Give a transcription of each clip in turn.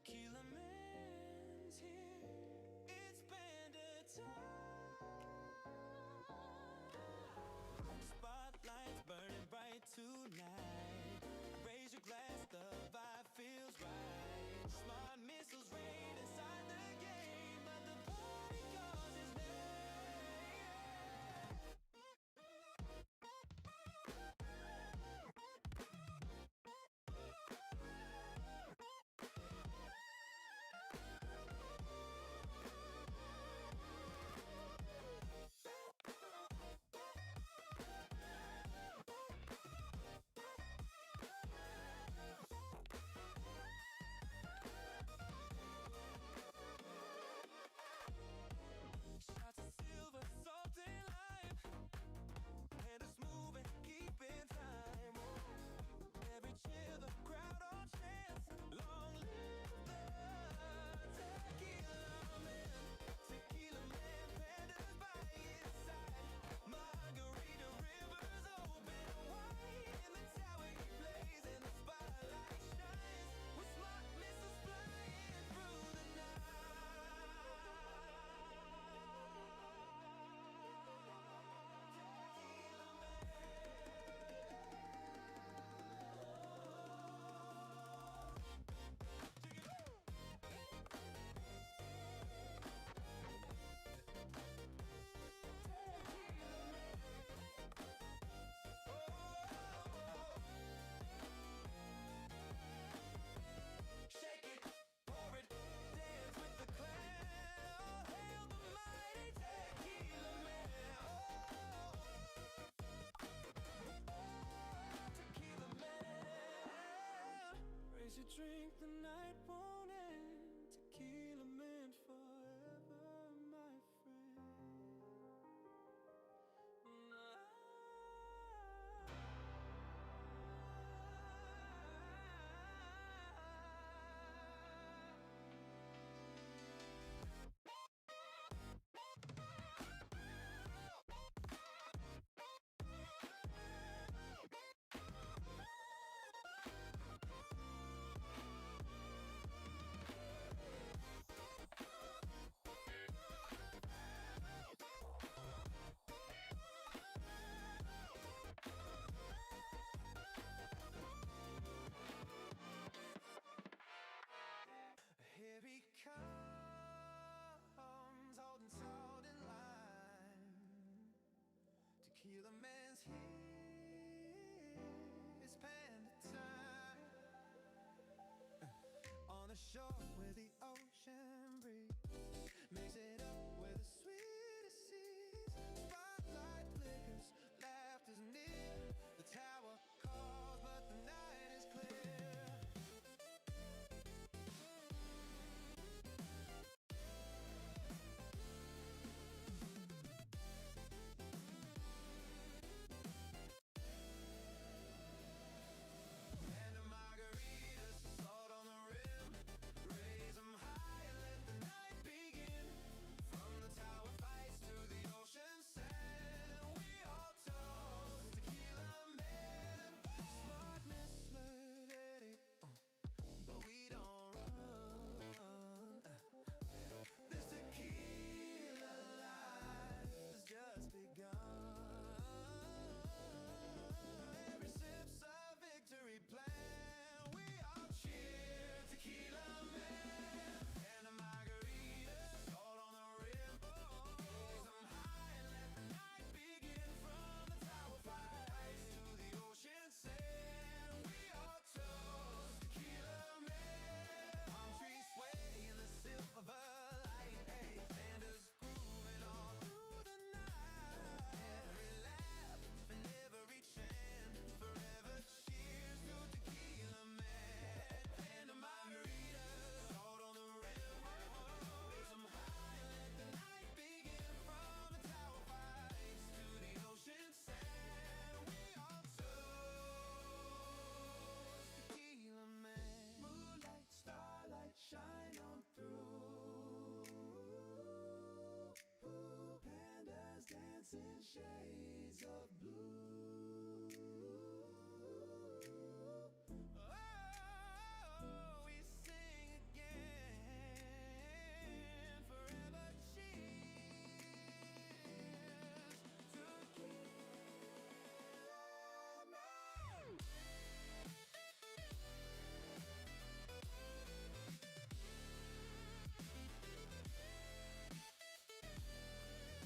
Tequila man's here. It's been time. Spotlights burning bright tonight. Raise your glass, the vibe feels right. Smart missiles rain inside the game, but the party calls his name. Shots of silver, salt and lime. And it's moving, keeping time. Every cheer, the crowd on chance. Long live the tequila man. Tequila man, pandas by his side. Margarita rivers open wide. In the tower he plays and the spotlight shines. With smart missiles flying through the shake it, pour it, dance with the clown. Hail the mighty tequila man. Tequila man. Raise your drink, the night won't end. Tequila man forever, my friend.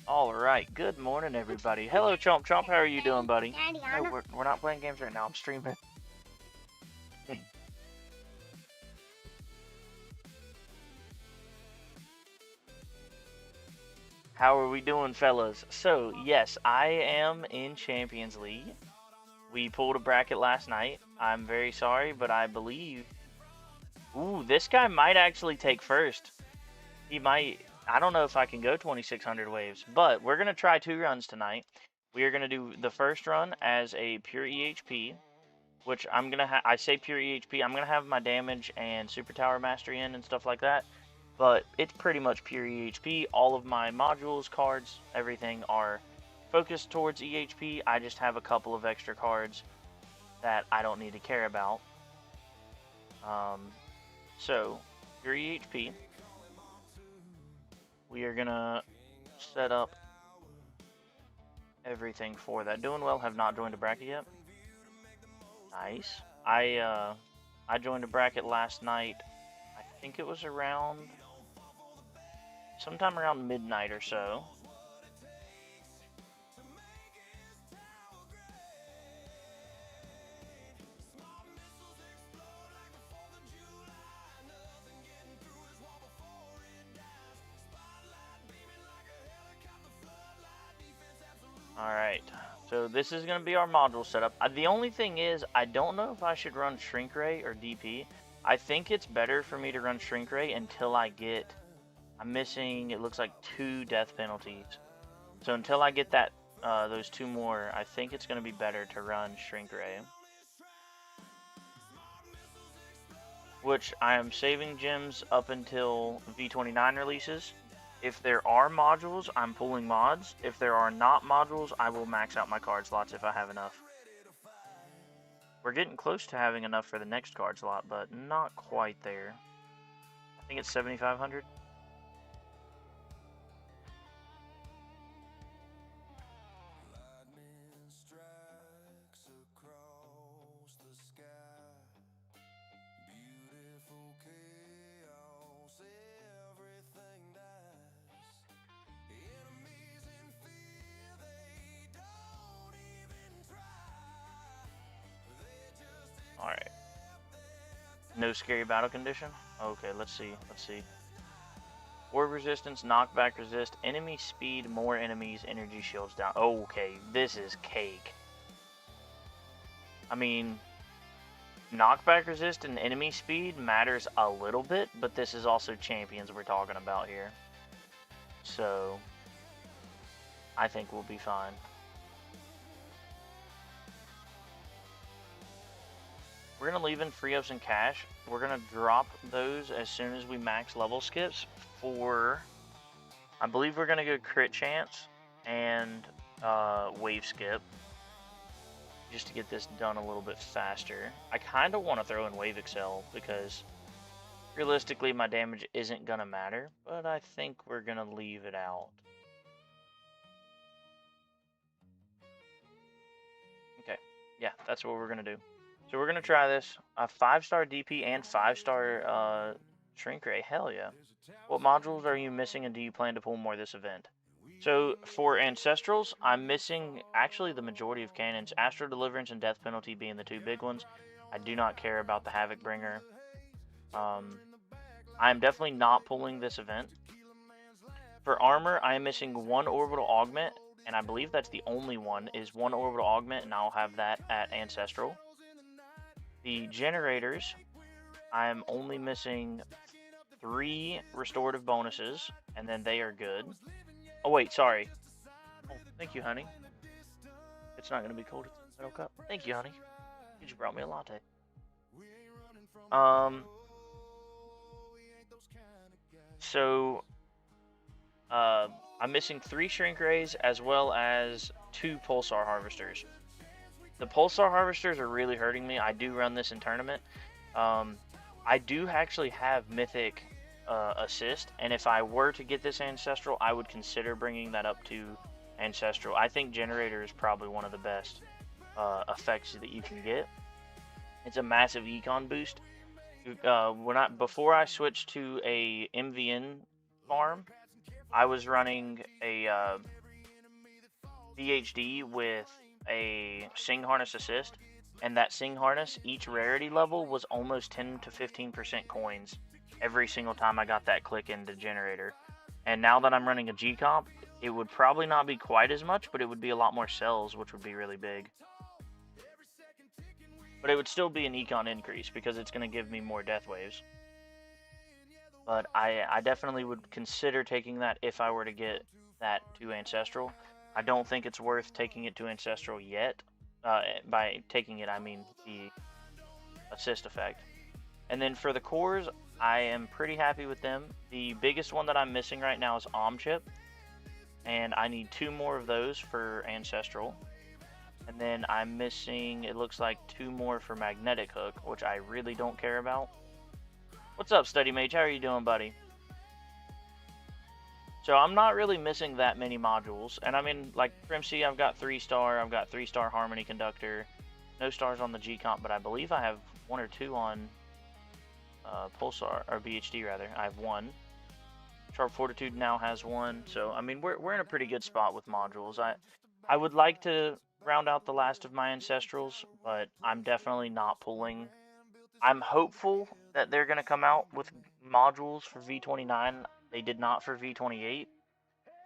All right. Good morning, everybody. Hello, Chomp Chomp. How are you doing, buddy? No, we're not playing games right now. I'm streaming. How are we doing, fellas? So, yes, I am in Champions League. We pulled a bracket last night. I'm very sorry, but I believe... Ooh, this guy might actually take first. He might... I don't know if I can go 2,600 waves, but we're going to try 2 runs tonight. We are going to do the first run as a pure EHP, which I'm going to have... I say pure EHP, I'm going to have my damage and super tower mastery in and stuff like that. But it's pretty much pure EHP. All of my modules, cards, everything are focused towards EHP. I just have a couple of extra cards that I don't need to care about. So, pure EHP. We are going to set up everything for that. Doing well, have not joined a bracket yet. Nice. I joined a bracket last night. I think it was around... sometime around midnight or so. Alright, so this is going to be our module setup. The only thing is, I don't know if I should run Shrink Ray or DP. I think it's better for me to run Shrink Ray until I get... I'm missing, it looks like 2 death penalties. So until I get that, those 2 more, I think it's going to be better to run Shrink Ray. Which I am saving gems up until V29 releases. If there are modules, I'm pulling mods. If there are not modules, I will max out my card slots if I have enough. We're getting close to having enough for the next card slot, but not quite there. I think it's 7,500. Alright. No scary battle condition? Okay, let's see. Orb resistance, knockback resist, enemy speed, more enemies, energy shields down. Okay, this is cake. I mean, knockback resist and enemy speed matters a little bit, but this is also champions we're talking about here. So, I think we'll be fine. We're going to leave in free ups and cash. We're going to drop those as soon as we max level skips for... I believe we're going to go crit chance and wave skip. Just to get this done a little bit faster. I kind of want to throw in wave excel because realistically my damage isn't going to matter. But I think we're going to leave it out. Okay. Yeah, that's what we're going to do. So we're going to try this. A 5-star DP and 5-star Shrink Ray. Hell yeah. What modules are you missing and do you plan to pull more this event? So for Ancestrals, I'm missing actually the majority of cannons. Astral Deliverance and Death Penalty being the 2 big ones. I do not care about the Havoc Bringer. I'm definitely not pulling this event. For Armor, I am missing 1 Orbital Augment. And I believe that's the only one, is 1 Orbital Augment, and I'll have that at Ancestral. The generators, I'm only missing 3 restorative bonuses, and then they are good. Oh, wait, sorry. Oh, thank you, honey. It's not going to be cold. It's a metal cup. Thank you, honey. You just brought me a latte. So, I'm missing 3 Shrink Rays as well as 2 Pulsar Harvesters. The Pulsar Harvesters are really hurting me. I do run this in tournament. I do actually have Mythic Assist, and if I were to get this Ancestral, I would consider bringing that up to Ancestral. I think Generator is probably one of the best effects that you can get. It's a massive econ boost. Before I switched to a MVN farm, I was running a VHD with a Sing Harness Assist, and that Sing Harness, each rarity level was almost 10 to 15% coins every single time I got that click into generator. And now that I'm running a G comp, it would probably not be quite as much, but it would be a lot more cells, which would be really big. But it would still be an econ increase because it's going to give me more death waves. But I definitely would consider taking that if I were to get that to Ancestral. I don't think it's worth taking it to Ancestral yet. By taking it, I mean the assist effect. And then for the cores, I am pretty happy with them. The biggest one that I'm missing right now is Chip, and I need 2 more of those for Ancestral. And then I'm missing, it looks like 2 more for Magnetic Hook, which I really don't care about. What's up, Study Mage? How are you doing, buddy? So I'm not really missing that many modules. And I mean, like Crimsy, I've got 3-star, I've got 3-star Harmony Conductor. No stars on the G comp, but I believe I have 1 or 2 on Pulsar, or BHD rather. I have 1. Sharp Fortitude now has 1. So I mean, we're in a pretty good spot with modules. I would like to round out the last of my Ancestrals, but I'm definitely not pulling. I'm hopeful that they're going to come out with modules for V29. They did not for V28.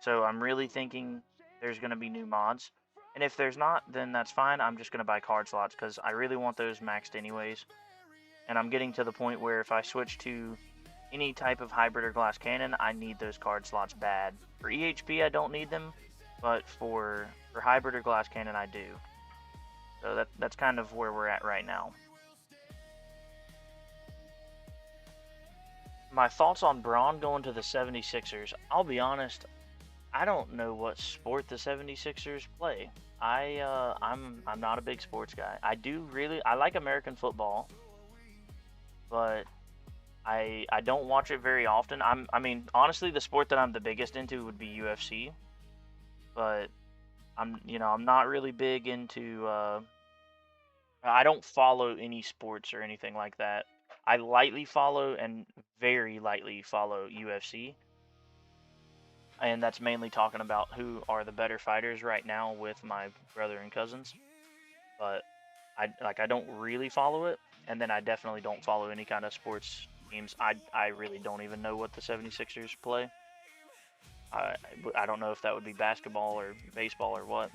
So I'm really thinking there's going to be new mods. And if there's not, then that's fine. I'm just going to buy card slots because I really want those maxed anyways. And I'm getting to the point where if I switch to any type of hybrid or glass cannon, I need those card slots bad. For EHP, I don't need them, but for hybrid or glass cannon, I do. So that's kind of where we're at right now. My thoughts on Braun going to the 76ers. I'll be honest, I don't know what sport the 76ers play. I'm not a big sports guy. I like American football, but I don't watch it very often. I mean, honestly, the sport that I'm the biggest into would be UFC, but I'm not really big into I don't follow any sports or anything like that. I lightly follow and very lightly follow UFC, and that's mainly talking about who are the better fighters right now with my brother and cousins. But I don't really follow it, and then I definitely don't follow any kind of sports teams. I really don't even know what the 76ers play. I don't know if that would be basketball or baseball or what.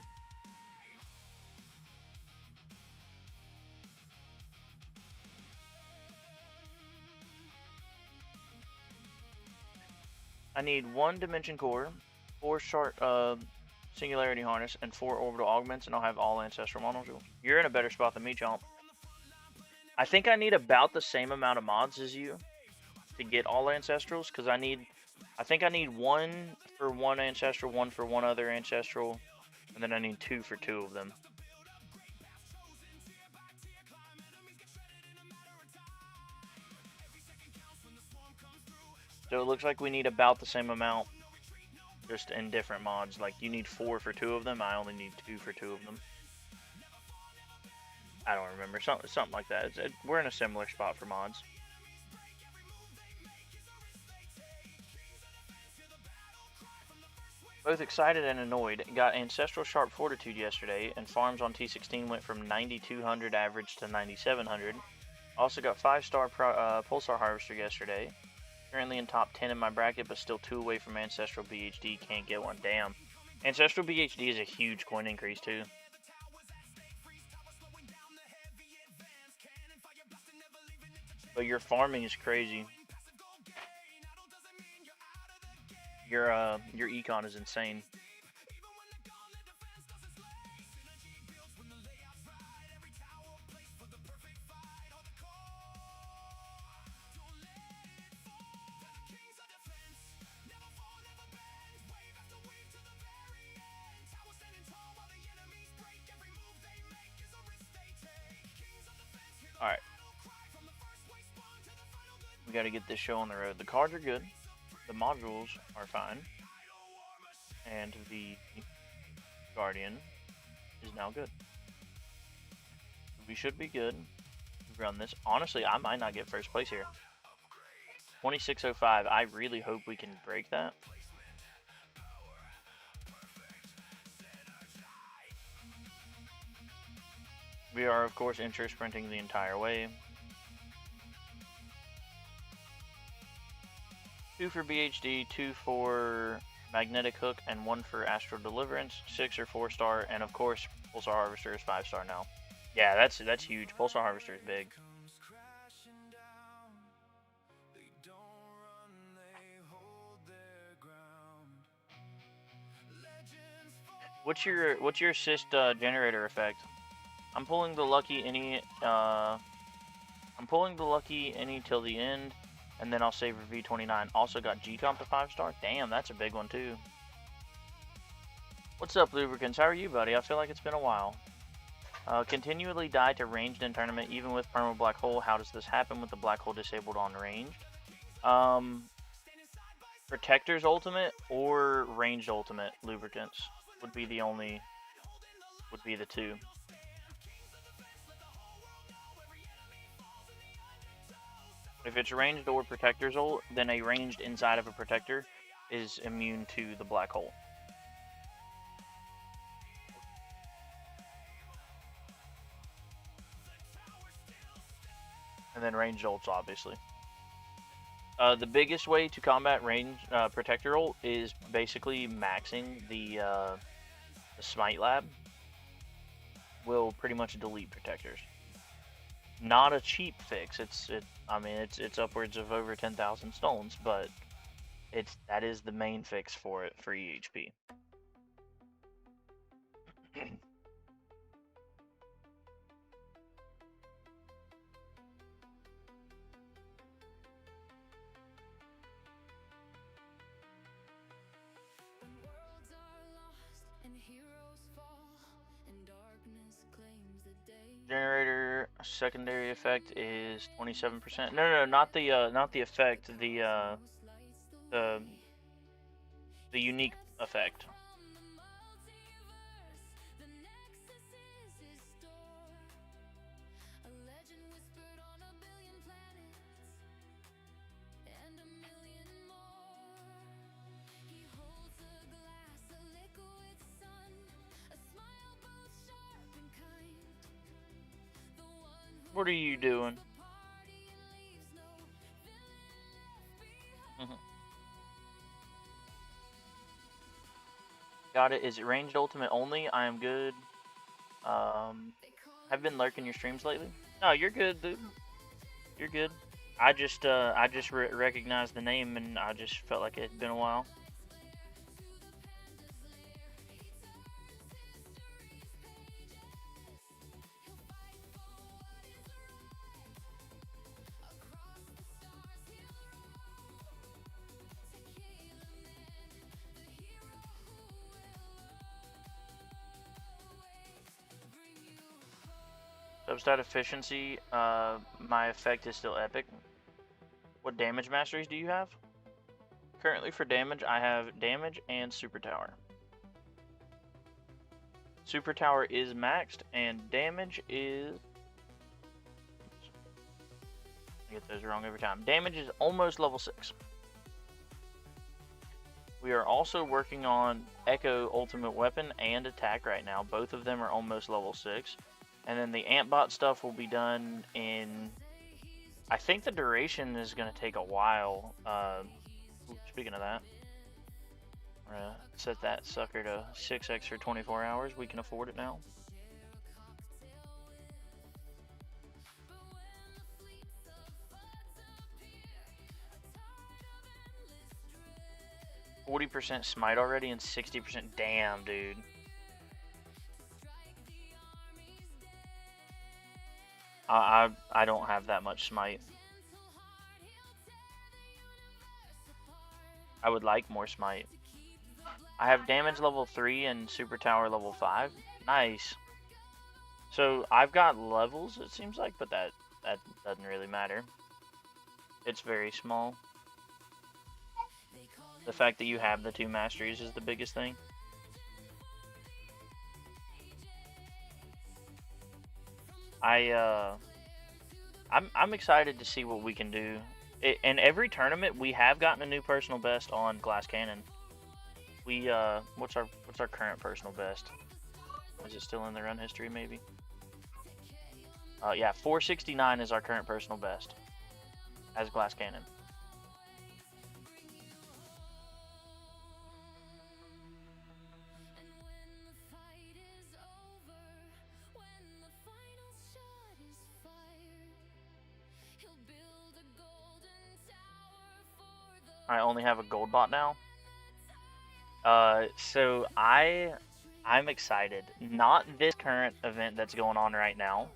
I need 1 dimension core, 4 short singularity harness, and 4 orbital augments, and I'll have all ancestral modules. You're in a better spot than me, Chomp. I think I need about the same amount of mods as you to get all ancestrals, because I think I need 1 for 1 ancestral, 1 for 1 other ancestral, and then I need 2 for 2 of them. So it looks like we need about the same amount, just in different mods. Like you need 4 for 2 of them, I only need 2 for 2 of them. I don't remember, something like that. We're in a similar spot for mods. Both excited and annoyed. Got Ancestral Sharp Fortitude yesterday, and farms on T16 went from 9,200 average to 9,700. Also got 5-star Pulsar Harvester yesterday. Currently in top 10 in my bracket, but still 2 away from Ancestral BHD. Can't get one. Damn. Ancestral BHD is a huge coin increase too. But your farming is crazy. Your econ is insane. Alright. We gotta get this show on the road. The cards are good. The modules are fine. And the Guardian is now good. We should be good. Run this. Honestly, I might not get first place here. 2605. I really hope we can break that. We are, of course, intro sprinting the entire way. 2 for BHD, 2 for Magnetic Hook, and 1 for Astral Deliverance. 6 or 4-star, and of course, Pulsar Harvester is 5-star now. Yeah, that's huge. Pulsar Harvester is big. What's your assist generator effect? I'm pulling the lucky any till the end, and then I'll save for V29. Also got G-Comp to 5-star. Damn, that's a big one too. What's up, Lubricants? How are you, buddy? I feel like it's been a while. Continually die to ranged in tournament, even with perma black hole. How does this happen with the black hole disabled on ranged? Protector's ultimate or ranged ultimate lubricants would be the two. If it's ranged or protector's ult, then a ranged inside of a protector is immune to the black hole. And then ranged ults, obviously. The biggest way to combat range protector ult is basically maxing the smite lab. Will pretty much delete protectors. Not a cheap fix. It's upwards of over 10,000 stones, but that is the main fix for it for EHP. Generator secondary effect is 27%. No, not the effect. The unique effect. What are you doing? Got it. Is it ranged ultimate only? I am good. Have been lurking your streams lately? No, you're good, dude. You're good. I just recognized the name, and I just felt like it had been a while. Substat efficiency, my effect is still epic. What damage masteries do you have? Currently for damage, I have damage and super tower. Super tower is maxed, and damage is... I get those wrong every time. Damage is almost level 6. We are also working on Echo Ultimate Weapon and Attack right now. Both of them are almost level 6. And then the Antbot stuff will be done in... I think the duration is going to take a while. Speaking of that, we're going to set that sucker to 6x for 24 hours. We can afford it now. %40 smite already and 60%. Damn, dude. I don't have that much smite. I would like more smite. I have damage level 3 and super tower level 5. Nice. So I've got levels, it seems like, but that doesn't really matter. It's very small. The fact that you have the 2 masteries is the biggest thing. I'm excited to see what we can do. In every tournament, we have gotten a new personal best on Glass Cannon. We what's our current personal best? Is it still in the run history? Maybe. Yeah, 469 is our current personal best as glass cannon. I only have a gold bot now. So I'm excited. Not this current event that's going on right now.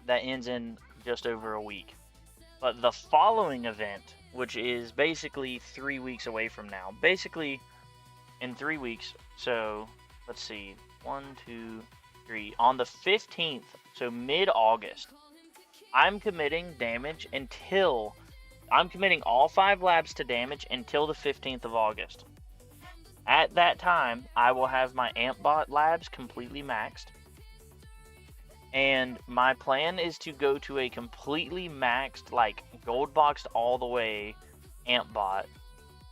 That ends in just over a week. But the following event, which is basically 3 weeks away from now. Basically, in 3 weeks. So let's see, 1, 2, 3. On the 15th, so mid-August, I'm committing all 5 labs to damage until the 15th of August. At that time, I will have my AmpBot labs completely maxed. And my plan is to go to a completely maxed, like, gold boxed all the way AmpBot.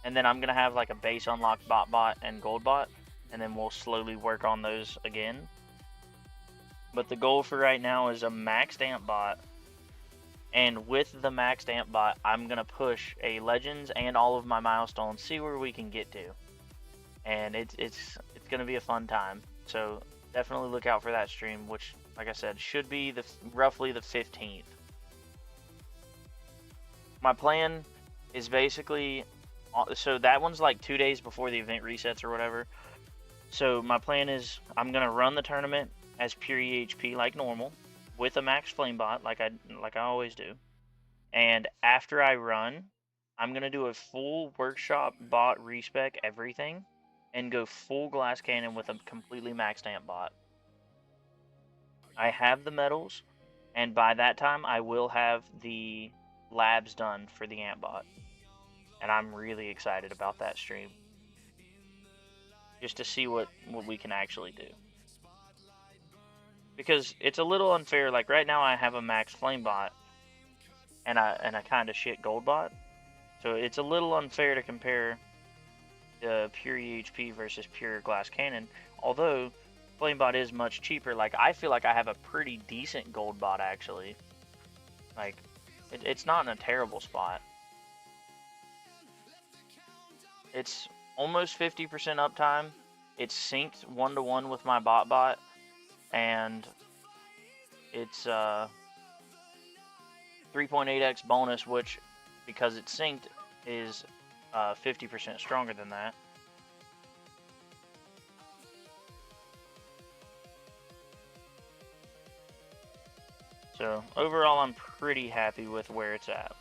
And then I'm going to have, like, a base unlocked bot and gold bot. And then we'll slowly work on those again. But the goal for right now is a maxed AmpBot. And with the maxed AmpBot, I'm going to push a Legends and all of my milestones, see where we can get to. And it's going to be a fun time. So definitely look out for that stream, which, like I said, should be roughly the 15th. My plan is basically, so that one's like 2 days before the event resets or whatever. So my plan is I'm going to run the tournament as pure EHP like normal with a max flame bot like I always do. And after I run, I'm going to do a full workshop bot respec everything and go full glass cannon with a completely maxed amp bot. I have the medals, and by that time I will have the labs done for the amp bot. And I'm really excited about that stream. Just to see what we can actually do. Because it's a little unfair, like right now I have a max flame bot and a kind of shit gold bot. So it's a little unfair to compare the pure EHP versus pure glass cannon. Although Flamebot is much cheaper. Like, I feel like I have a pretty decent gold bot actually. Like, it's not in a terrible spot. It's almost 50% uptime. It's synced 1-to-1 with my bot, and it's 3.8x bonus, which, because it's synced, is 50% stronger than that. So overall, I'm pretty happy with where it's at.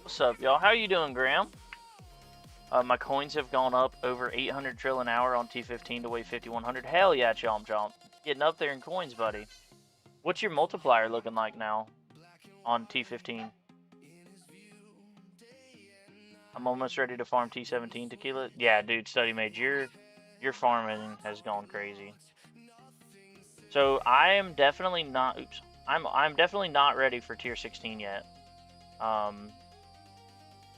What's up, y'all? How you doing, Graham? My coins have gone up over 800 trill an hour on T15 to weigh 5100. Hell yeah, Chomp Chomp. Getting up there in coins, buddy. What's your multiplier looking like now on T15? I'm almost ready to farm T17 tequila. Yeah, dude, Study Mage, your farming has gone crazy. So I am definitely not. Oops. I'm definitely not ready for tier 16 yet.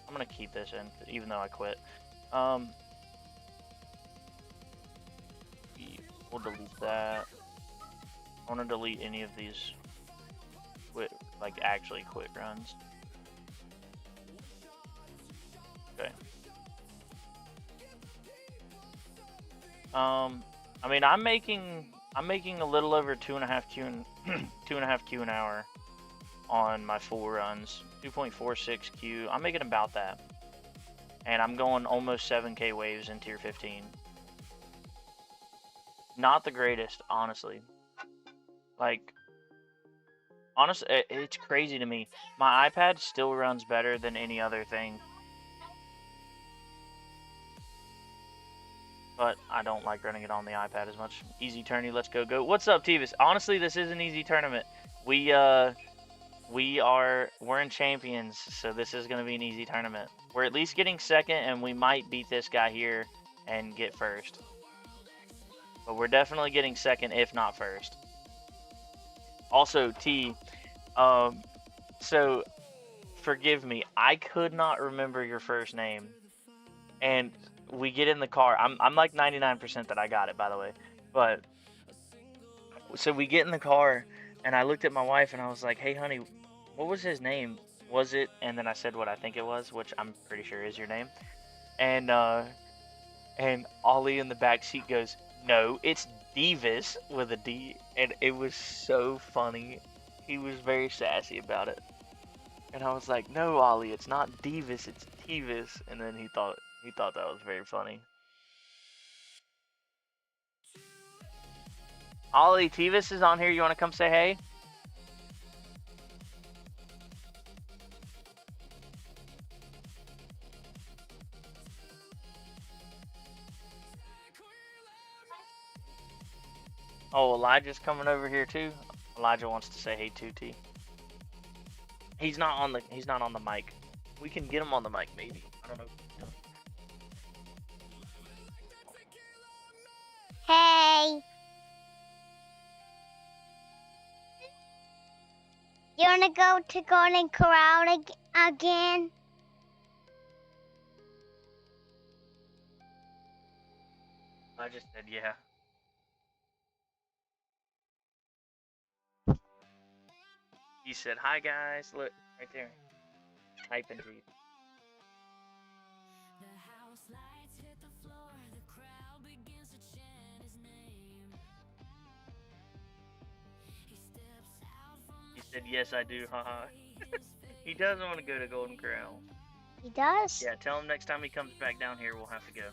I'm gonna keep this in, even though I quit. We'll delete that. I want to delete any of these actually quick runs. Okay. I mean, I'm making a little over 2.5 Q an hour on my full runs. 2.46 Q. I'm making about that. And I'm going almost 7k waves in tier 15. Not the greatest, honestly. Like, honestly, it's crazy to me. My iPad still runs better than any other thing. But I don't like running it on the iPad as much. Easy tourney, let's go. What's up, Tevis? Honestly, this is an easy tournament. We we're in champions, so this is gonna be an easy tournament. We're at least getting second, and we might beat this guy here and get first. But we're definitely getting second, if not first. Also, T, um, so forgive me, I could not remember your first name. And we get in the car. I'm like 99% that I got it, by the way. But so we get in the car, and I looked at my wife and I was like, "Hey, honey, what was his name? Was it?" And then I said what I think it was, which I'm pretty sure is your name. And Ollie in the back seat goes, "No, it's Davis with a D." And it was so funny. He was very sassy about it. And I was like, "No, Ollie, it's not Davis, it's Tevis." And then he thought that was very funny. Ollie, Tevis is on here. You want to come say hey? Oh, Elijah's coming over here too. Elijah wants to say hey too, T. He's not on the mic. We can get him on the mic maybe. I don't know. Hey, you wanna go to Golden Corral again? I just said yeah. He said hi guys. Look right there. Typing to you. He said yes I do. Haha. He doesn't want to go to Golden Corral. He does? Yeah, tell him next time he comes back down here we'll have to go.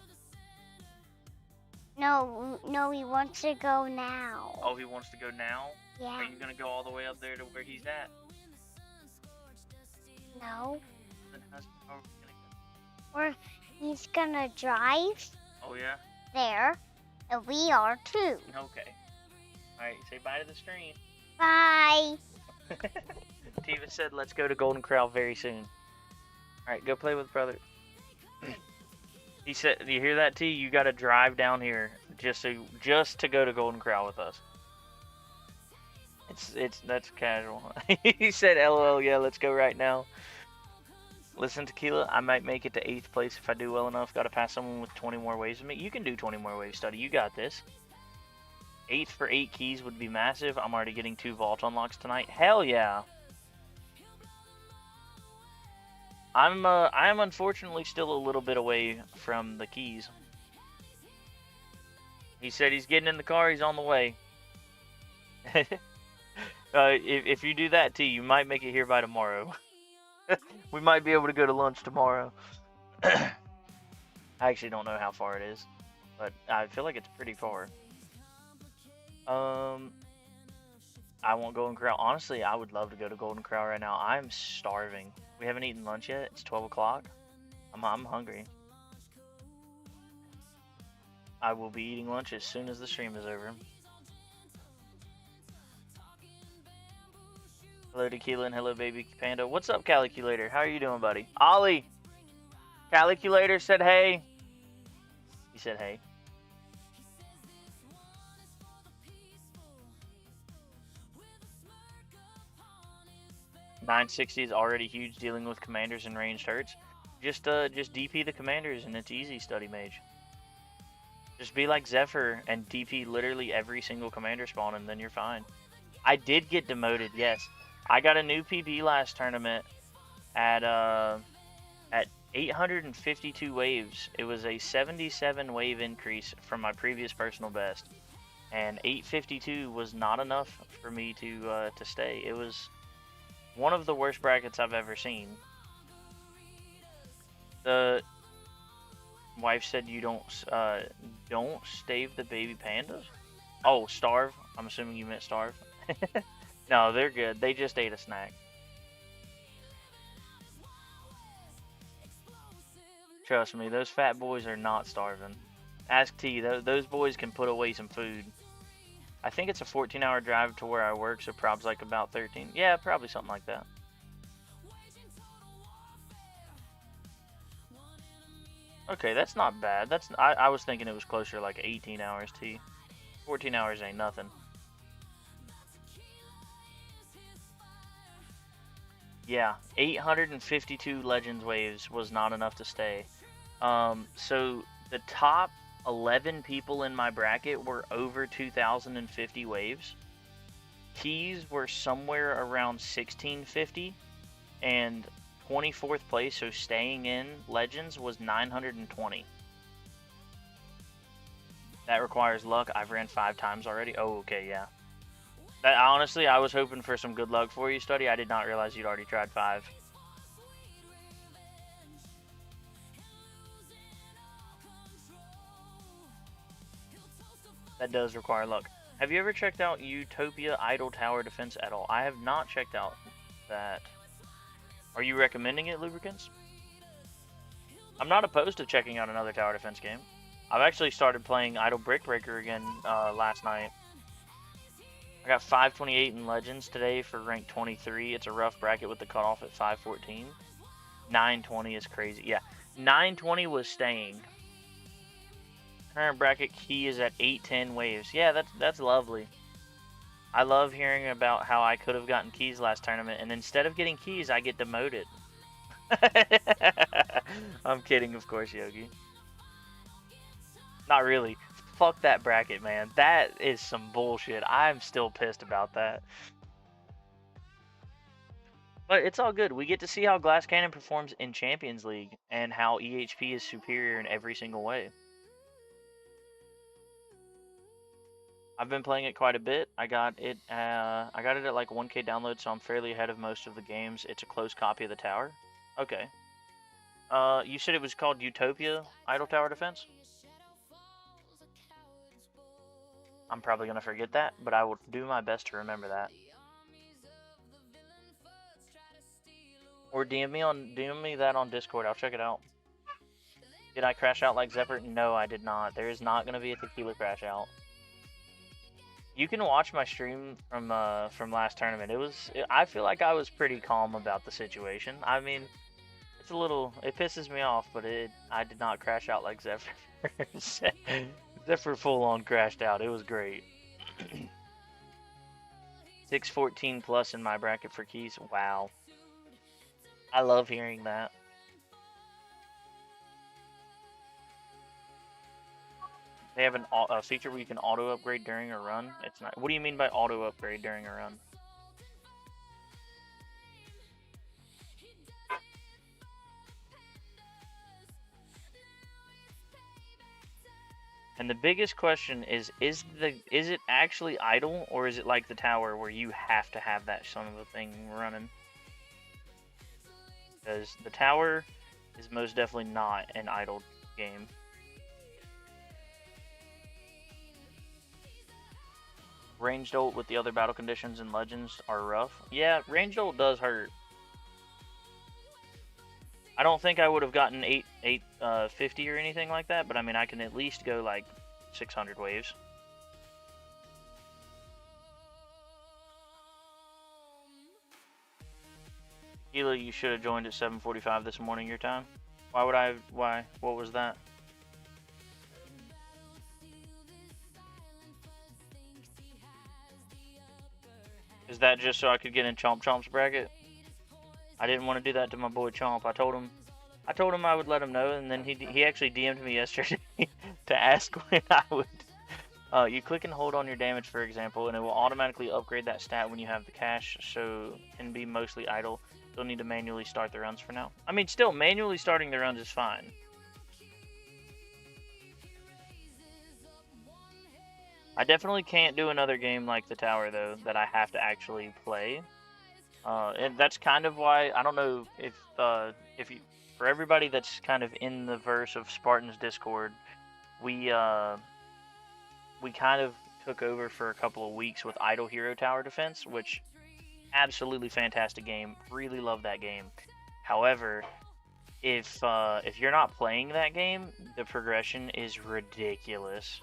No, he wants to go now. Oh, he wants to go now? Yeah. Are you gonna go all the way up there to where he's at? No. Then how are we gonna go? Or he's gonna drive Oh yeah? there, and we are too. Okay. Alright, say bye to the screen. Bye. Tiva said let's go to Golden Corral very soon. Alright, go play with brother. He said, do you hear that, T? You gotta drive down here just to go to Golden Corral with us. That's casual. He said LOL, yeah, let's go right now. Listen, Tequila, I might make it to 8th place if I do well enough. Gotta pass someone with 20 more waves than me. You can do 20 more waves, Study. You got this. 8th for 8 keys would be massive. I'm already getting 2 vault unlocks tonight. Hell yeah. I am unfortunately still a little bit away from the keys. He said he's getting in the car. He's on the way. If you do that, T, you might make it here by tomorrow. We might be able to go to lunch tomorrow. I actually don't know how far it is, but I feel like it's pretty far. I won't Golden Corral. Honestly, I would love to go to Golden Corral right now. I'm starving. We haven't eaten lunch yet. It's 12 o'clock. I'm hungry. I will be eating lunch as soon as the stream is over. Hello, Tequila, and hello, Baby Panda. What's up, Caliculator? How are you doing, buddy? Ollie! Caliculator said hey. He said hey. $960 is already huge dealing with commanders and ranged hurts. Just DP the commanders and it's easy, Study Mage. Just be like Zephyr and DP literally every single commander spawn and then you're fine. I did get demoted, yes. I got a new PB last tournament at 852 waves. It was a 77 wave increase from my previous personal best. And 852 was not enough for me to stay. It was one of the worst brackets I've ever seen. The wife said you don't stave the baby pandas? Oh, starve? I'm assuming you meant starve. No, they're good. They just ate a snack. Trust me, those fat boys are not starving. Ask T, those boys can put away some food. I think it's a 14-hour drive to where I work, so prob's like about 13. Yeah, probably something like that. Okay, that's not bad. I was thinking it was closer to like 18 hours, T. 14 hours ain't nothing. Yeah, 852 Legends waves was not enough to stay. So the top 11 people in my bracket were over 2,050 waves. Keys were somewhere around 1650, and 24th place, so staying in Legends, was 920. That requires luck. I've ran 5 times already. Oh, okay, yeah. That, honestly, I was hoping for some good luck for you, Study. I did not realize you'd already tried 5. That does require luck. Have you ever checked out Utopia Idle Tower Defense at all? I have not checked out that. Are you recommending it, Lubricants? I'm not opposed to checking out another tower defense game. I've actually started playing Idle Brick Breaker again last night. I got 528 in Legends today for rank 23. It's a rough bracket with the cutoff at 514. 920 is crazy. Yeah, 920 was staying. Current bracket key is at 810 waves. Yeah, that's lovely. I love hearing about how I could have gotten keys last tournament, and instead of getting keys, I get demoted. I'm kidding, of course, Yogi. Not really. Fuck that bracket, man. That is some bullshit. I'm still pissed about that. But it's all good. We get to see how Glass Cannon performs in Champions League and how EHP is superior in every single way. I've been playing it quite a bit. I got it at like 1K download, so I'm fairly ahead of most of the games. It's a close copy of the tower. Okay. You said it was called Utopia Idle Tower Defense? I'm probably gonna forget that, but I will do my best to remember that. Or DM me that on Discord. I'll check it out. Did I crash out like Zephyr? No, I did not. There is not gonna be a Tequila crash out. You can watch my stream from last tournament. I feel like I was pretty calm about the situation. I mean, it pisses me off, but I did not crash out like Zephyr. Zephyr full on crashed out. It was great. 614 plus in my bracket for keys. Wow. I love hearing that. They have a feature where you can auto upgrade during a run. It's not. What do you mean by auto upgrade during a run? And the biggest question is it actually idle, or is it like the tower where you have to have that son of a thing running? Because the tower is most definitely not an idle game. Ranged ult with the other battle conditions and legends are rough. Yeah, ranged ult does hurt. I don't think I would have gotten 850 or anything like that, but I mean I can at least go like 600 waves. Tequila, you should have joined at 7:45 this morning your time. Why would I? Why? What was that? Is that just so I could get in Chomp Chomp's bracket? I didn't want to do that to my boy Chomp. I told him I would let him know, and then he actually DM'd me yesterday to ask when I would. You click and hold on your damage, for example, and it will automatically upgrade that stat when you have the cash, so can be mostly idle. Still need to manually start the runs for now. I mean, still, manually starting the runs is fine. I definitely can't do another game like the tower, though, that I have to actually play. And that's kind of why, I don't know if you, for everybody that's kind of in the verse of Spartan's Discord, we kind of took over for a couple of weeks with Idle Hero Tower Defense, which absolutely fantastic game. Really love that game. However, if you're not playing that game, the progression is ridiculous.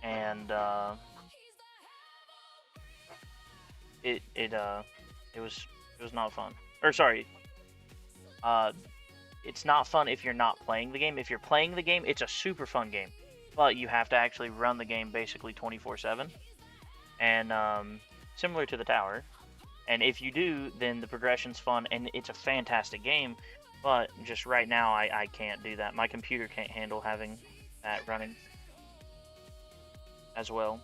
and it was not fun. Or sorry, uh, it's not fun if you're not playing the game. If you're playing the game, it's a super fun game, but you have to actually run the game basically 24/7, and similar to the tower. And if you do, then the progression's fun, and it's a fantastic game. But just right now, I can't do that. My computer can't handle having that running as well.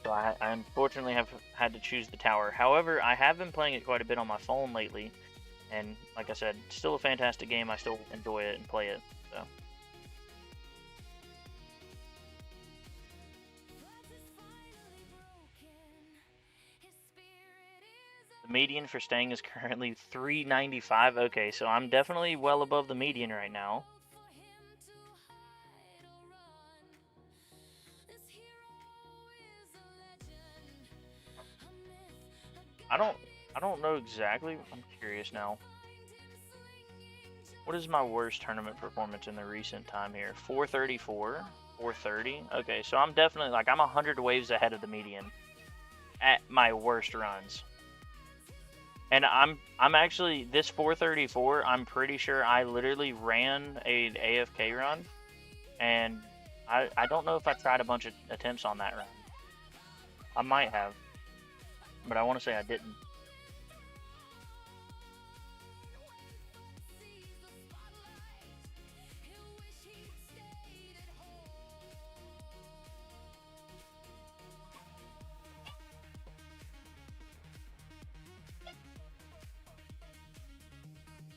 So I unfortunately have had to choose the tower. However, I have been playing it quite a bit on my phone lately. And like I said, still a fantastic game. I still enjoy it and play it. So. The median for staying is currently 395. Okay, so I'm definitely well above the median right now. I don't know exactly. I'm curious now. What is my worst tournament performance in the recent time here? 434, 430. Okay, so I'm definitely like I'm 100 waves ahead of the median at my worst runs. And I'm actually this 434. I'm pretty sure I literally ran a AFK run, and I don't know if I tried a bunch of attempts on that run. I might have, but I want to say I didn't.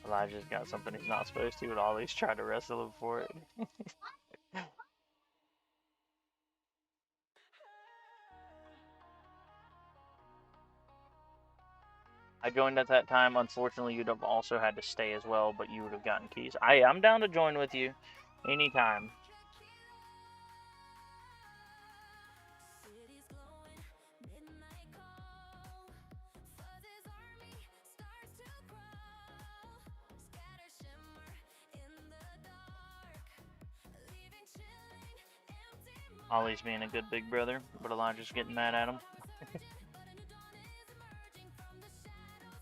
Elijah's got something he's not supposed to, but always try to wrestle him for it. I joined at that time. Unfortunately, you'd have also had to stay as well, but you would have gotten keys. I'm down to join with you anytime. Ollie's being a good big brother, but Elijah's getting mad at him.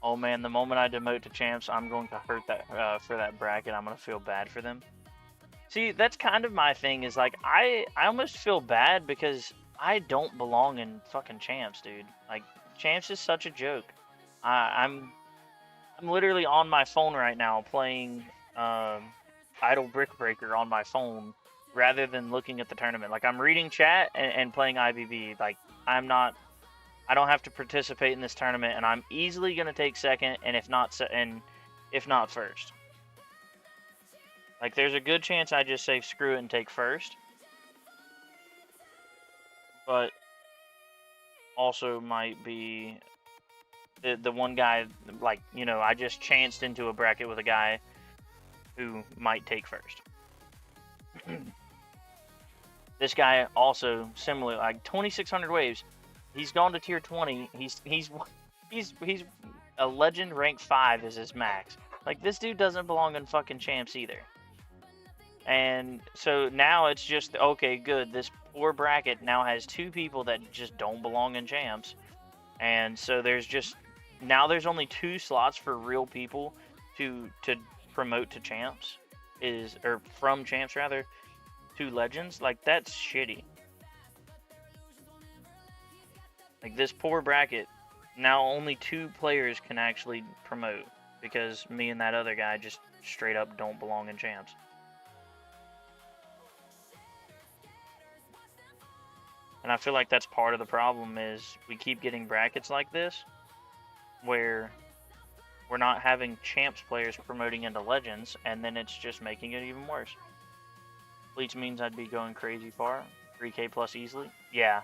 Oh man, the moment I demote to champs, I'm going to hurt that for that bracket. I'm going to feel bad for them. See, that's kind of my thing is like I almost feel bad because I don't belong in fucking champs, dude. Like champs is such a joke. I'm literally on my phone right now playing Idle Brick Breaker on my phone rather than looking at the tournament. Like I'm reading chat and playing IBB. Like I don't have to participate in this tournament, and I'm easily gonna take second, and if not first. Like there's a good chance I just say screw it and take first, but also might be the one guy, like, you know, I just chanced into a bracket with a guy who might take first. This guy also similar, like 2,600 waves. He's gone to tier 20. He's a legend rank 5 is his max. Like this dude doesn't belong in fucking champs either. And so now it's just okay, good. This poor bracket now has 2 people that just don't belong in champs. And so there's only 2 slots for real people to promote to champs or from champs rather to legends. Like that's shitty. Like this poor bracket, now only 2 players can actually promote because me and that other guy just straight up don't belong in champs. And I feel like that's part of the problem is we keep getting brackets like this where we're not having champs players promoting into legends, and then it's just making it even worse. Bleach means I'd be going crazy far. 3k plus easily. Yeah.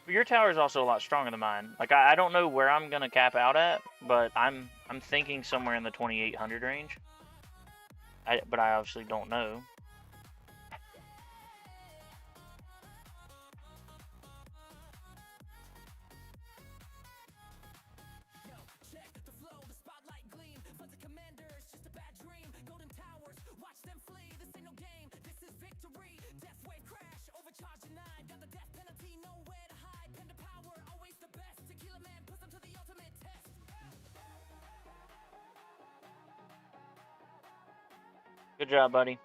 But your tower is also a lot stronger than mine. Like I don't know where I'm gonna cap out at, but I'm thinking somewhere in the 2,800 range. But I obviously don't know. Good job, buddy.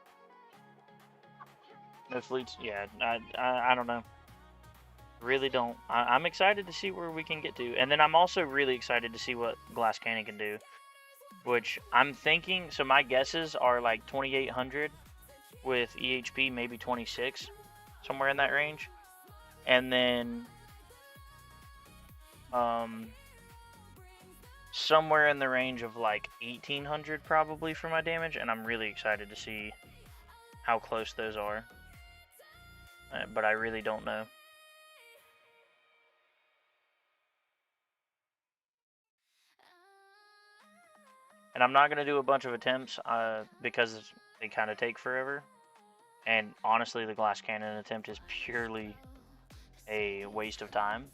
No fleets. Yeah, I don't know. Really don't. I'm excited to see where we can get to, and then I'm also really excited to see what Glass Cannon can do. Which I'm thinking. So my guesses are like 2,800 with EHP, maybe 26, somewhere in that range, and then somewhere in the range of like 1,800 probably for my damage, and I'm really excited to see how close those are. But I really don't know. And I'm not going to do a bunch of attempts because they kind of take forever. And honestly, the Glass Cannon attempt is purely a waste of time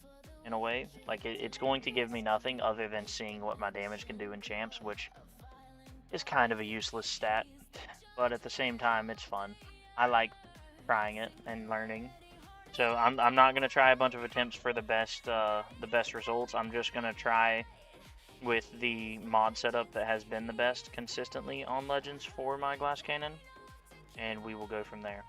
in a way. Like, it's going to give me nothing other than seeing what my damage can do in champs, which is kind of a useless stat. But at the same time, it's fun. I like trying it and learning. So I'm not going to try a bunch of attempts for the best results. I'm just going to try with the mod setup that has been the best consistently on Legends for my Glass Cannon, and we will go from there.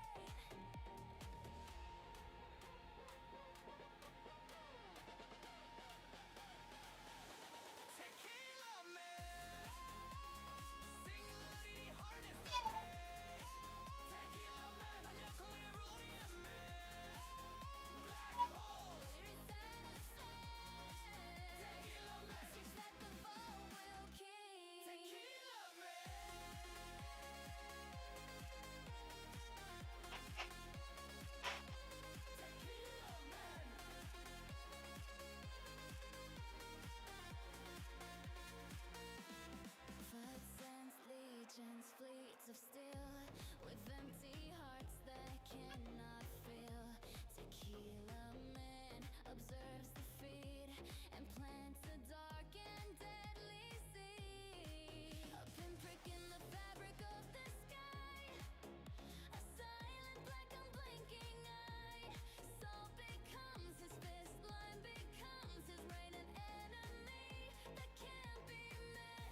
Fleets of steel with empty hearts that cannot feel. Tequila man observes the feed and plants a dark and deadly seed. A pinprick in the fabric of the sky, a silent black unblinking eye. Salt becomes his fist, line becomes his rain, an enemy that can't be missed.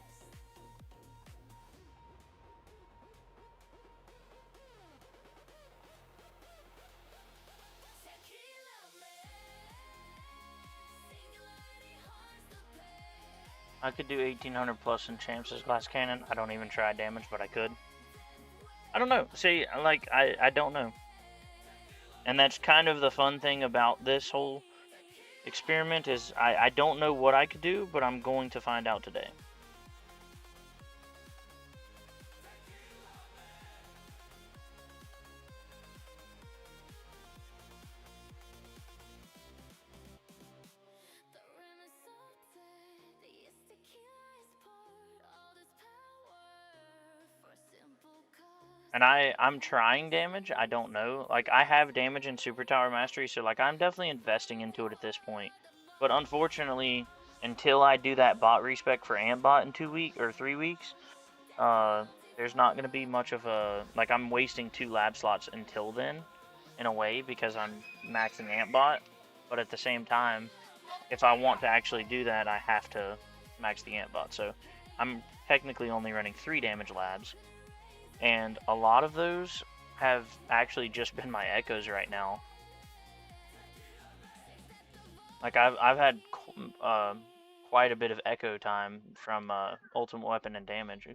I could do 1,800 plus in champs as Glass Cannon. I don't even try damage, but I could. I don't know. See, like, I don't know. And that's kind of the fun thing about this whole experiment is I don't know what I could do, but I'm going to find out today. The rim is salted, yes, tequila is poured, all this power for a simple cause. And I'm trying damage. I don't know. Like, I have damage in Super Tower Mastery, so like I'm definitely investing into it at this point. But unfortunately, until I do that bot respec for Antbot in 2 weeks or 3 weeks, there's not going to be much of a, like, I'm wasting 2 lab slots until then, in a way, because I'm maxing Antbot. But at the same time, if I want to actually do that, I have to max the Antbot. So I'm technically only running 3 damage labs, and a lot of those have actually just been my echoes right now. Like, I've had quite a bit of echo time from ultimate weapon and damage.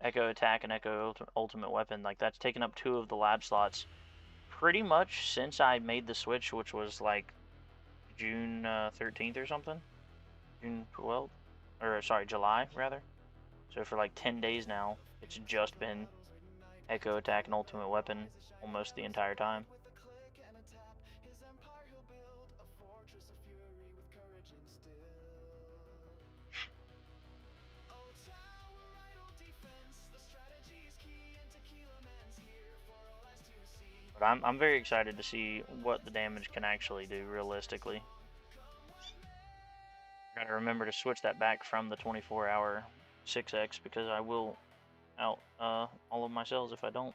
Echo attack and echo ultimate weapon, like, that's taken up 2 of the lab slots pretty much since I made the switch, which was like June 13th or something. June 12th, or sorry, July rather. So for like 10 days now, it's just been echo attack and ultimate weapon almost the entire time. But I'm very excited to see what the damage can actually do realistically. Gotta remember to switch that back from the 24-hour 6x because I will out all of my cells if I don't.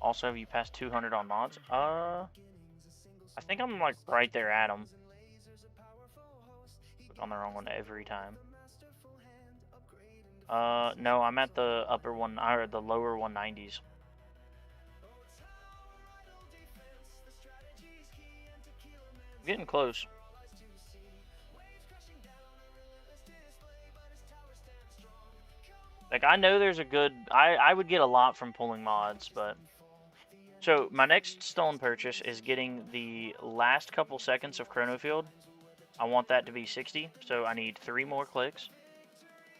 Also, have you passed 200 on mods? I think I'm like right there at them. Click on the wrong one every time. No, I'm at the upper one or the lower 190s. I'm getting close. Like, I know there's a good... I would get a lot from pulling mods, but... So, my next stone purchase is getting the last couple seconds of Chrono Field. I want that to be 60, so I need 3 more clicks.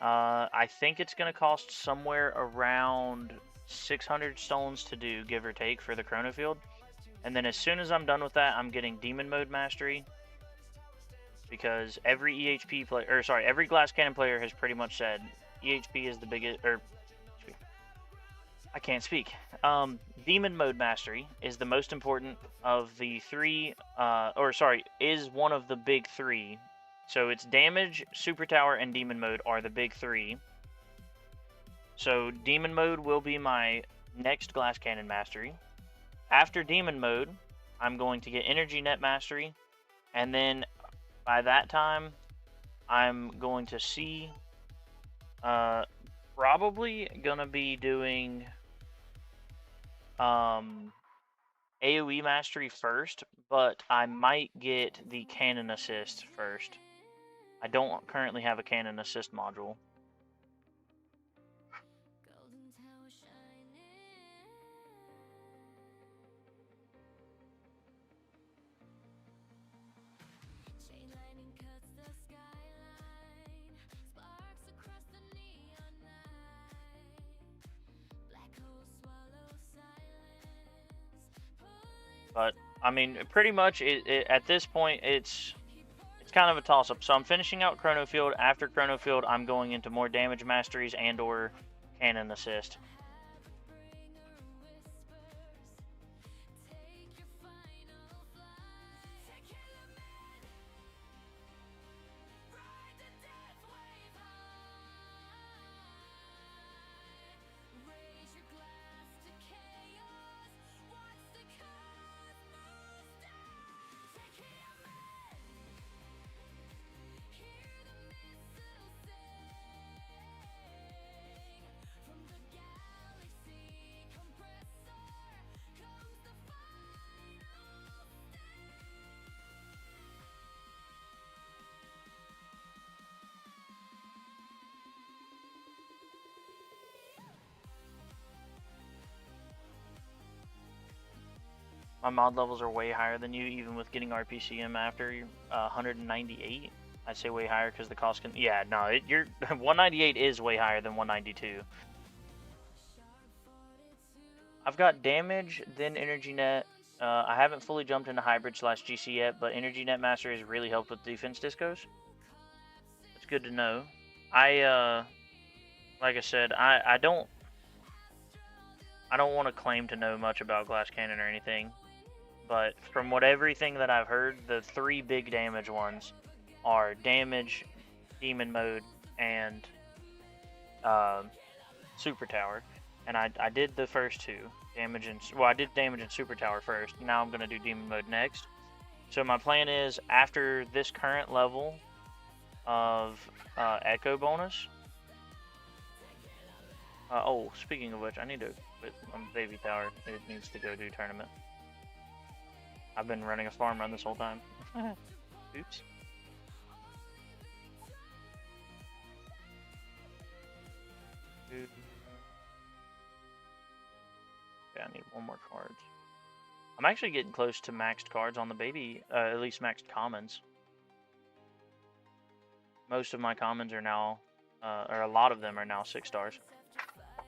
I think it's going to cost somewhere around 600 stones to do, give or take, for the Chrono Field. And then as soon as I'm done with that, I'm getting Demon Mode Mastery. Because every EHP player, or sorry, every Glass Cannon player has pretty much said EHP is the biggest, or I can't speak. Demon Mode Mastery is the most important of the 3, is one of the big 3. So it's Damage, Super Tower, and Demon Mode are the big 3. So Demon Mode will be my next Glass Cannon Mastery. After Demon Mode, I'm going to get Energy Net Mastery, and then by that time, I'm going to see, probably gonna be doing AoE Mastery first, but I might get the Cannon Assist first. I don't currently have a Cannon Assist module. But I mean, pretty much at this point, it's kind of a toss-up. So I'm finishing out Chrono Field. After Chrono Field, I'm going into more damage masteries and/or Cannon Assist. My mod levels are way higher than you, even with getting RPCM after 198. I'd say way higher because the cost can... Yeah, no, your 198 is way higher than 192. I've got damage, then Energy Net. I haven't fully jumped into Hybrid / GC yet, but Energy Net Master has really helped with defense discos. It's good to know. Like I said, I don't want to claim to know much about Glass Cannon or anything, but from everything that I've heard, the 3 big damage ones are Damage, Demon Mode, and Super Tower. And I did the first 2, Damage and... Well, I did Damage and Super Tower first. Now I'm going to do Demon Mode next. So my plan is, after this current level of Echo bonus... oh, speaking of which, I need to quit on Baby Tower. It needs to go do tournament. I've been running a farm run this whole time. Oops. Okay, I need 1 more card. I'm actually getting close to maxed cards on the baby, at least maxed commons. Most of my commons are now, or a lot of them are now 6 stars.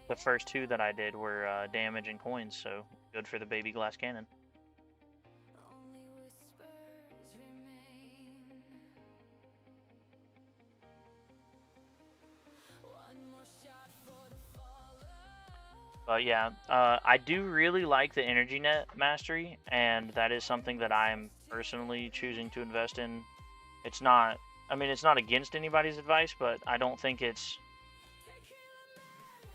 The first 2 that I did were damage and coins, so good for the baby Glass Cannon. But yeah, I do really like the Energy Net Mastery, and that is something that I'm personally choosing to invest in. It's not, I mean, it's not against anybody's advice, but I don't think it's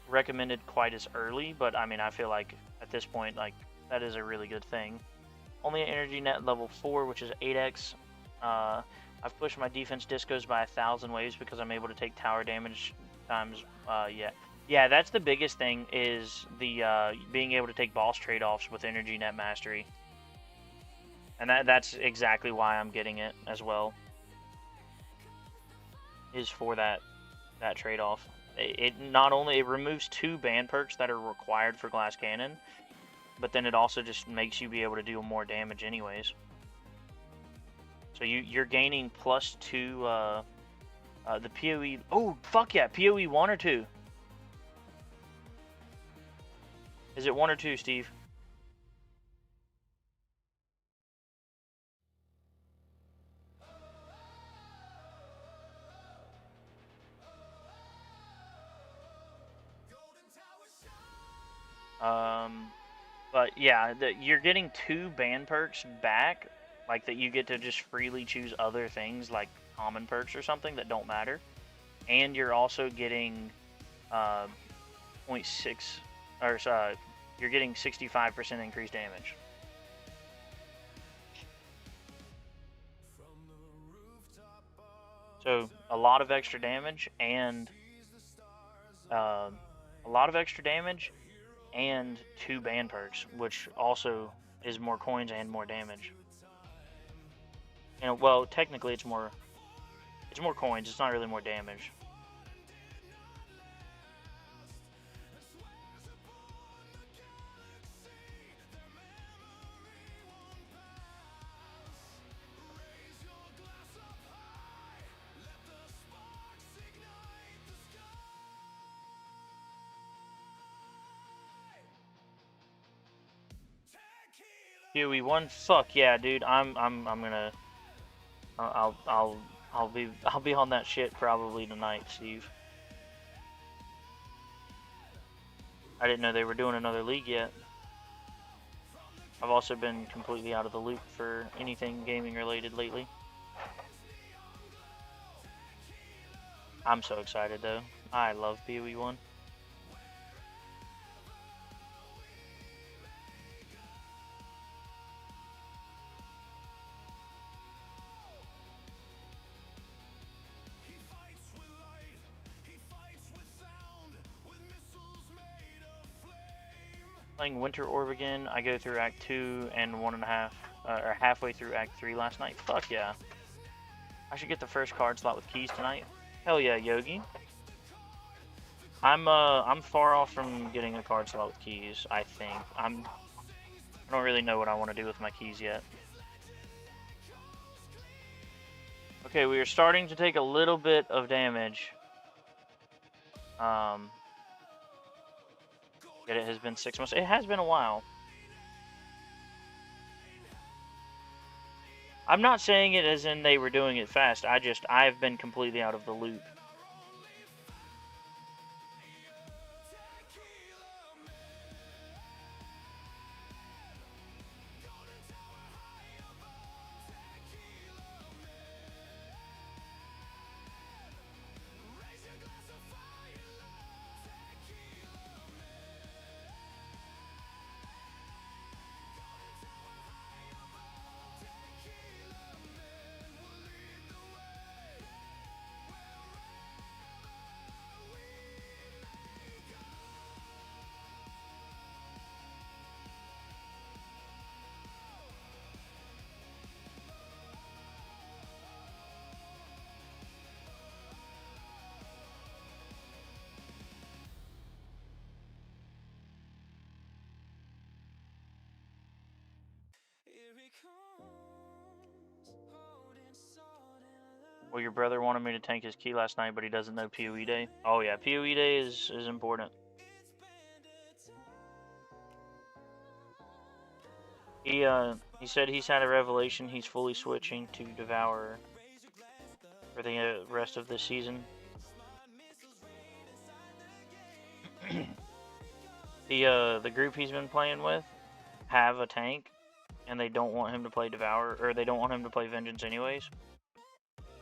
recommended quite as early. But I mean, I feel like at this point, like, that is a really good thing. Only an energy net level 4, which is 8x. I've pushed my defense discos by 1,000 waves because I'm able to take tower damage times, yeah, that's the biggest thing, is the being able to take boss trade-offs with energy net mastery. And that's exactly why I'm getting it as well, is for that trade-off. It not only it removes 2 ban perks that are required for glass cannon, but then it also just makes you be able to do more damage anyways. So you're gaining +2 the PoE. Oh fuck yeah, PoE 1 or 2? Is it 1 or 2, Steve? But yeah, you're getting 2 ban perks back, like that you get to just freely choose other things like common perks or something that don't matter, and you're also getting 0.6 or you're getting 65% increased damage. So a lot of extra damage and and 2 ban perks, which also is more coins and more damage. And well, technically it's more coins. It's not really more damage. PoE 1, fuck yeah, dude. I'm gonna I'll be on that shit probably tonight, Steve. I didn't know they were doing another league yet. I've also been completely out of the loop for anything gaming related lately. I'm so excited though. I love PoE 1. Playing Winter Orb again. I go through Act 2 and 1.5, or halfway through Act 3 last night. Fuck yeah. I should get the first card slot with keys tonight. Hell yeah, Yogi. I'm far off from getting a card slot with keys, I think. I don't really know what I want to do with my keys yet. Okay, we are starting to take a little bit of damage. Yet it has been 6 months. It has been a while. I'm not saying it as in they were doing it fast. I've been completely out of the loop. Well, your brother wanted me to tank his key last night, but he doesn't know PoE Day. Oh yeah, PoE Day is important. He said he's had a revelation. He's fully switching to Devourer for the rest of this season. The group he's been playing with have a tank, and they don't want him to play Devourer, or they don't want him to play Vengeance anyways.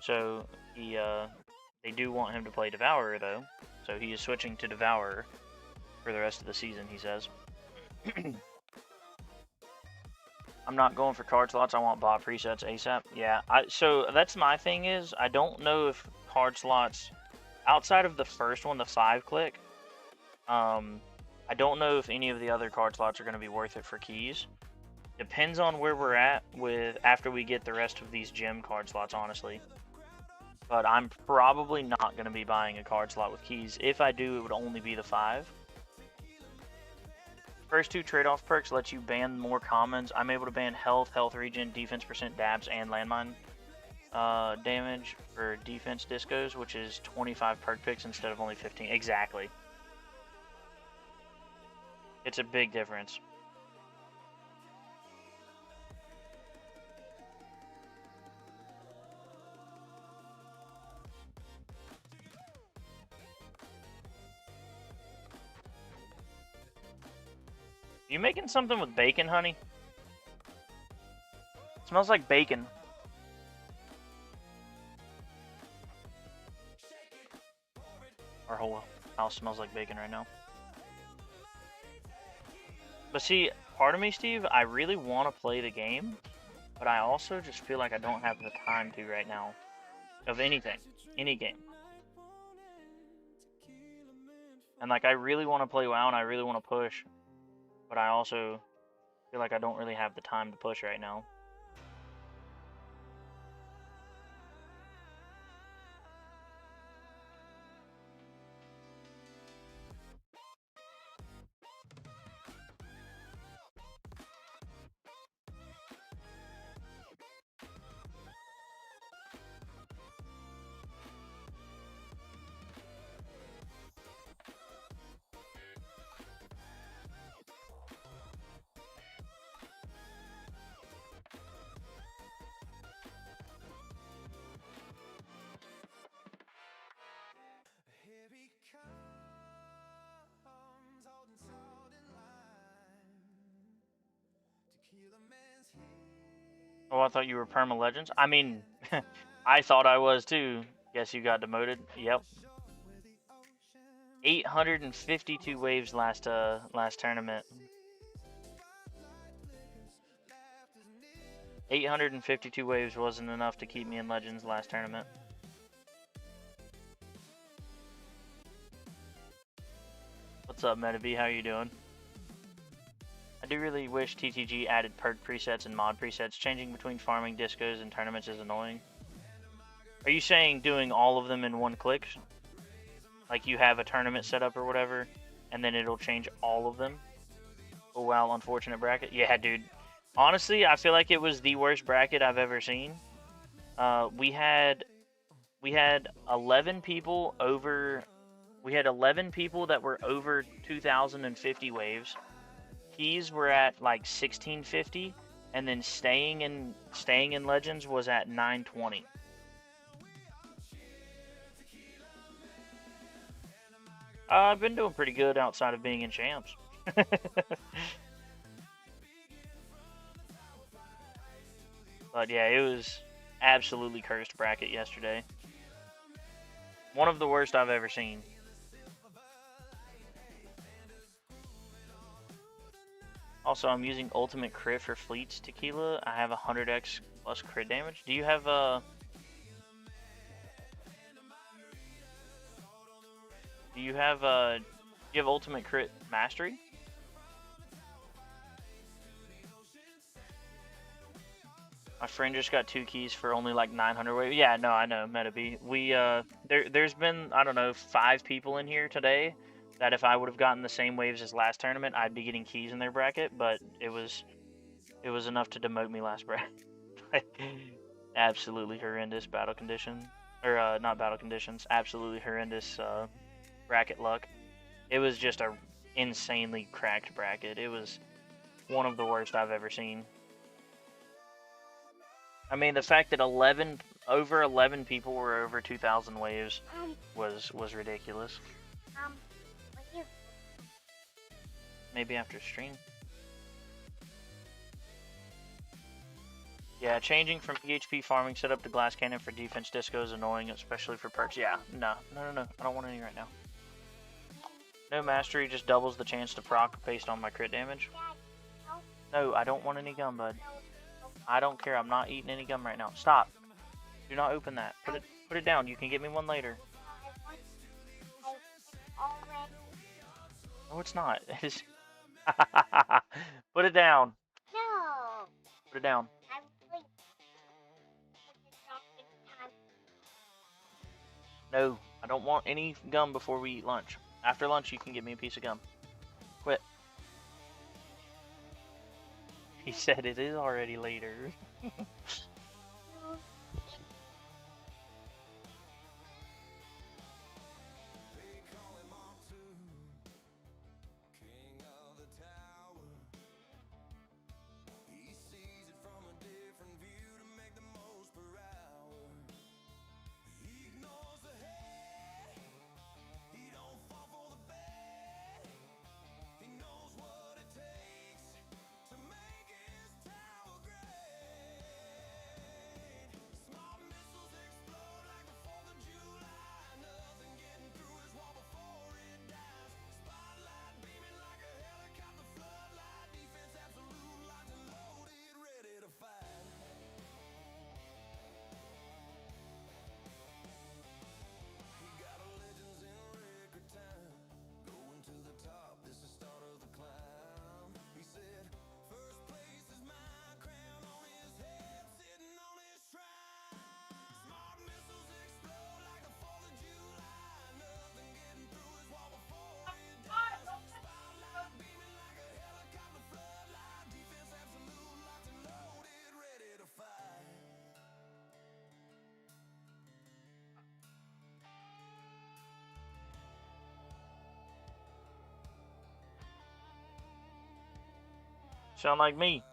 So they do want him to play Devourer though, so he is switching to Devourer for the rest of the season, he says. I'm not going for card slots. I want bot presets ASAP. Yeah, so that's my thing is I don't know if card slots outside of the first one, the 5-click. I don't know if any of the other card slots are going to be worth it for keys. Depends on where we're at with after we get the rest of these gem card slots, honestly. But I'm probably not going to be buying a card slot with keys. If I do, it would only be the 5. First 2 trade-off perks let you ban more commons. I'm able to ban health, health regen, defense percent dabs, and landmine damage for defense discos, which is 25 perk picks instead of only 15. Exactly. It's a big difference. You making something with bacon, honey? It smells like bacon. Our whole house smells like bacon right now. But see, part of me, Steve, I really want to play the game, but I also just feel like I don't have the time to right now. Of anything. Any game. And like, I really want to play WoW and I really want to push, but I also feel like I don't really have the time to push right now. Here he comes, holding salt and lime. Tequila man's here. Oh, I thought you were Perma Legends. I mean, I thought I was too. Guess you got demoted. Yep. 852 waves last tournament. 852 waves wasn't enough to keep me in Legends last tournament. What's up, Metabee? How you doing? I do really wish TTG added perk presets and mod presets. Changing between farming discos and tournaments is annoying. Are you saying doing all of them in one click? Like you have a tournament set up or whatever, and then it'll change all of them? Oh wow, unfortunate bracket. Yeah, dude. Honestly, I feel like it was the worst bracket I've ever seen. We had 11 people over. We had 11 people that were over 2,050 waves. Keys were at like 1,650, and then staying in Legends was at 920. I've been doing pretty good outside of being in champs. But yeah, it was absolutely cursed bracket yesterday. One of the worst I've ever seen. Also, I'm using ultimate crit for fleets tequila. I have 100x plus crit damage. Do you have do you have ultimate crit mastery? My friend just got 2 keys for only like 900 waves. Yeah, no, I know, Metabee. We there's been, I don't know, 5 people in here today that if I would have gotten the same waves as last tournament, I'd be getting keys in their bracket, but it was enough to demote me last bracket. Absolutely horrendous battle condition, or not battle conditions. Absolutely horrendous bracket luck. It was just a insanely cracked bracket. It was one of the worst I've ever seen. I mean, the fact that over 11 people were over 2,000 waves was ridiculous. What you? Maybe after stream. Yeah, changing from EHP farming setup to glass cannon for defense disco is annoying, especially for perks. Yeah, no. I don't want any right now. No mastery just doubles the chance to proc based on my crit damage. No, I don't want any gum, bud. I don't care. I'm not eating any gum right now. Stop. Do not open that. Put it down. You can get me one later. No, it's not. It's put it down. No. Put it down. No, I don't want any gum before we eat lunch. After lunch, you can give me a piece of gum. Quit. He said it is already later. Sound like me.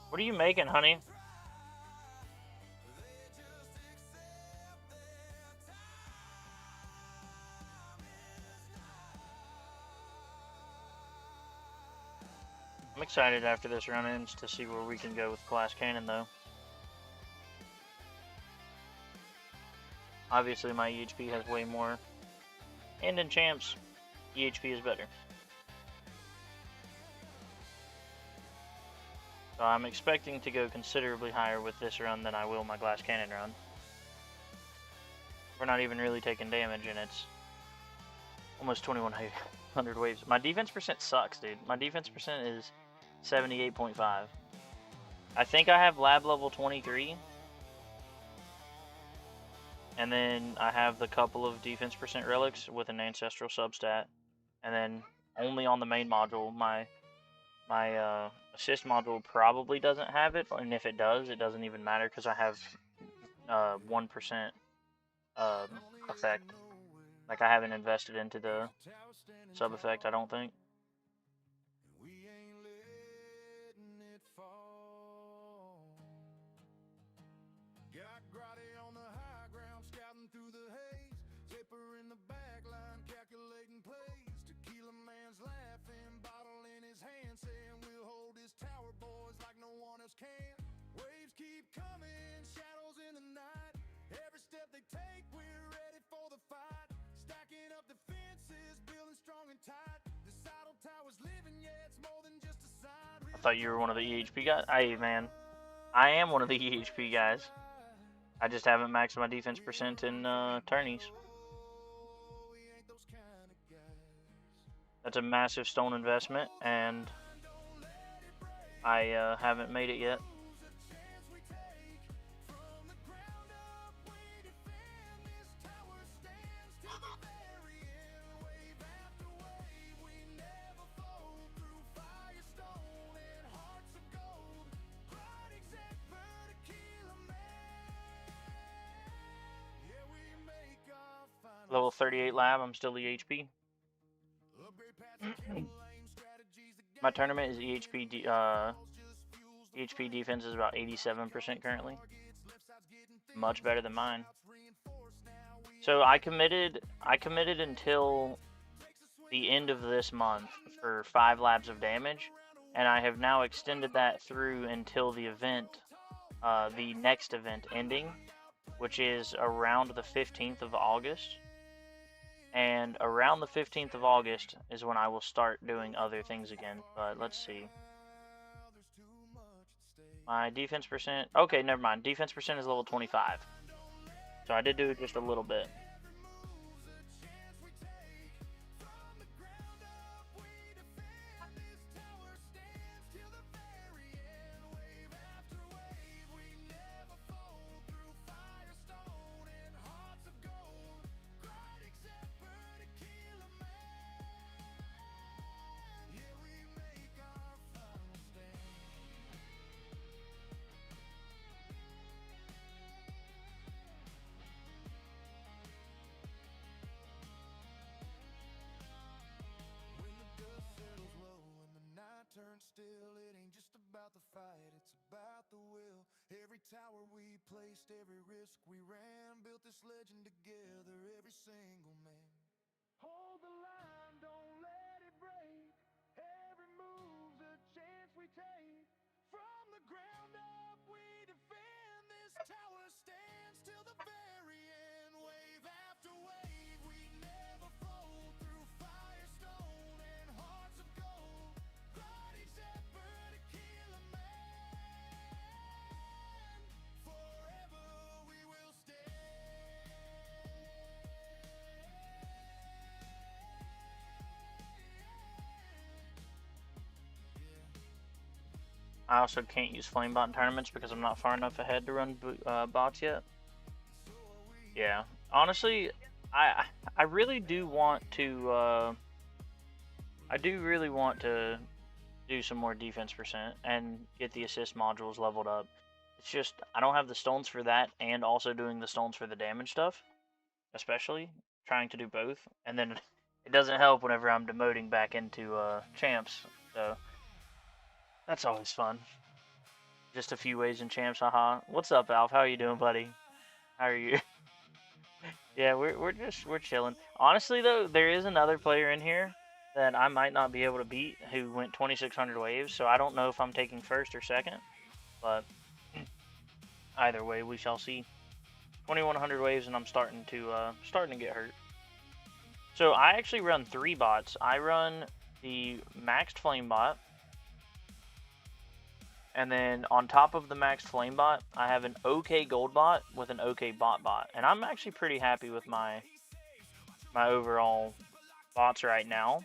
What are you making, honey? I'm excited after this run ends to see where we can go with Glass Cannon, though. Obviously, my EHP has way more. And in Champs, EHP is better. So I'm expecting to go considerably higher with this run than I will my Glass Cannon run. We're not even really taking damage, and it's almost 2100 waves. My defense percent sucks, dude. My defense percent is 78.5. I think I have lab level 23. And then I have the couple of defense percent relics with an ancestral substat. And then only on the main module, my assist module probably doesn't have it. And if it does, it doesn't even matter because I have 1% effect. Like, I haven't invested into the sub effect, I don't think. Through the haze, zipper in the back line, calculating plays. Tequila man's laughing, bottle in his hand, saying we'll hold this tower, boys, like no one else can. Waves keep coming, shadows in the night. Every step they take, we're ready for the fight. Stacking up defenses, building strong and tight. The saddle tower's living, yeah, it's more than just a sign. I thought you were one of the EHP guys. Hey, man, I am one of the EHP guys. I just haven't maxed my defense percent in tourneys. That's a massive stone investment, and I haven't made it yet. Level 38 lab, I'm still EHP. My tournament is EHP, EHP defense is about 87% currently. Much better than mine. So I committed until the end of this month for 5 labs of damage, and I have now extended that through until the event, the next event ending, which is around the 15th of August. And around the 15th of August is when I will start doing other things again. But let's see. My defense percent. Okay, never mind. Defense percent is level 25. So I did do just a little bit. Turn still, it ain't just about the fight, it's about the will. Every tower we placed, every risk we ran, built this legend together, every single man. Hold the line, don't let it break. Every move's a chance we take. From the ground up, we defend. This tower stands till the very end. Wave after wave, we never fold. Through fire, stone, and hearts of gold. Bloody shepherd, Tequila man. Forever we will stand. I also can't use Flamebot in tournaments because I'm not far enough ahead to run bots yet. Yeah, honestly, I really do want to. I do really want to do some more defense percent and get the assist modules leveled up. It's just I don't have the stones for that, and also doing the stones for the damage stuff, especially trying to do both, and then it doesn't help whenever I'm demoting back into champs. So that's always fun. Just a few ways in champs, haha. What's up, Alf? How are you doing, buddy? How are you? Yeah, we're chilling. Honestly though, there is another player in here that I might not be able to beat who went 2,600 waves, so I don't know if I'm taking first or second, but either way we shall see. 2,100 waves and I'm starting to get hurt. So I actually run 3 bots. I run the maxed flame bot, and then on top of the maxed flame bot, I have an OK gold bot with an OK bot, and I'm actually pretty happy with my overall bots right now.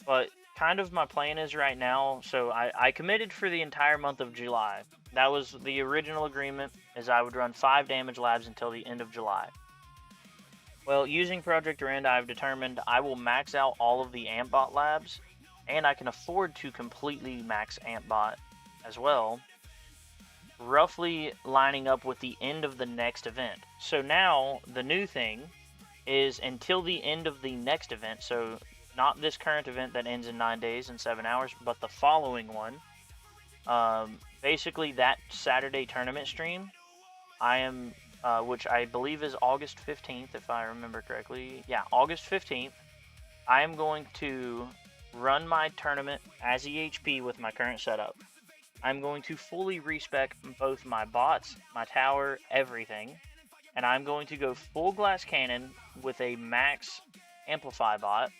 But kind of my plan is right now, so I committed for the entire month of July. That was the original agreement, is I would run 5 damage labs until the end of July. Well, using Project Rend, I've determined I will max out all of the Amp Bot labs, and I can afford to completely max Amp Bot as well, roughly lining up with the end of the next event. So now the new thing is until the end of the next event, so not this current event that ends in 9 days and 7 hours, but the following one, basically that Saturday tournament stream, I am, which I believe is August 15th, if I remember correctly. Yeah, August 15th, I am going to run my tournament as EHP with my current setup. I'm going to fully respec both my bots, my tower, everything, and I'm going to go full glass cannon with a max amplify bot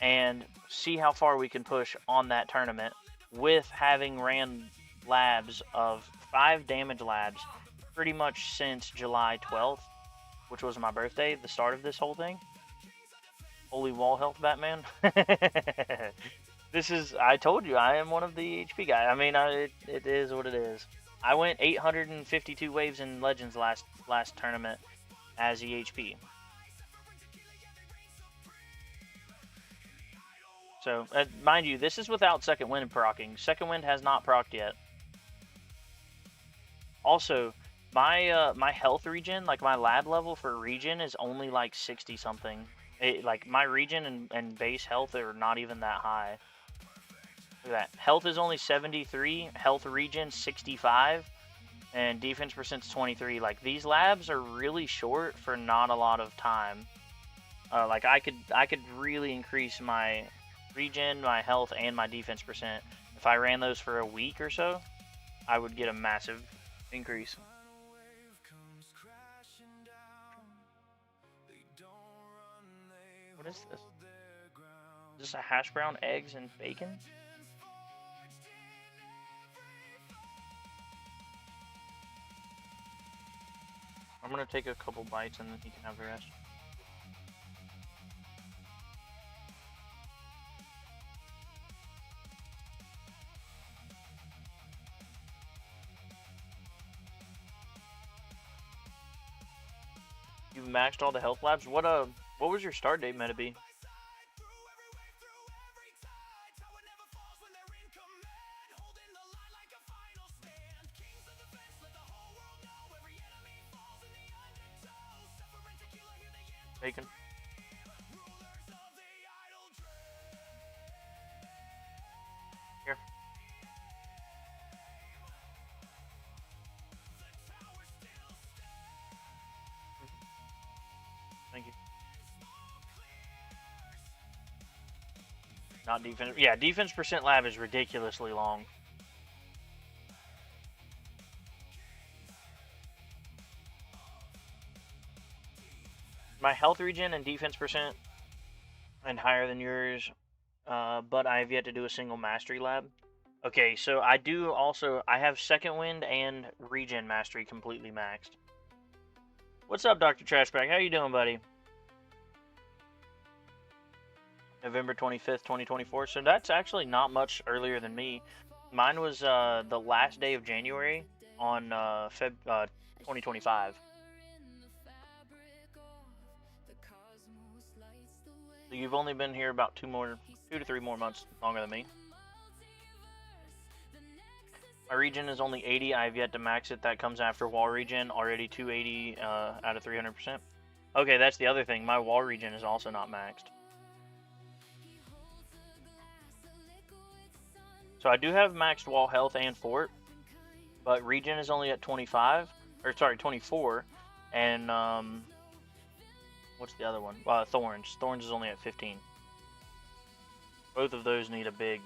and see how far we can push on that tournament with having ran labs of 5 damage labs pretty much since July 12th, which was my birthday, the start of this whole thing. Holy wall health, Batman. This is, I told you, I am one of the HP guys. I mean, it is what it is. I went 852 waves in Legends last tournament as EHP. So, mind you, this is without Second Wind proccing. Second Wind has not procced yet. Also, my health regen, like my lab level for regen is only like 60 something. Like my regen and base health are not even that high. Look at that. Health is only 73, health regen 65, and defense percent's 23. Like these labs are really short for not a lot of time. Like I could really increase my regen, my health, and my defense percent. If I ran those for a week or so, I would get a massive increase. What is this? Is this a hash brown, eggs, and bacon? I'm gonna take a couple bites and then he can have the rest. You maxed all the health labs. What was your start date meant to be? Bacon. Here. Thank you. Not defense. Yeah, defense percent lab is ridiculously long. My health regen and defense percent and higher than yours, but I have yet to do a single mastery lab. Okay, so I have second wind and regen mastery completely maxed. What's up, Dr. Trashback? How you doing, buddy? November 25th, 2024. So that's actually not much earlier than me. Mine was the last day of January on 2025. So you've only been here about 2 to 3 more months longer than me. My regen is only 80. I have yet to max it. That comes after wall regen. Already 280 out of 300%. Okay, that's the other thing. My wall regen is also not maxed. So I do have maxed wall health and fort, but regen is only at 25, or sorry, 24, and what's the other one? Thorns. Thorns is only at 15. Both of those need a big,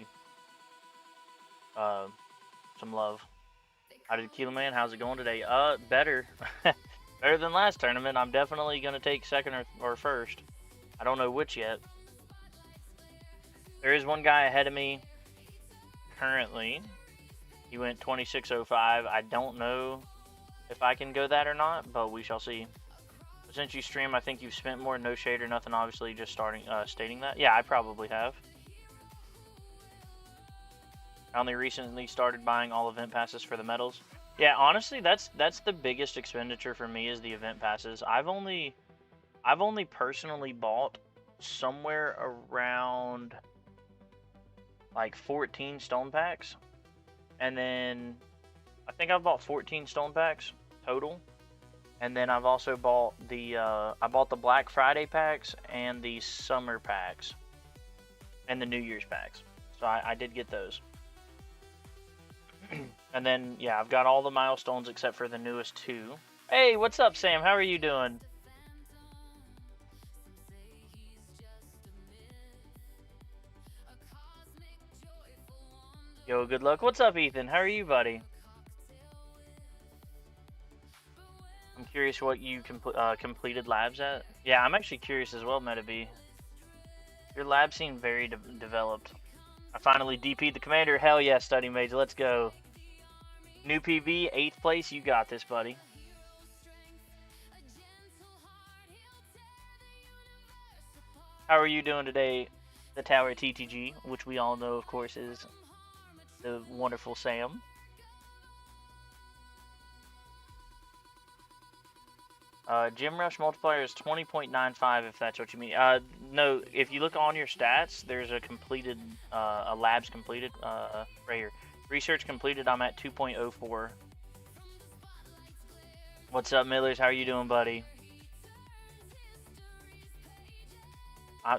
some love. How did Tequila Man? How's it going today? Better. Better than last tournament. I'm definitely going to take second or first. I don't know which yet. There is one guy ahead of me currently. He went 26.05. I don't know if I can go that or not, but we shall see. Since you stream, I think you've spent more. No shade or nothing, obviously, just stating that. Yeah, I probably have. I only recently started buying all event passes for the medals. Yeah, honestly, that's the biggest expenditure for me is the event passes. I've only personally bought somewhere around like 14 stone packs, and then I think I've bought 14 stone packs total. And then I've also bought I bought the Black Friday packs and the summer packs and the New Year's packs. So I did get those. And then, yeah, I've got all the milestones except for the newest 2. Hey, what's up, Sam? How are you doing? Yo, good luck. What's up, Ethan? How are you, buddy? I'm curious what you completed labs at. Yeah, I'm actually curious as well, Metabee. Your lab seemed very developed. I finally DP'd the commander. Hell yeah, Study Mage. Let's go. New PB, 8th place. You got this, buddy. How are you doing today, the Tower TTG, which we all know, of course, is the wonderful Sam. Gym Rush multiplier is 20.95 if that's what you mean. No, if you look on your stats, there's a completed, a labs completed, right here. Research completed, I'm at 2.04. What's up, Millers? How are you doing, buddy?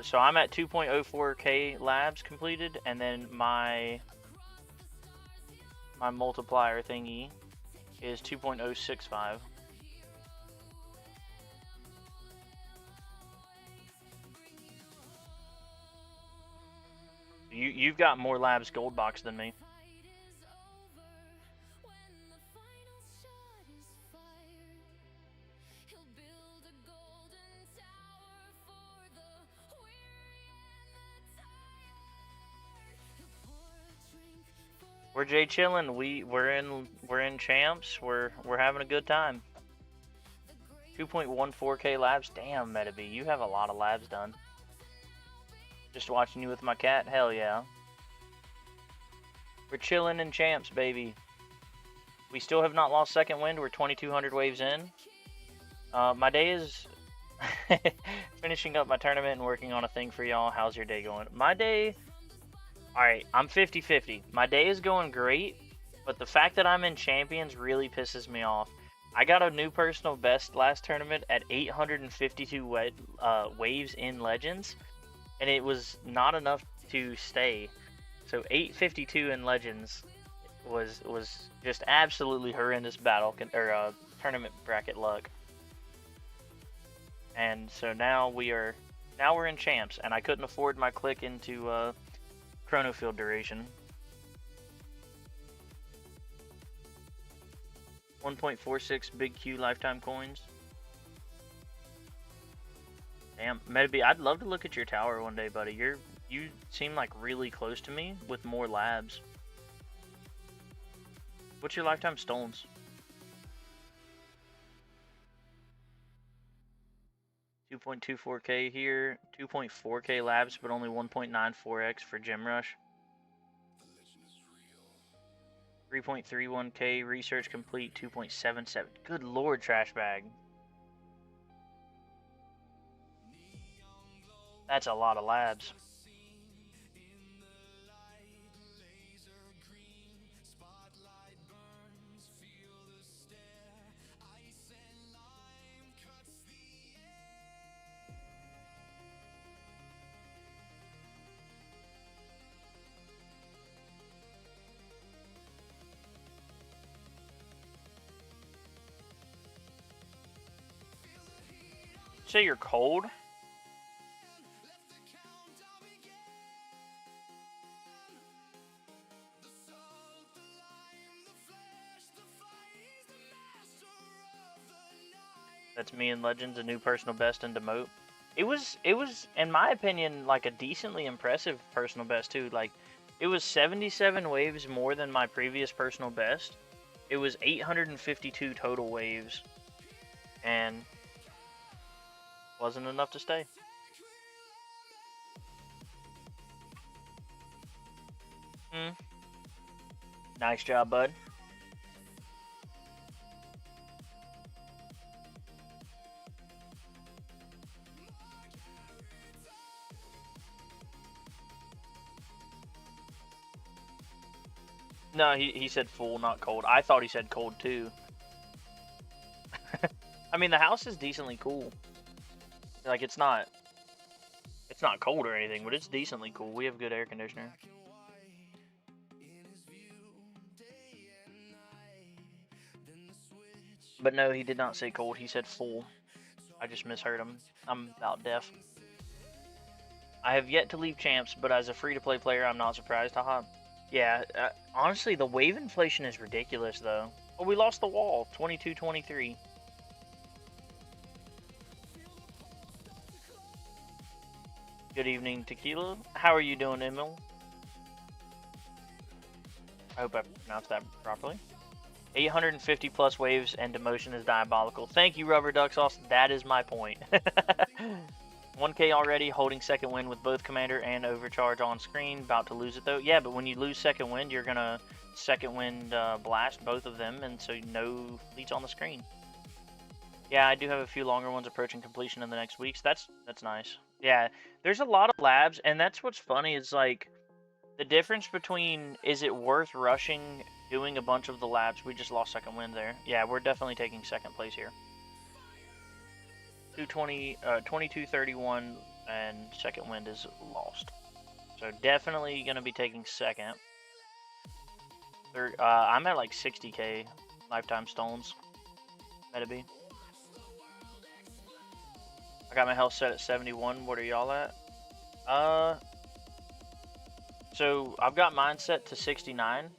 So I'm at 2.04k labs completed, and then my multiplier thingy is 2.065. You've got more labs gold box than me. We're Jay chillin'. We're in champs. We're having a good time. 2.14k labs. Damn, Metabee, you have a lot of labs done. Just watching you with my cat. Hell yeah. We're chilling in champs, baby. We still have not lost second wind. We're 2,200 waves in. My day is finishing up my tournament and working on a thing for y'all. How's your day going? My day, alright, I'm 50-50. My day is going great, but the fact that I'm in champions really pisses me off. I got a new personal best last tournament at 852 waves in Legends, and it was not enough to stay. So 852 in Legends was just absolutely horrendous battle or tournament bracket luck. And so now we're in champs, and I couldn't afford my click into chrono field duration. 1.46 big Q lifetime coins. Damn, maybe I'd love to look at your tower one day, buddy. You seem like really close to me with more labs. What's your lifetime stones? 2.24k here, 2.4k labs, but only 1.94x for Gem Rush. 3.31k research complete, 2.77. Good lord, trash bag. That's a lot of labs. Say you're cold? That's me in Legends, a new personal best in Demote. It was, in my opinion, like a decently impressive personal best too. Like, it was 77 waves more than my previous personal best. It was 852 total waves, and wasn't enough to stay. Nice job, bud. No, he said full, not cold. I thought he said cold too. I mean, the house is decently cool. Like, it's not cold or anything, but it's decently cool. We have good air conditioner. But no, he did not say cold. He said full. I just misheard him. I'm about deaf. I have yet to leave champs, but as a free-to-play player, I'm not surprised. Haha. Yeah, honestly, the wave inflation is ridiculous, though. Oh, we lost the wall. 22-23. Good evening, Tequila. How are you doing, Emil? I hope I pronounced that properly. 850 plus waves and demotion is diabolical. Thank you, Rubber Duck Sauce. That is my point. 1k already, holding second wind with both commander and overcharge on screen. About to lose it though. Yeah, but when you lose second wind, you're gonna second wind blast both of them, and so no fleets on the screen. Yeah, I do have a few longer ones approaching completion in the next weeks. That's nice. Yeah, there's a lot of labs, and that's what's funny is like the difference between is it worth rushing doing a bunch of the labs. We just lost second wind there. Yeah, we're definitely taking second place here. 2231 and second wind is lost. So definitely going to be taking second. I'm at like 60k lifetime stones. Metabee. I got my health set at 71. What are y'all at? So I've got mine set to 69,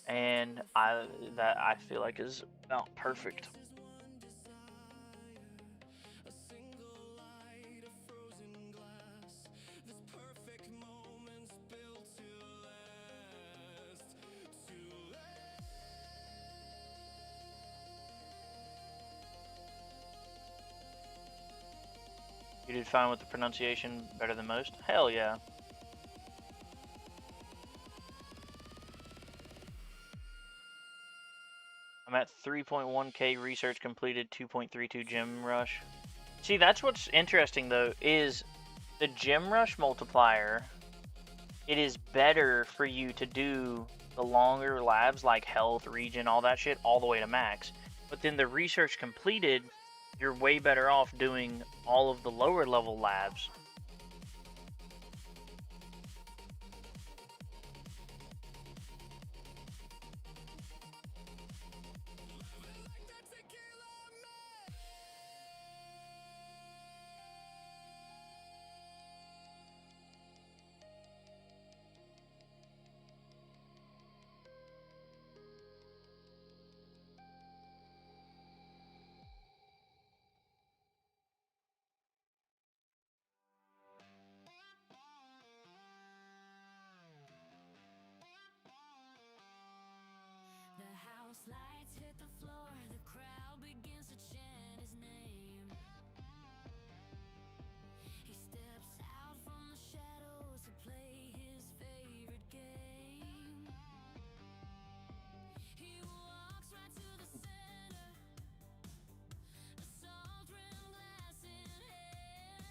and I feel like is about perfect. You did fine with the pronunciation, better than most. Hell yeah. I'm at 3.1k research completed, 2.32 gem rush. See, that's what's interesting though, is the gem rush multiplier. It is better for you to do the longer labs like health, regen, all that shit, all the way to max. But then the research completed, you're way better off doing all of the lower level labs. The house lights hit the floor, the crowd begins to chant his name. He steps out from the shadows to play his favorite game. He walks right to the center, a soft rim glass in hand,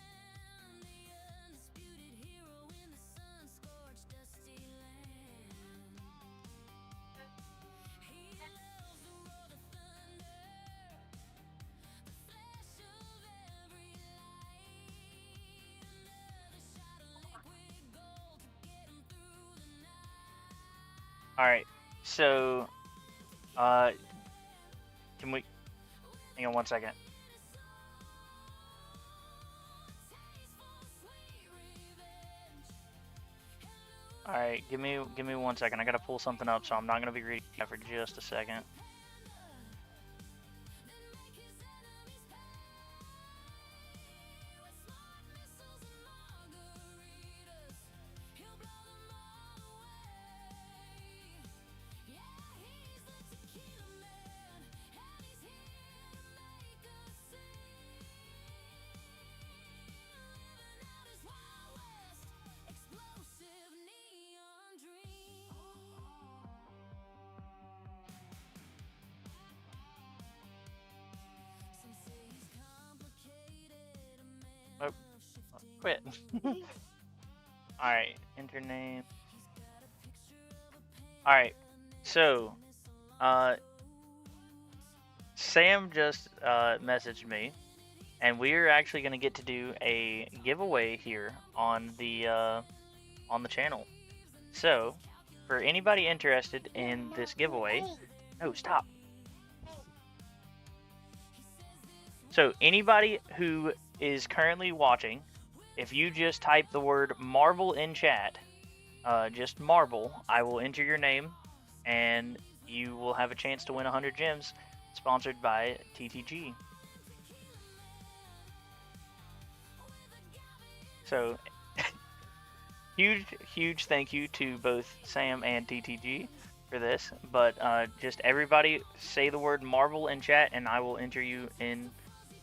the undisputed hero in the sun-scorched dusty land. He loves the roar of thunder, the flash of every light, another shot of liquid gold to get him through the night. Alright, so, can we, hang on one second. Alright, give me 1 second. I gotta pull something up, so I'm not gonna be reading that for just a second. Oh, quit. Alright, enter name. Alright, so, Sam just messaged me, and we're actually going to get to do a giveaway here on the channel. So, for anybody interested in this giveaway, no, stop. So, anybody who is currently watching, if you just type the word Marvel in chat, just Marvel, I will enter your name, and you will have a chance to win 100 gems, sponsored by TTG. So, huge thank you to both Sam and TTG for this. But just everybody say the word Marvel in chat, and I will enter you in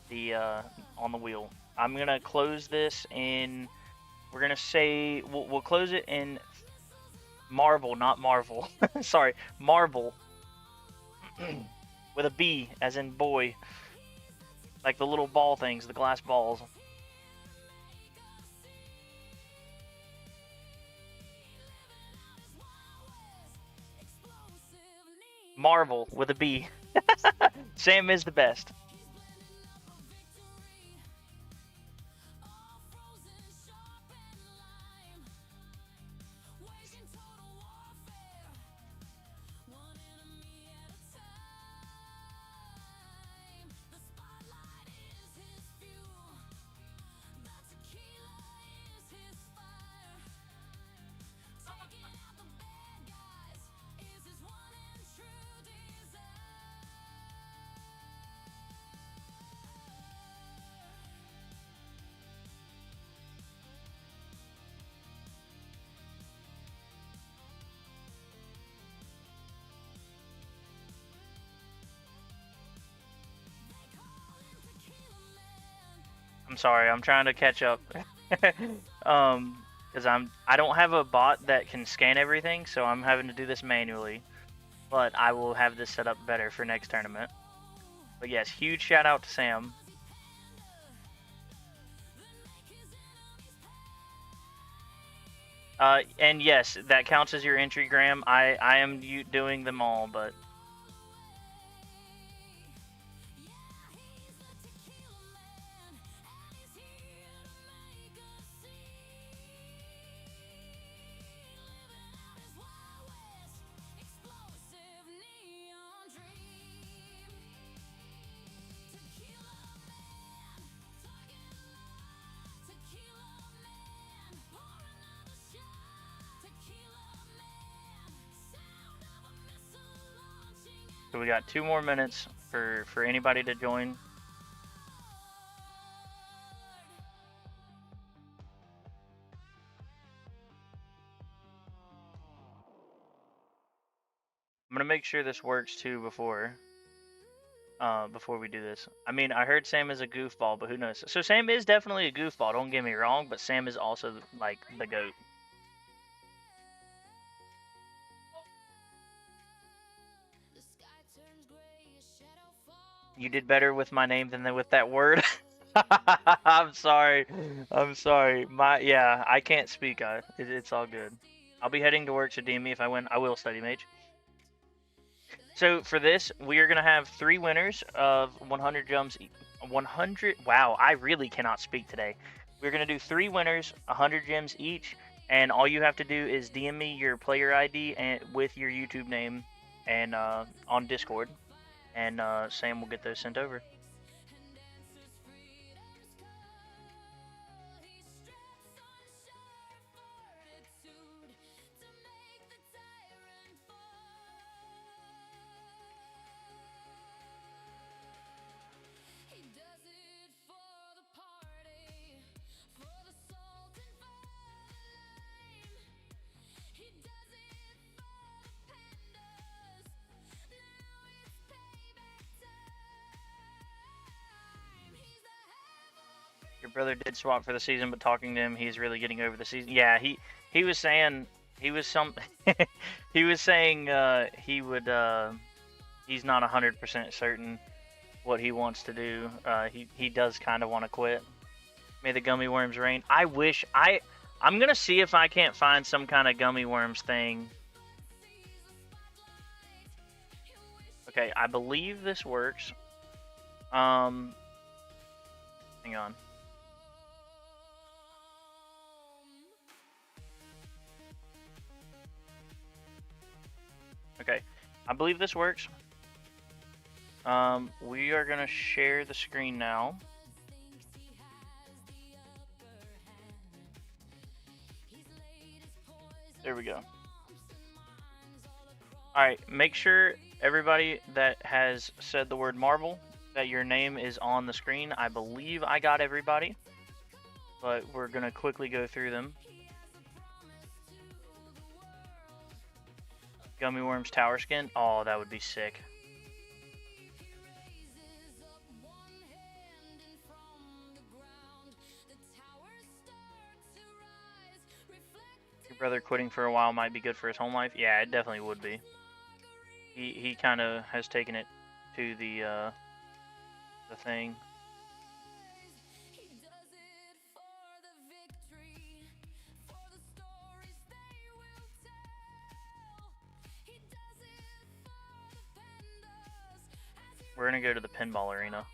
the on the wheel. I'm gonna close this in. We're gonna say we'll close it in Marvel, not Marvel. Sorry, Marvel with a B as in boy, like the little ball things, the glass balls. Marvel with a B. Sam is the best. I'm sorry, I'm trying to catch up. Because I don't have a bot that can scan everything, so I'm having to do this manually. But I will have this set up better for next tournament. But yes, huge shout out to Sam. And yes, that counts as your entry, Graham. I am doing them all, but so we got 2 more minutes for anybody to join. I'm gonna make sure this works too before we do this. I mean, I heard Sam is a goofball, but who knows? So Sam is definitely a goofball. Don't get me wrong, but Sam is also like the GOAT. You did better with my name than with that word. I'm sorry. I'm sorry. Yeah, I can't speak. It's all good. I'll be heading to work, so DM me if I win. I will study mage. So for this, we are gonna have 3 winners of 100 gems. 100. Wow, I really cannot speak today. We're gonna do 3 winners, 100 gems each, and all you have to do is DM me your player ID and with your YouTube name, and on Discord, and Sam will get those sent over. Your brother did swap for the season, but talking to him, he's really getting over the season. Yeah, he was saying he was he was saying he would he's not 100% certain what he wants to do. He does kind of want to quit. May the gummy worms reign. I wish I'm gonna see if I can't find some kind of gummy worms thing. Okay, I believe this works. Hang on. Okay, I believe this works. We are gonna share the screen now. There we go. Alright, make sure everybody that has said the word marble, that your name is on the screen. I believe I got everybody, but we're gonna quickly go through them. Gummy worms tower skin. Oh, that would be sick. Your brother quitting for a while might be good for his home life. Yeah, it definitely would be. He kind of has taken it to the thing. We're gonna go to the pinball arena.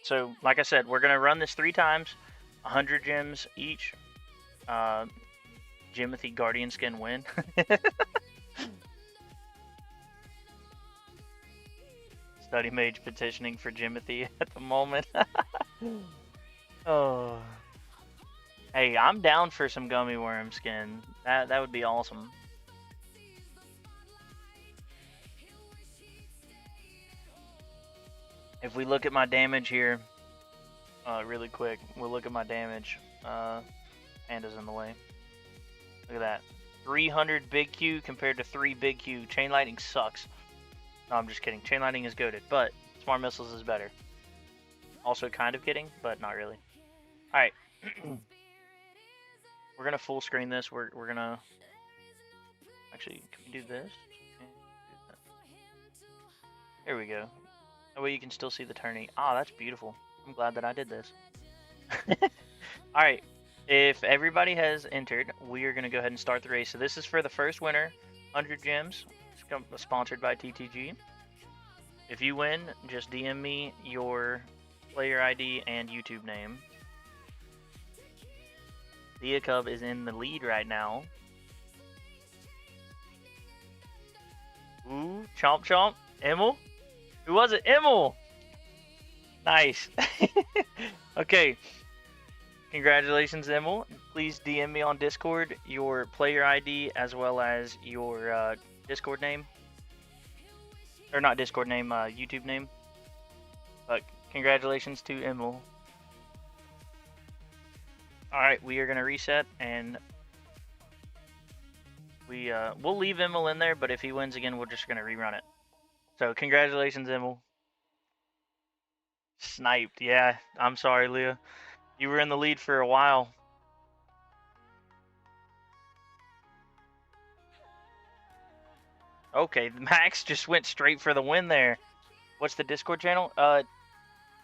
So, like I said, we're gonna run this 3 times, 100 gems each. Jimothy Guardian skin win. Study mage petitioning for Jimothy at the moment. Oh. Hey, I'm down for some gummy worm skin. That would be awesome. If we look at my damage here, really quick, we'll look at my damage. Panda's in the way. Look at that. 300 big Q compared to 3 big Q. Chain lightning sucks. No, I'm just kidding. Chain lightning is goated, but smart missiles is better. Also kind of kidding, but not really. All right. We're gonna full screen this. We're gonna actually, can we do this? There we go. That way you can still see the tourney. Ah, that's beautiful. I'm glad that I did this. All right. If everybody has entered, we are gonna go ahead and start the race. So this is for the first winner, 100 gems. It's sponsored by TTG. If you win, just DM me your player ID and YouTube name. Thea Cub is in the lead right now. Ooh, chomp chomp. Emil? Who was it? Emil! Nice. Okay. Congratulations, Emil. Please DM me on Discord your player ID as well as your Discord name. Or not Discord name, YouTube name. But congratulations to Emil. Alright, we are going to reset and we'll leave Emil in there, but if he wins again, we're just going to rerun it. So congratulations, Emil. Sniped. Yeah, I'm sorry, Leah. You were in the lead for a while. Okay, Max just went straight for the win there. What's the Discord channel?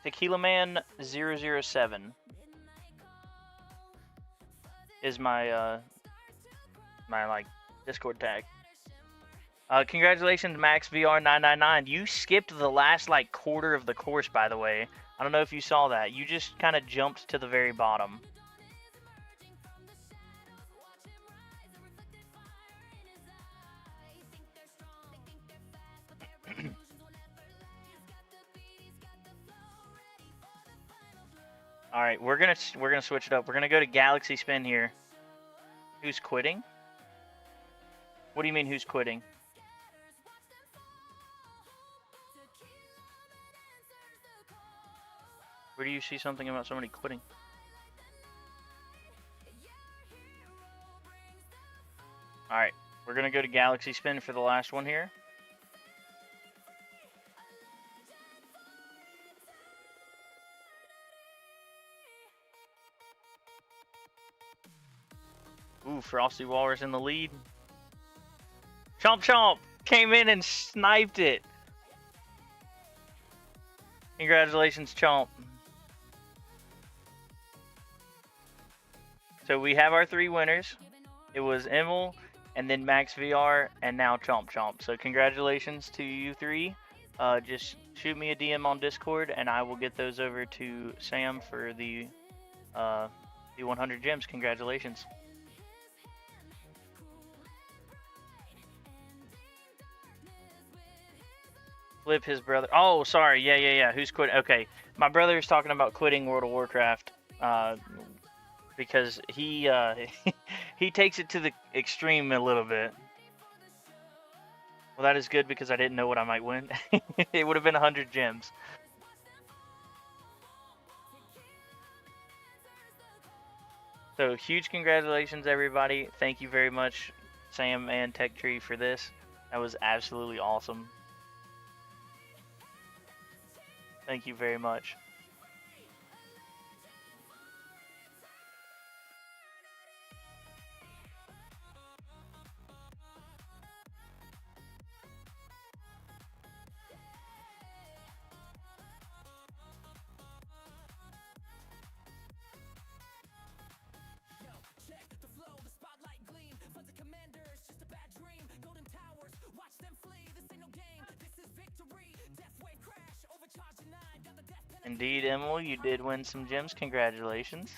Tequila Man 007 is my my Discord tag. Congratulations, Max VR 999. You skipped the last quarter of the course, by the way. I don't know if you saw that. You just kind of jumped to the very bottom. All right, we're gonna switch it up. We're gonna go to Galaxy Spin here. Who's quitting? What do you mean, who's quitting? Where do you see something about somebody quitting? All right, we're gonna go to Galaxy Spin for the last one here. Ooh, Frosty Walrus in the lead. Chomp Chomp came in and sniped it. Congratulations, Chomp. So we have our 3 winners. It was Emil, and then Max VR, and now Chomp Chomp. So congratulations to you 3. Just shoot me a DM on Discord, and I will get those over to Sam for the 100 gems. Congratulations. Flip his brother. Oh, sorry. Yeah. Who's quitting? Okay, my brother is talking about quitting World of Warcraft because he he takes it to the extreme a little bit. Well, that is good because I didn't know what I might win. It would have been 100 gems. So huge congratulations, everybody. Thank you very much, Sam and Tech Tree, for this. That was absolutely awesome. Thank you very much. Indeed, Emily, you did win some gems. Congratulations.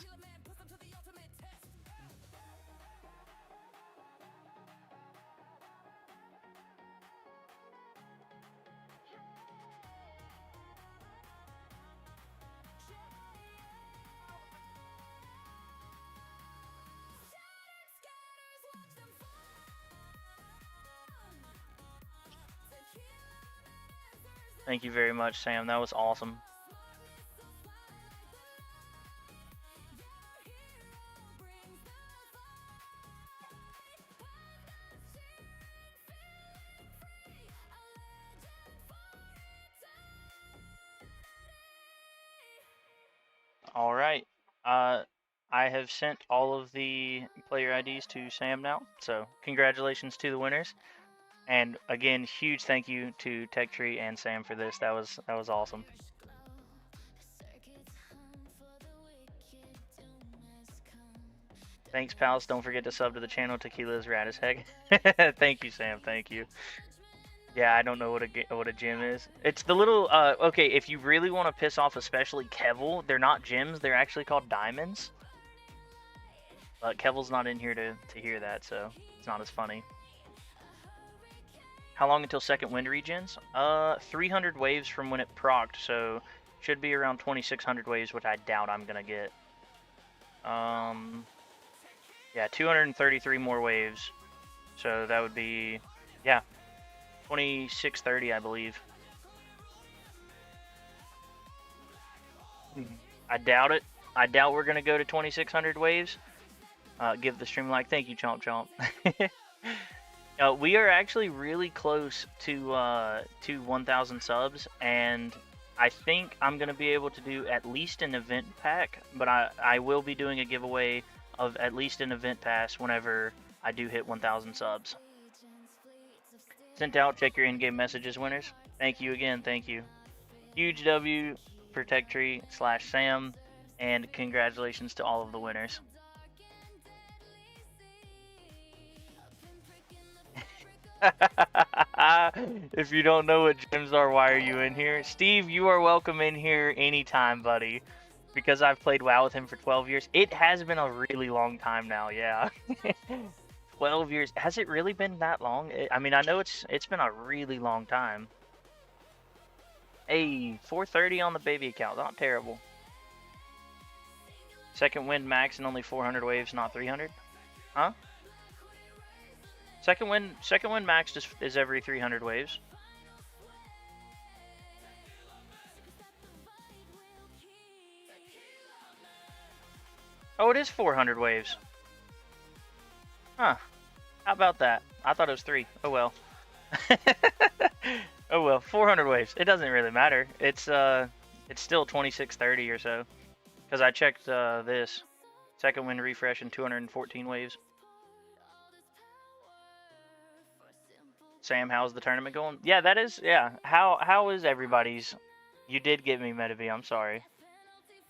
Thank you very much, Sam. That was awesome. All right. I have sent all of the player IDs to Sam now, so congratulations to the winners. And again, huge thank you to Tech Tree and Sam for this. That was awesome. Thanks, pals. Don't forget to sub to the channel. Tequila is rad as heck. Thank you, Sam. Thank you. Yeah, I don't know what a gem is. It's the little okay, if you really want to piss off especially Kevel, they're not gems, they're actually called diamonds. But Kevel's not in here to hear that, so it's not as funny. How long until second wind regens? 300 waves from when it procced, so should be around 2600 waves, which I doubt I'm gonna get. Yeah, 233 more waves. So that would be, yeah, 2630, I believe. I doubt it. I doubt we're gonna go to 2600 waves. Give the stream a like. Thank you, Chomp Chomp. We are actually really close to 1,000 subs, and I think I'm gonna be able to do at least an event pack. But I will be doing a giveaway of at least an event pass whenever I do hit 1,000 subs. Sent out. Check your in-game messages, winners. Thank you again. Thank you. Huge W for Tech Tree / Sam, and congratulations to all of the winners. If you don't know what gems are, why are you in here? Steve, you are welcome in here anytime, buddy. Because I've played WoW with him for 12 years. It has been a really long time now, yeah. 12 years. Has it really been that long? I mean, I know it's been a really long time. Hey, 430 on the baby account. Not terrible. Second wind max and only 400 waves, not 300? Huh? Second wind max is every 300 waves. Oh, it is 400 waves. Huh. How about that? I thought it was 3. Oh well. Oh well, 400 waves. It doesn't really matter. It's still 2630 or so. Because I checked this. Second wind refresh and 214 waves. Sam, how's the tournament going? Yeah, that is, yeah. How is everybody's? You did get me, Metav. I'm sorry.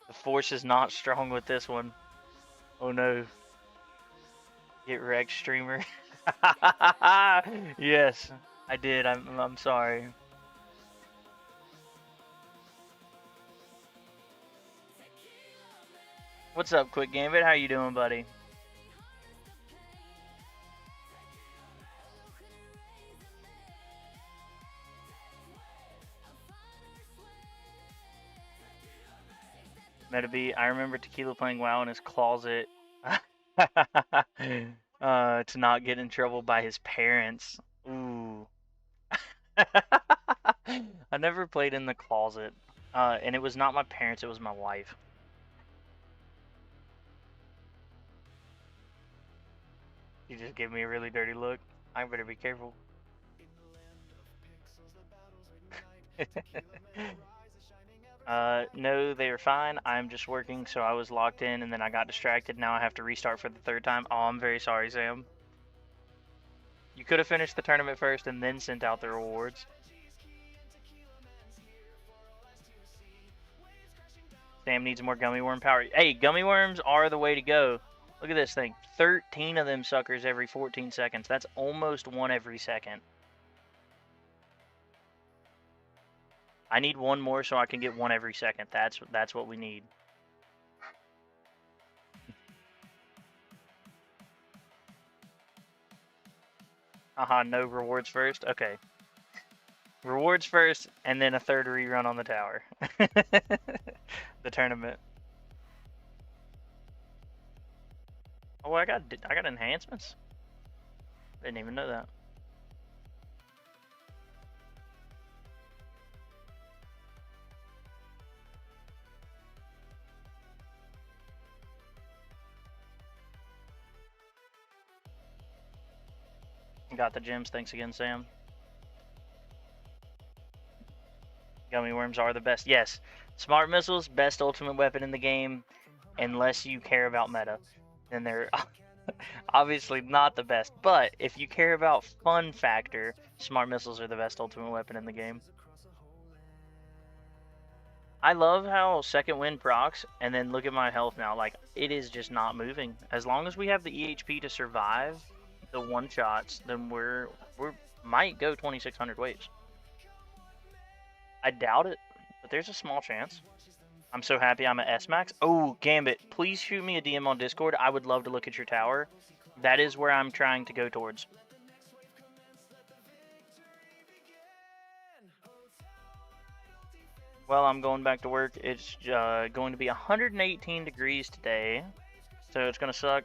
The force is not strong with this one. Oh no. Get wrecked, streamer. Yes, I did. I'm sorry. What's up, Quick Gambit? How you doing, buddy? Metav, I remember Tequila playing WoW in his closet. To not get in trouble by his parents. Ooh. I never played in the closet. And it was not my parents, it was my wife. You just gave me a really dirty look. I better be careful. No, they were fine. I'm just working, so I was locked in, and then I got distracted. Now I have to restart for the 3rd time. Oh, I'm very sorry, Sam. You could have finished the tournament first and then sent out the rewards. Sam needs more gummy worm power. Hey, gummy worms are the way to go. Look at this thing. 13 of them suckers every 14 seconds. That's almost one every second. I need one more so I can get one every second. That's what we need. No rewards first? Okay. Rewards first, and then a 3rd rerun on the tower. The tournament. Oh, I got enhancements? Didn't even know that. Got the gems. Thanks again, Sam. Gummy worms are the best. Yes, Smart missiles, best ultimate weapon in the game, unless you care about meta. Then they're obviously not the best. But if you care about fun factor, smart missiles are the best ultimate weapon in the game. I love how second wind procs, and then look at my health now. Like, it is just not moving. As long as we have the EHP to survive the one shots, then we're might go 2600 waves. I doubt it, but there's a small chance. I'm so happy I'm at S-Max. Oh, Gambit, please shoot me a DM on Discord. I would love to look at your tower. That is where I'm trying to go towards. Well, I'm going back to work. It's going to be 118 degrees today, so it's going to suck.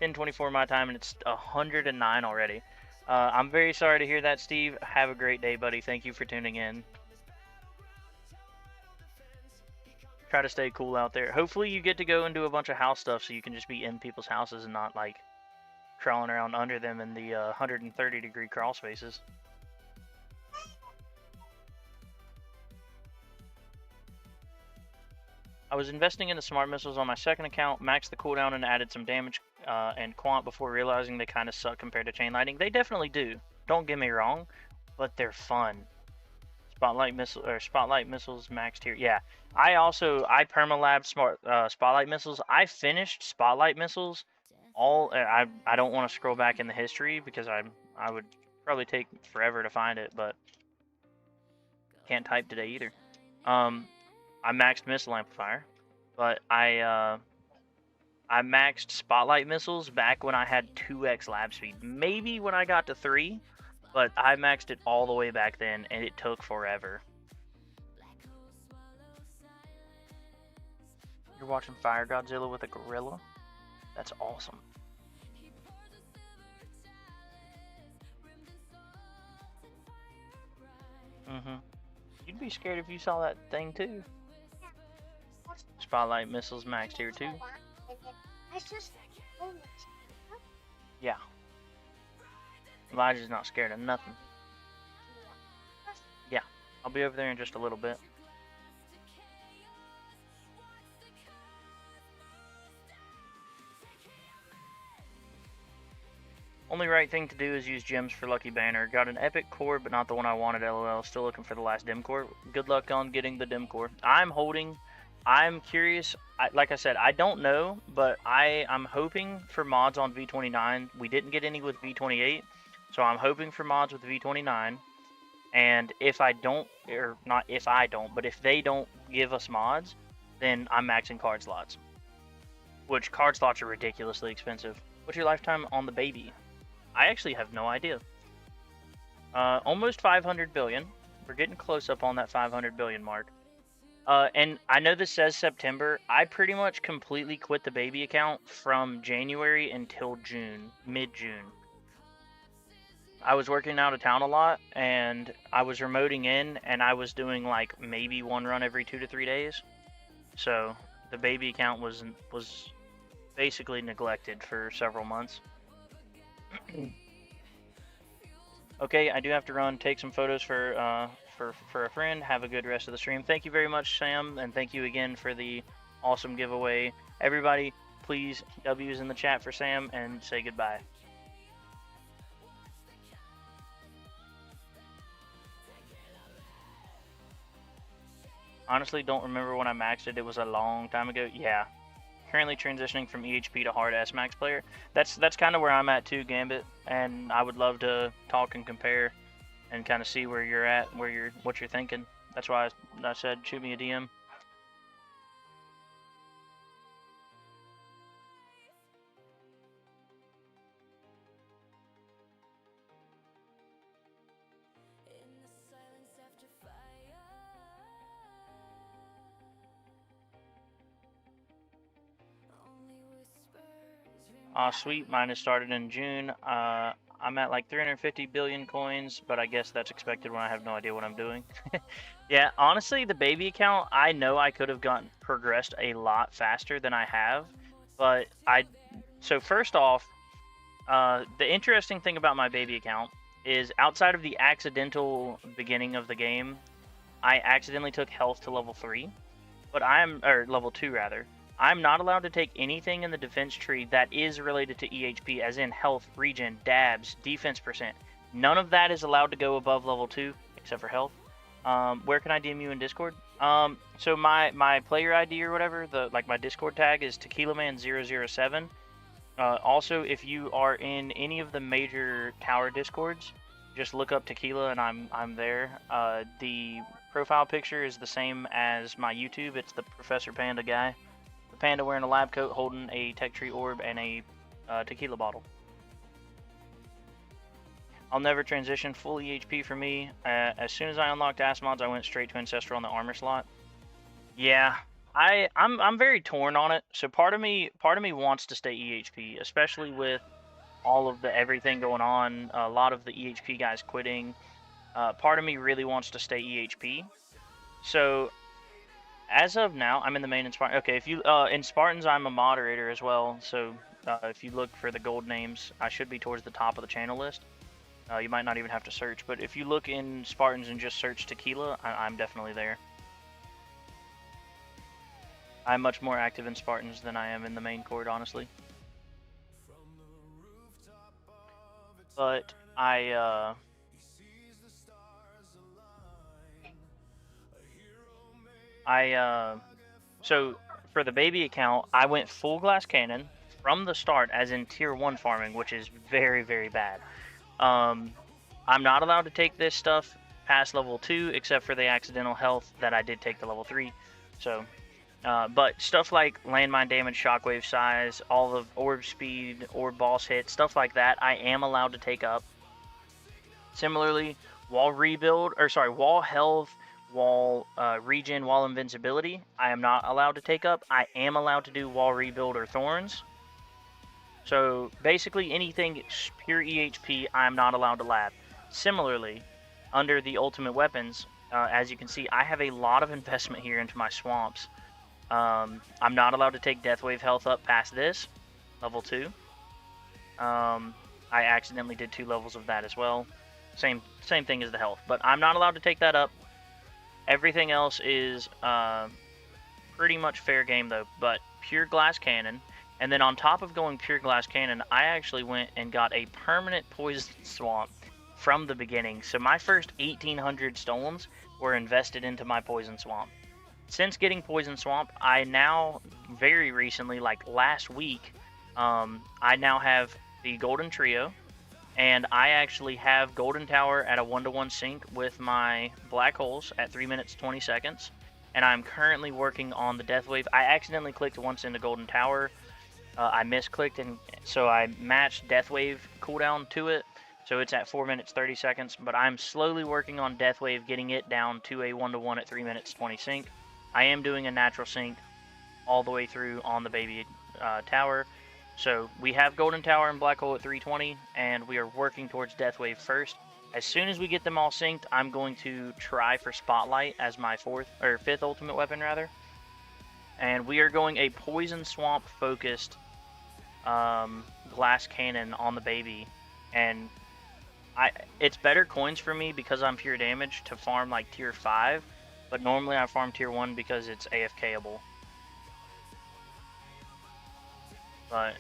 10:24 my time, and it's 109 already. I'm very sorry to hear that, Steve. Have a great day, buddy. Thank you for tuning in. Try to stay cool out there. Hopefully you get to go and do a bunch of house stuff so you can just be in people's houses and not, like, crawling around under them in the 130-degree crawl spaces. I was investing in the smart missiles on my second account, maxed the cooldown and added some damage and quant before realizing they kind of suck compared to chain lightning. They definitely do. Don't get me wrong, but they're fun. Spotlight missiles maxed here. Yeah, I permalabbed spotlight missiles. I finished spotlight missiles. I don't want to scroll back in the history because I would probably take forever to find it, but can't type today either. I maxed missile amplifier, but I maxed spotlight missiles back when I had 2x lab speed. Maybe when I got to 3, but I maxed it all the way back then, and it took forever. You're watching Fire Godzilla with a gorilla? That's awesome. You'd be scared if you saw that thing too. Spotlight missiles maxed here too. Yeah. Elijah's not scared of nothing. Yeah, I'll be over there in just a little bit. Only right thing to do is use gems for Lucky Banner. Got an epic core, but not the one I wanted, lol. Still looking for the last dim core. Good luck on getting the dim core. I'm curious. Like I said, I don't know, but I'm hoping for mods on V29. We didn't get any with V28, so I'm hoping for mods with V29. And if I don't, or not if I don't, but if they don't give us mods, then I'm maxing card slots. Which card slots are ridiculously expensive. What's your lifetime on the baby? I actually have no idea. Almost 500 billion. We're getting close up on that 500 billion mark. And I know this says September. I pretty much completely quit the baby account from January until June, mid-June. I was working out of town a lot, and I was remoting in, and I was doing like maybe one run every 2 to 3 days. So the baby account was basically neglected for several months. Okay, I do have to run, take some photos for a friend. Have a good rest of the stream. Thank you very much, Sam, and thank you again for the awesome giveaway. Everybody, please W's in the chat for Sam and say goodbye. Honestly, don't remember when I maxed it. It was a long time ago. Yeah. Currently transitioning from EHP to hard S-Max player. That's kind of where I'm at too, Gambit, and I would love to talk and compare and kind of see where you're at, what you're thinking. That's why I said shoot me a DM. Sweet, mine has started in June. I'm at like 350 billion coins, but I guess that's expected when I have no idea what I'm doing. Yeah, honestly, the baby account, I know I could have progressed a lot faster than I have, but so first off, the interesting thing about my baby account is outside of the accidental beginning of the game, I accidentally took health to level 3, but or level 2 rather. I'm not allowed to take anything in the defense tree that is related to EHP, as in health, regen, dabs, defense percent. None of that is allowed to go above level 2, except for health. Where can I DM you in Discord? So my player ID or whatever, my Discord tag is TequilaMan007. Also, if you are in any of the major tower Discords, just look up Tequila and I'm there. The profile picture is the same as my YouTube. It's the Professor Panda guy. The panda wearing a lab coat holding a tech tree orb and a tequila bottle. I'll never transition full EHP for me. As soon as I unlocked Asmods, I went straight to Ancestral on the armor slot. Yeah, I'm very torn on it. So part of me wants to stay EHP, especially with all of the everything going on. A lot of the EHP guys quitting. Part of me really wants to stay EHP. So as of now, I'm in the main in Spartan. Okay, if you in Spartans, I'm a moderator as well. So if you look for the gold names, I should be towards the top of the channel list. You might not even have to search, but if you look in Spartans and just search Tequila, I'm definitely there. I'm much more active in Spartans than I am in the main court, honestly. But so for the baby account, I went full glass cannon from the start, as in tier 1 farming, which is very, very bad. I'm not allowed to take this stuff past level 2, except for the accidental health that I did take to level 3. So, but stuff like landmine damage, shockwave size, all of orb speed, orb boss hit, stuff like that, I am allowed to take up. Similarly, wall health, wall regen, wall invincibility, I am not allowed to take up. I am allowed to do wall rebuild or thorns. So basically anything pure EHP, I am not allowed to lab. Similarly, under the ultimate weapons, as you can see, I have a lot of investment here into my swamps. I'm not allowed to take Deathwave health up past this, level 2. I accidentally did 2 levels of that as well. Same thing as the health, but I'm not allowed to take that up. Everything else is pretty much fair game though, but pure glass cannon. And then on top of going pure glass cannon, I actually went and got a permanent poison swamp from the beginning. So my first 1,800 stones were invested into my poison swamp. Since getting poison swamp, I now, very recently, like last week, I now have the golden trio. And I actually have golden tower at a 1-to-1 sync with my black holes at 3 minutes 20 seconds. And I'm currently working on the death wave. I accidentally clicked once into golden tower. I misclicked, and so I matched death wave cooldown to it. So it's at 4 minutes 30 seconds. But I'm slowly working on death wave, getting it down to a 1-to-1 at 3 minutes 20 sync. I am doing a natural sync all the way through on the baby tower. So we have golden tower and black hole at 320, and we are working towards death wave first. As soon as we get them all synced, I'm going to try for spotlight as my 5th ultimate weapon rather. And we are going a poison swamp focused glass cannon on the baby. And it's better coins for me because I'm pure damage to farm like tier 5, but normally I farm tier 1 because it's AFKable.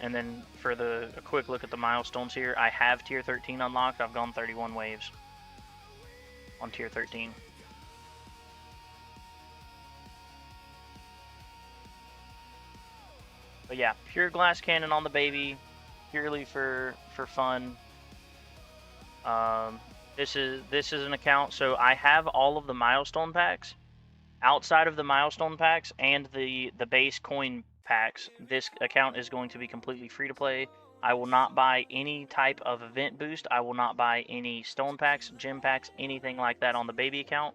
And then for a quick look at the milestones here, I have tier 13 unlocked. I've gone 31 waves on tier 13. But yeah, pure glass cannon on the baby, purely for fun. This is an account, so I have all of the milestone packs. Outside of the milestone packs and the base coin packs, this account is going to be completely free to play. I will not buy any type of event boost. I will not buy any stone packs, gem packs, anything like that on the baby account.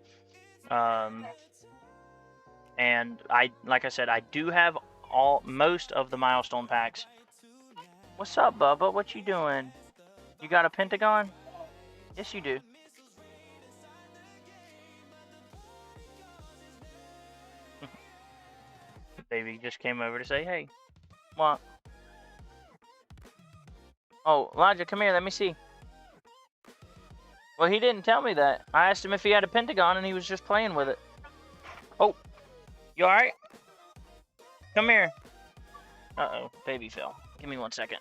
And like I said, I do have most of the milestone packs. What's up, Bubba? What you doing? You got a pentagon? Yes, you do. Baby just came over to say, hey, what? Oh, Elijah, come here, let me see. Well, he didn't tell me that. I asked him if he had a pentagon, and he was just playing with it. Oh, you alright? Come here. Uh-oh, baby fell. Give me 1 second.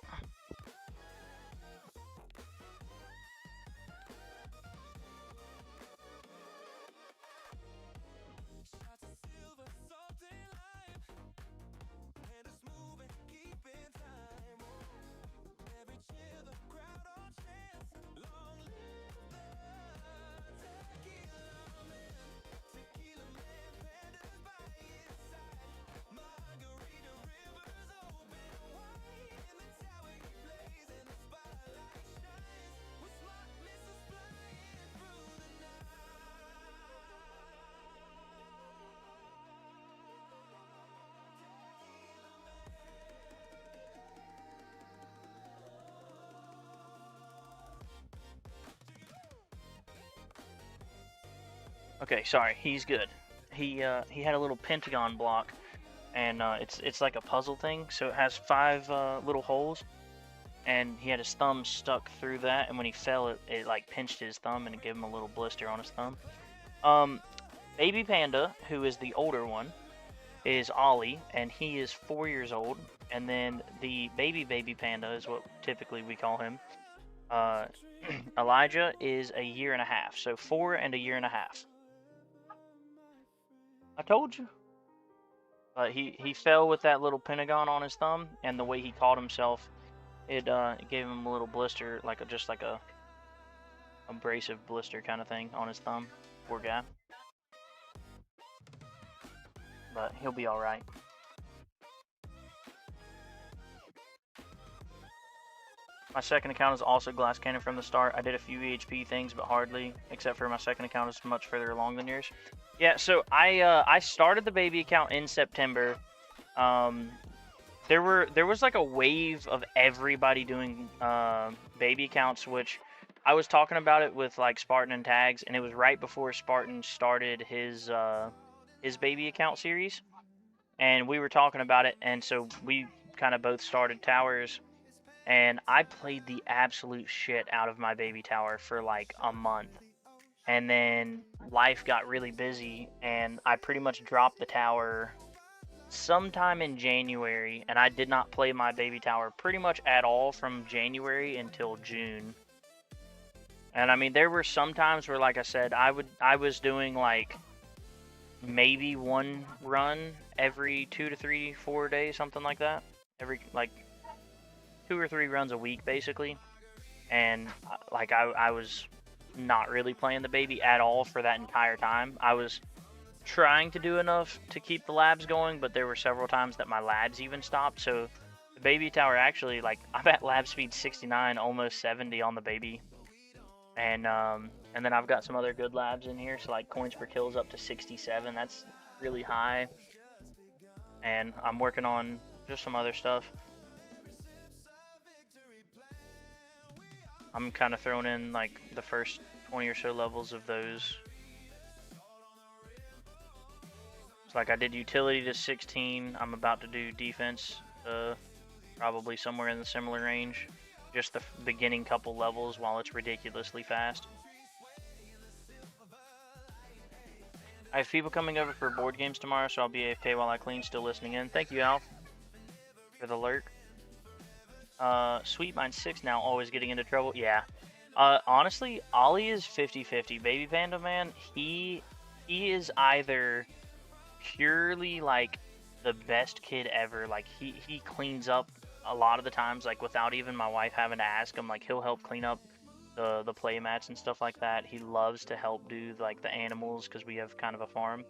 Okay, sorry, he's good. He had a little pentagon block, and it's like a puzzle thing. So it has 5 little holes, and he had his thumb stuck through that. And when he fell, it like pinched his thumb and it gave him a little blister on his thumb. Baby Panda, who is the older one, is Ollie, and he is 4 years old. And then the baby panda is what typically we call him. Elijah is a year and a half, so 4 and a year and a half. I told you. But he fell with that little pentagon on his thumb, and the way he caught himself, it gave him a little blister, just like a abrasive blister kind of thing on his thumb. Poor guy. But he'll be all right. My second account is also Glass Cannon from the start. I did a few EHP things, but hardly, except for my second account is much further along than yours. Yeah, so I started the baby account in September. There was like a wave of everybody doing baby accounts, which I was talking about it with like Spartan and Tags, and it was right before Spartan started his baby account series, and we were talking about it, and so we kind of both started towers. And I played the absolute shit out of my baby tower for like a month. And then life got really busy, and I pretty much dropped the tower sometime in January. And I did not play my baby tower pretty much at all from January until June. And I mean, there were some times where, like I said, I was doing like maybe 1 run every 2 to 3, 4 days, something like that. Every like 2 or 3 runs a week, basically. And like I was not really playing the baby at all for that entire time. I was trying to do enough to keep the labs going, but there were several times that my labs even stopped. So the baby tower actually, like, I'm at lab speed 69, almost 70 on the baby. And then I've got some other good labs in here, so like coins per kill is up to 67. That's really high. And I'm working on just some other stuff. I'm kind of throwing in like the first 20 or so levels of those. It's like I did utility to 16. I'm about to do defense, probably somewhere in the similar range. Just the beginning couple levels while it's ridiculously fast. I have people coming over for board games tomorrow, so I'll be AFK while I clean, still listening in. Thank you, Alf, for the lurk. Sweet Mind 6 now, always getting into trouble. Yeah. Honestly, Ollie is 50-50. Baby Panda, man, he is either purely, like, the best kid ever. Like, he cleans up a lot of the times, like, without even my wife having to ask him. Like, he'll help clean up the play mats and stuff like that. He loves to help do, like, the animals, because we have kind of a farm.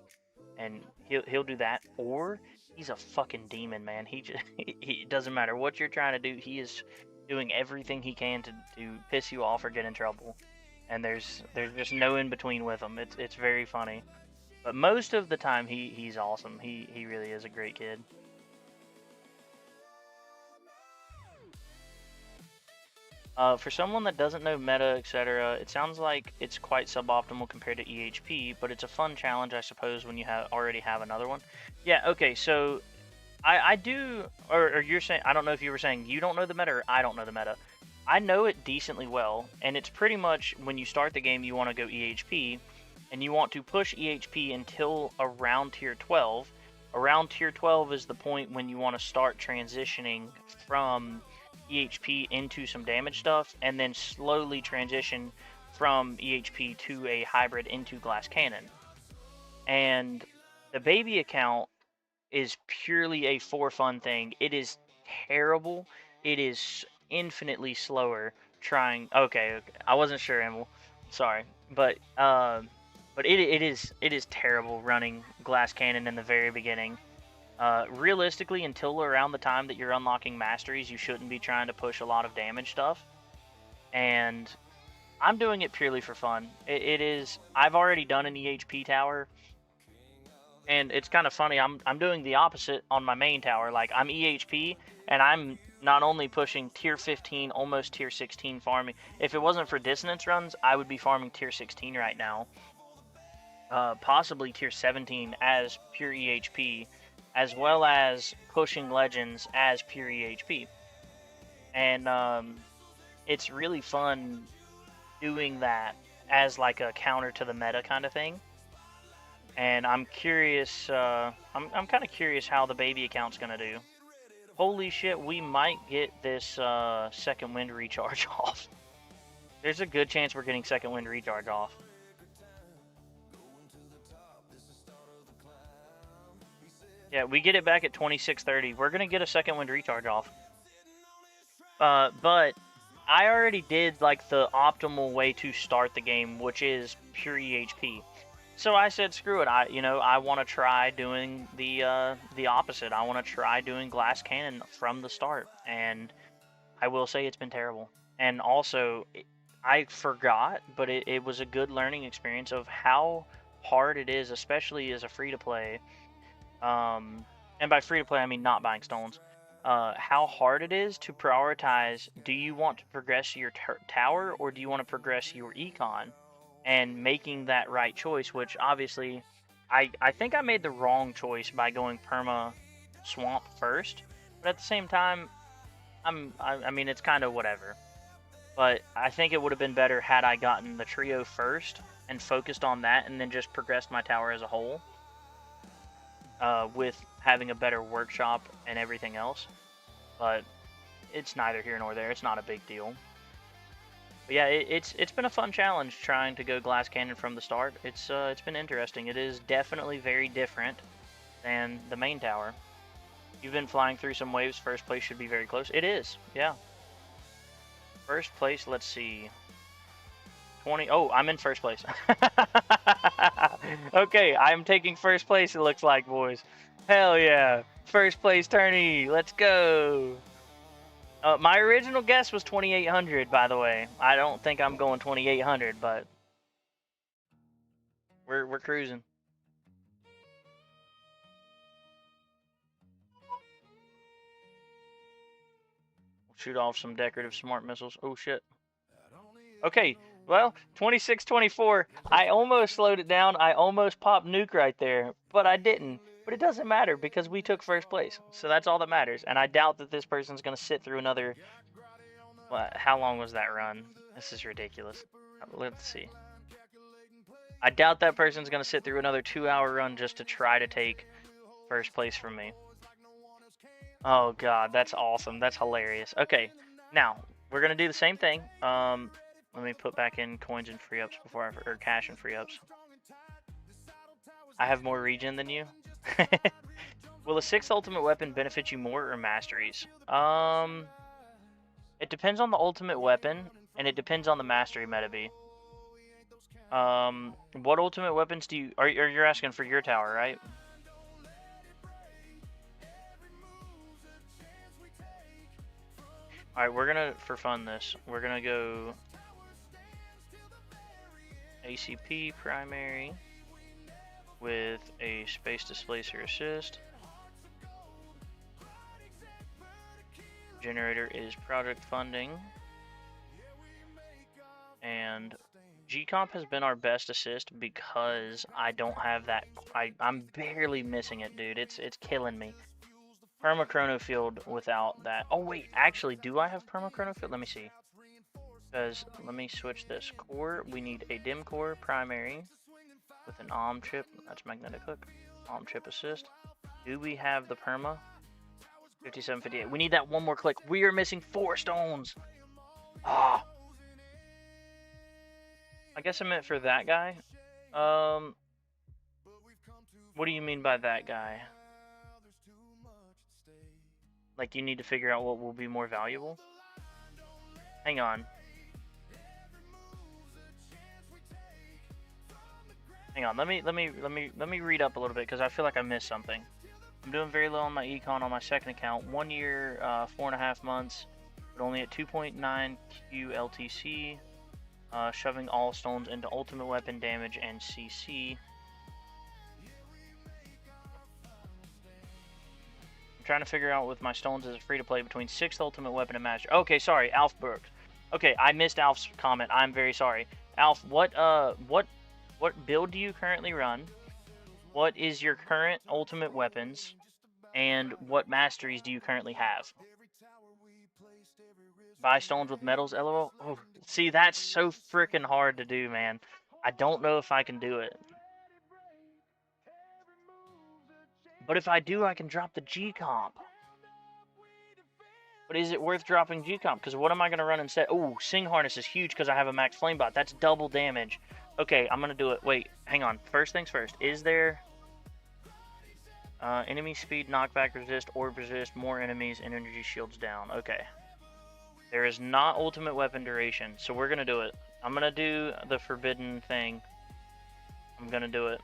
And he'll do that. Or he's a fucking demon, man. It doesn't matter what you're trying to do. He is doing everything he can to piss you off or get in trouble. And there's just no in between with him. It's very funny. But most of the time he's awesome. He really is a great kid. For someone that doesn't know meta, etc., it sounds like it's quite suboptimal compared to EHP, but it's a fun challenge, I suppose, when you already have another one. Yeah, okay, so I do, or you're saying, I don't know if you were saying you don't know the meta or I don't know the meta. I know it decently well, and it's pretty much when you start the game, you want to go EHP, and you want to push EHP until around tier 12. Around tier 12 is the point when you want to start transitioning from EHP into some damage stuff, and then slowly transition from EHP to a hybrid into glass cannon. And the baby account is purely a for fun thing. It is terrible. It is infinitely slower trying. Okay, I wasn't sure, Emil. Sorry, but it is terrible running glass cannon in the very beginning. Realistically, until around the time that you're unlocking masteries, you shouldn't be trying to push a lot of damage stuff. And I'm doing it purely for fun. It is. I've already done an EHP tower, and it's kind of funny. I'm doing the opposite on my main tower. Like, I'm EHP, and I'm not only pushing tier 15, almost tier 16 farming. If it wasn't for dissonance runs, I would be farming tier 16 right now. Possibly tier 17 as pure EHP, as well as pushing legends as pure EHP. And it's really fun doing that as like a counter to the meta kind of thing. And I'm curious, I'm kind of curious how the baby account's gonna do. Holy shit, we might get this second wind recharge off. There's a good chance we're getting second wind recharge off. Yeah, we get it back at 2630. We're gonna get a second wind recharge off. But I already did like the optimal way to start the game, which is pure EHP. So I said, screw it. I want to try doing the opposite. I want to try doing glass cannon from the start, and I will say it's been terrible. And also, I forgot, but it was a good learning experience of how hard it is, especially as a free-to-play. And by free-to-play, I mean not buying stones. How hard it is to prioritize, do you want to progress your tower, or do you want to progress your econ? And making that right choice, which obviously, I think I made the wrong choice by going perma swamp first. But at the same time, I mean, it's kind of whatever. But I think it would have been better had I gotten the trio first and focused on that, and then just progressed my tower as a whole. With having a better workshop and everything else. But it's neither here nor there. It's not a big deal. But yeah, it's been a fun challenge trying to go glass cannon from the start. It's been interesting. It is definitely very different than the main tower. You've been flying through some waves. First place should be very close. It is, yeah. First place, let's see. 20. Oh, I'm in first place. Okay, I'm taking first place, it looks like, boys. Hell yeah. First place tourney. Let's go. My original guess was 2800, by the way. I don't think I'm going 2800, but we're cruising. We'll shoot off some decorative smart missiles. Oh shit. Okay, well, 26-24. I almost slowed it down. I almost popped nuke right there, but I didn't. But it doesn't matter because we took first place. So that's all that matters. And I doubt that this person's going to sit through another... What, how long was that run? This is ridiculous. Let's see. I doubt that person's going to sit through another 2-hour run just to try to take first place from me. Oh, God, that's awesome. That's hilarious. Okay, now, we're going to do the same thing. Let me put back in coins and free ups before or cash and free ups. I have more regen than you. Will a 6th ultimate weapon benefit you more or masteries? It depends on the ultimate weapon, and it depends on the mastery meta B. What ultimate weapons do you... You're asking for your tower, right? Alright, we're gonna, for fun this, we're gonna go... ACP primary with a space displacer assist. Generator is project funding. And G-Comp has been our best assist because I don't have that. I'm barely missing it, dude. It's killing me. Perma Chrono Field without that. Oh wait, actually, do I have Perma Chrono Field? Let me see. Because let me switch this core. We need a dim core primary with an OM chip. That's magnetic hook. OM chip assist. Do we have the perma? 5758. We need that one more click. We are missing 4 stones. Ah. I guess I meant for that guy. What do you mean by that guy? Like you need to figure out what will be more valuable? Hang on. Hang on. Let me read up a little bit because I feel like I missed something. I'm doing very low on my econ on my second account. 1 year, 4.5 months, but only at 2.9 Q LTC. Shoving all stones into ultimate weapon damage and CC. I'm trying to figure out with my stones is it free to play between 6th ultimate weapon and master. Okay, sorry, Alf Brooks. Okay, I missed Alf's comment. I'm very sorry. Alf, what build do you currently run? What is your current ultimate weapons? And what masteries do you currently have? Buy stones with metals, LOL. Oh, see, that's so freaking hard to do, man. I don't know if I can do it. But if I do, I can drop the G comp. But is it worth dropping G comp? Because what am I going to run instead? Oh, Sing Harness is huge because I have a max flamebot. That's double damage. Okay, I'm going to do it. Wait, hang on. First things first. Is there enemy speed, knockback resist, orb resist, more enemies, and energy shields down? Okay. There is not ultimate weapon duration, so we're going to do it. I'm going to do the forbidden thing. I'm going to do it.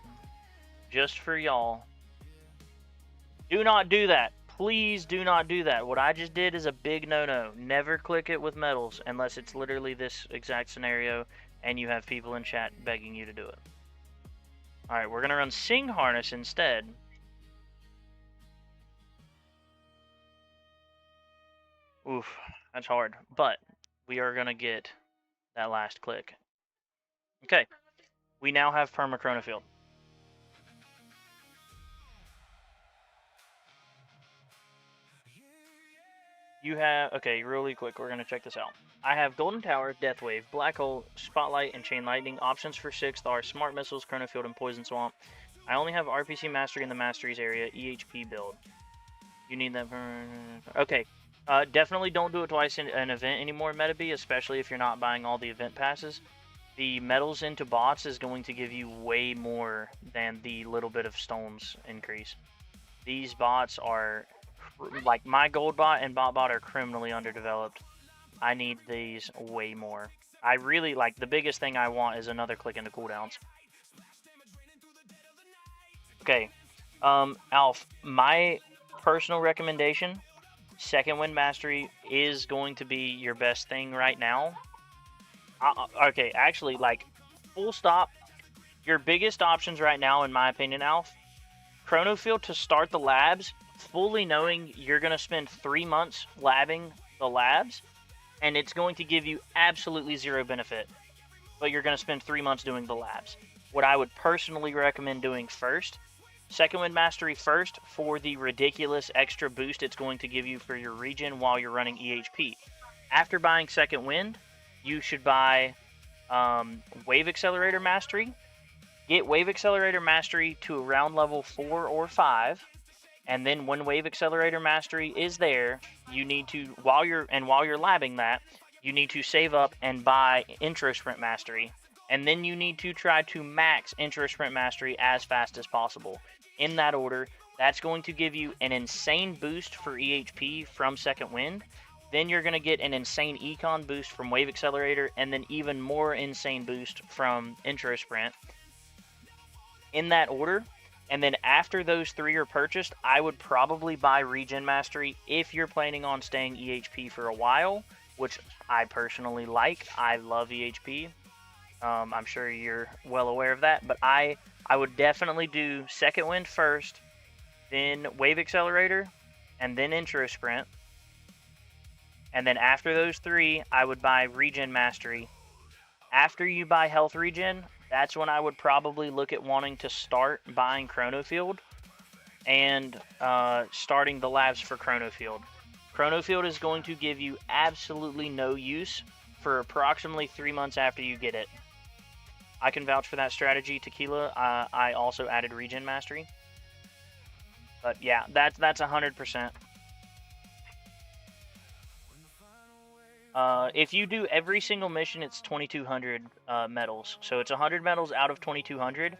Just for y'all. Do not do that. Please do not do that. What I just did is a big no-no. Never click it with metals unless it's literally this exact scenario and you have people in chat begging you to do it. Alright, we're going to run Sing Harness instead. Oof, that's hard. But we are going to get that last click. Okay, we now have Perma Chronofield. You have, okay, really quick, we're going to check this out. I have Golden Tower, Death Wave, Black Hole, Spotlight, and Chain Lightning. Options for 6th are Smart Missiles, Chronofield, and Poison Swamp. I only have RPC Mastery in the Masteries area, EHP build. You need that for... Okay, definitely don't do it twice in an event anymore, MetaB, especially if you're not buying all the event passes. The metals into bots is going to give you way more than the little bit of stones increase. These bots are... Like, my gold bot and bot are criminally underdeveloped. I need these way more. I really, like, the biggest thing I want is another click into cooldowns. Okay, Alf, my personal recommendation, Second Wind Mastery is going to be your best thing right now. Okay, actually, like, full stop, your biggest options right now, in my opinion, Alf, Chronofield to start the labs, fully knowing you're going to spend 3 months labbing the labs, and it's going to give you absolutely zero benefit, but you're going to spend 3 months doing the labs. What I would personally recommend doing first, Second Wind Mastery first for the ridiculous extra boost it's going to give you for your regen while you're running EHP. After buying Second Wind, you should buy Wave Accelerator Mastery. Get Wave Accelerator Mastery to around level 4 or 5. And then when Wave Accelerator Mastery is there, you need to, while you're labbing that, you need to save up and buy Intro Sprint Mastery. And then you need to try to max Intro Sprint Mastery as fast as possible. In that order, that's going to give you an insane boost for EHP from Second Wind. Then you're going to get an insane Econ boost from Wave Accelerator, and then even more insane boost from Intro Sprint. In that order. And then after those 3 are purchased, I would probably buy Regen Mastery if you're planning on staying EHP for a while, which I personally like. I love EHP. I'm sure you're well aware of that. But I would definitely do Second Wind first, then Wave Accelerator, and then Intro Sprint. And then after those 3, I would buy Regen Mastery. After you buy Health Regen, that's when I would probably look at wanting to start buying Chronofield and starting the labs for Chronofield. Chronofield is going to give you absolutely no use for approximately 3 months after you get it. I can vouch for that strategy. Tequila, I also added regen mastery. But yeah, that's 100%. If you do every single mission, it's 2,200 medals. So it's 100 medals out of 2,200.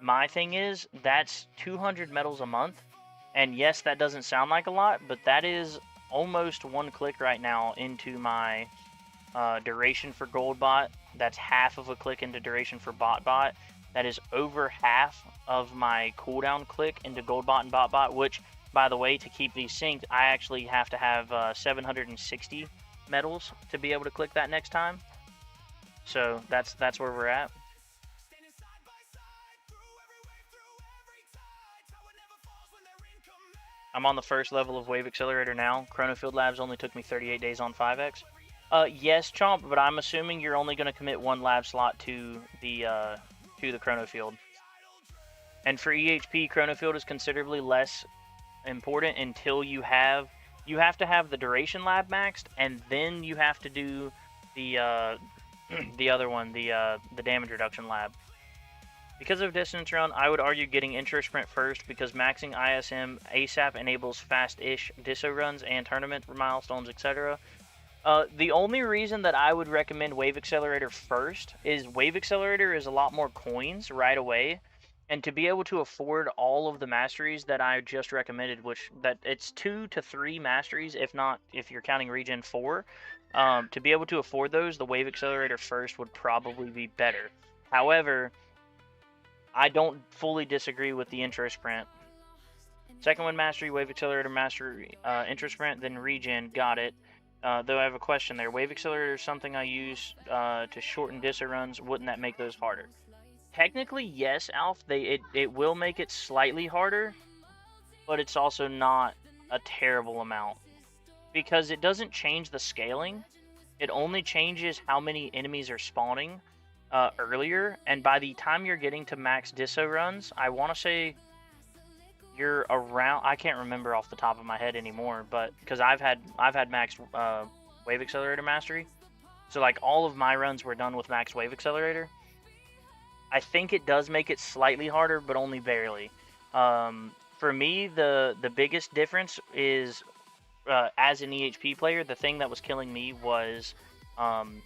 My thing is, that's 200 medals a month. And yes, that doesn't sound like a lot, but that is almost one click right now into my duration for gold bot. That's half of a click into duration for bot. That is over half of my cooldown click into gold bot and bot, which, by the way, to keep these synced, I actually have to have 760 medals to be able to click that next time. So that's where we're at. I'm on the first level of Wave Accelerator now. Chronofield Labs only took me 38 days on 5x. Yes, Chomp, but I'm assuming you're only going to commit one lab slot to the Chronofield. And for EHP, Chronofield is considerably less important until you have to have the duration lab maxed, and then you have to do the the other one, the damage reduction lab. Because of distance run, I would argue getting intro sprint first, because maxing ISM ASAP enables fast-ish disso runs and tournament milestones, etc. The only reason that I would recommend Wave Accelerator first is Wave Accelerator is a lot more coins right away, and to be able to afford all of the masteries that I just recommended, which that it's 2 to 3 masteries, if you're counting regen 4, to be able to afford those, the Wave Accelerator first would probably be better. However, I don't fully disagree with the intro sprint. Second one mastery, Wave Accelerator mastery, intro sprint, then regen, got it. Though I have a question there. Wave Accelerator is something I use to shorten disso runs. Wouldn't that make those harder? Technically, yes, Alf. It will make it slightly harder, but it's also not a terrible amount, because it doesn't change the scaling. It only changes how many enemies are spawning earlier, and by the time you're getting to max disso runs, I want to say you're around, I can't remember off the top of my head anymore, but because I've had max Wave Accelerator mastery, so like all of my runs were done with max Wave Accelerator. I think it does make it slightly harder, but only barely. For me, the biggest difference is as an EHP player, the thing that was killing me was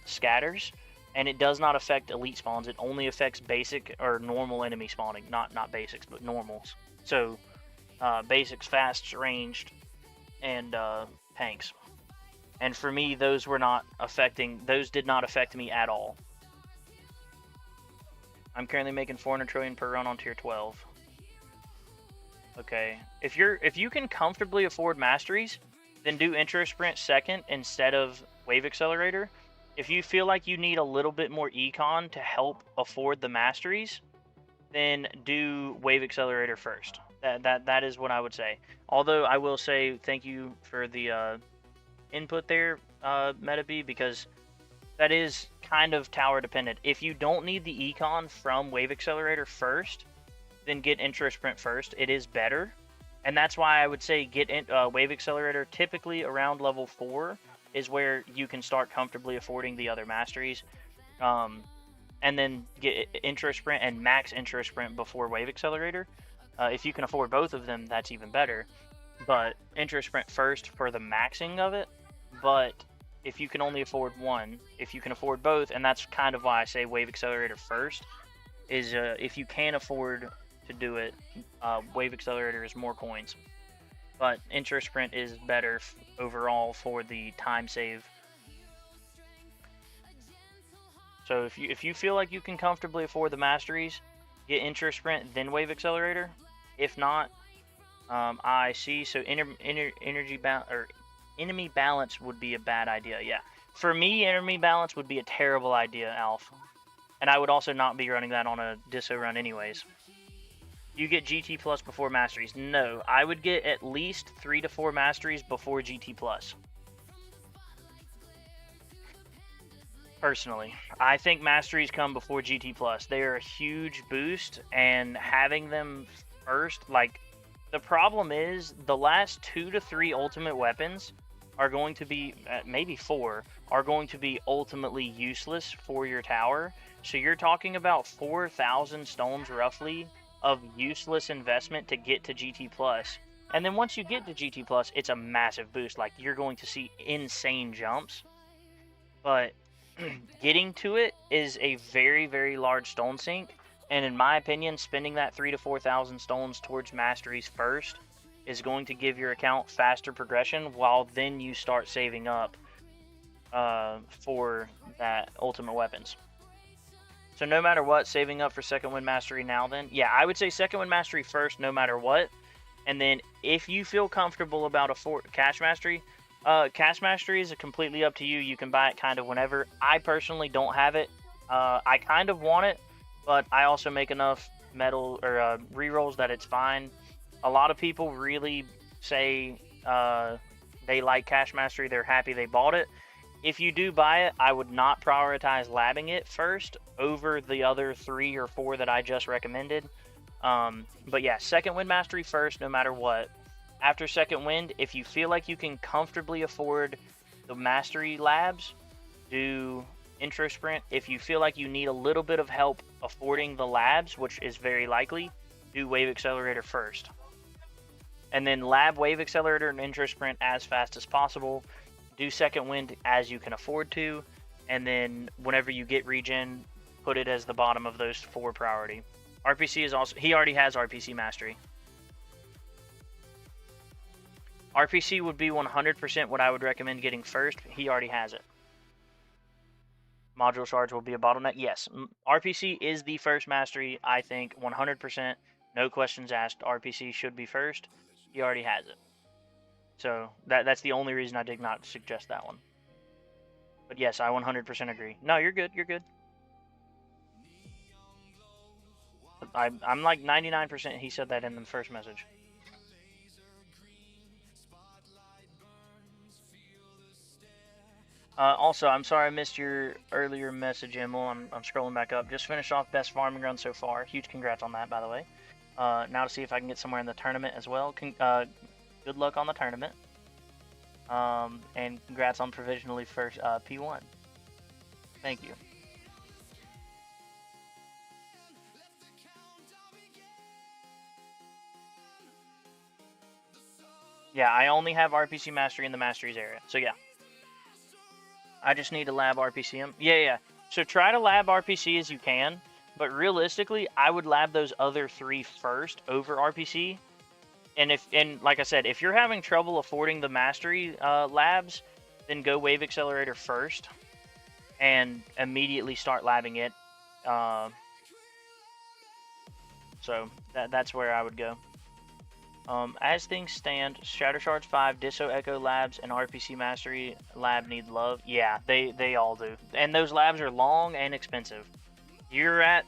scatters. And it does not affect elite spawns. It only affects basic or normal enemy spawning. Not basics, but normals. So, basics, fasts, ranged, and tanks. And for me, those did not affect me at all. I'm currently making 400 trillion per run on tier 12. Okay. If you can comfortably afford masteries, then do intro sprint second instead of Wave Accelerator. If you feel like you need a little bit more econ to help afford the masteries, then do Wave Accelerator first. That is what I would say. Although I will say thank you for the input there, MetaB, because that is kind of tower dependent. If you don't need the econ from Wave Accelerator first, then get intro sprint first. It is better, and that's why I would say get Wave Accelerator typically around level 4. Is where you can start comfortably affording the other masteries, and then get intro sprint and max intro sprint before Wave Accelerator. If you can afford both of them, that's even better, but intro sprint first for the maxing of it. But if you can only afford one, if you can afford both, and that's kind of why I say Wave Accelerator first, is if you can afford to do it, Wave Accelerator is more coins. But intro sprint is better overall for the time save. So if you feel like you can comfortably afford the masteries, get intro sprint then Wave Accelerator. If not, I see. So enemy balance would be a bad idea. Yeah, for me, enemy balance would be a terrible idea, Alf. And I would also not be running that on a disso run anyways. You get GT Plus before masteries. No, I would get at least 3 to 4 masteries before GT Plus. Personally, I think masteries come before GT Plus. They are a huge boost, and having them first, like, the problem is the last 2 to 3 ultimate weapons are going to be, maybe 4, are going to be ultimately useless for your tower. So you're talking about 4,000 stones roughly of useless investment to get to GT Plus. And then once you get to GT Plus, it's a massive boost. Like, you're going to see insane jumps. But getting to it is a very, very large stone sink. And in my opinion, spending that 3,000 to 4,000 stones towards masteries first is going to give your account faster progression, while then you start saving up for that ultimate weapons. So no matter what, saving up for second wind mastery now then. Yeah, I would say second wind mastery first no matter what. And then if you feel comfortable about a cash mastery is completely up to you. You can buy it kind of whenever. I personally don't have it. I kind of want it, but I also make enough metal or rerolls that it's fine. A lot of people really say they like cash mastery. They're happy they bought it. If you do buy it, I would not prioritize labbing it first over the other 3 or 4 that I just recommended. But yeah, second wind mastery first no matter what. After second wind, if you feel like you can comfortably afford the mastery labs, do intro sprint. If you feel like you need a little bit of help affording the labs, which is very likely, do wave accelerator first. And then lab wave accelerator and intro sprint as fast as possible. Do second wind as you can afford to, and then whenever you get regen, put it as the bottom of those 4 priority. RPC is also, he already has RPC mastery. RPC would be 100% what I would recommend getting first. He already has it. Module shards will be a bottleneck. Yes, RPC is the first mastery, I think, 100%. No questions asked. RPC should be first. He already has it. So that's the only reason I did not suggest that one. But yes, I 100% agree. No, you're good. You're good. I'm like 99% he said that in the first message. Also, I'm sorry I missed your earlier message, Emil. I'm scrolling back up. Just finished off best farming run so far. Huge congrats on that, by the way. Now to see if I can get somewhere in the tournament as well. Good luck on the tournament. And congrats on provisionally first P1. Thank you. Yeah, I only have RPC mastery in the masteries area. So yeah. I just need to lab RPC him. Yeah. So try to lab RPC as you can, but realistically, I would lab those other 3 first over RPC. And like I said, if you're having trouble affording the mastery labs, then go wave accelerator first and immediately start labbing it. So that's where I would go. As things stand, Shatter Shards 5, Disso Echo Labs, and RPC Mastery Lab need love. Yeah, they all do. And those labs are long and expensive. You're at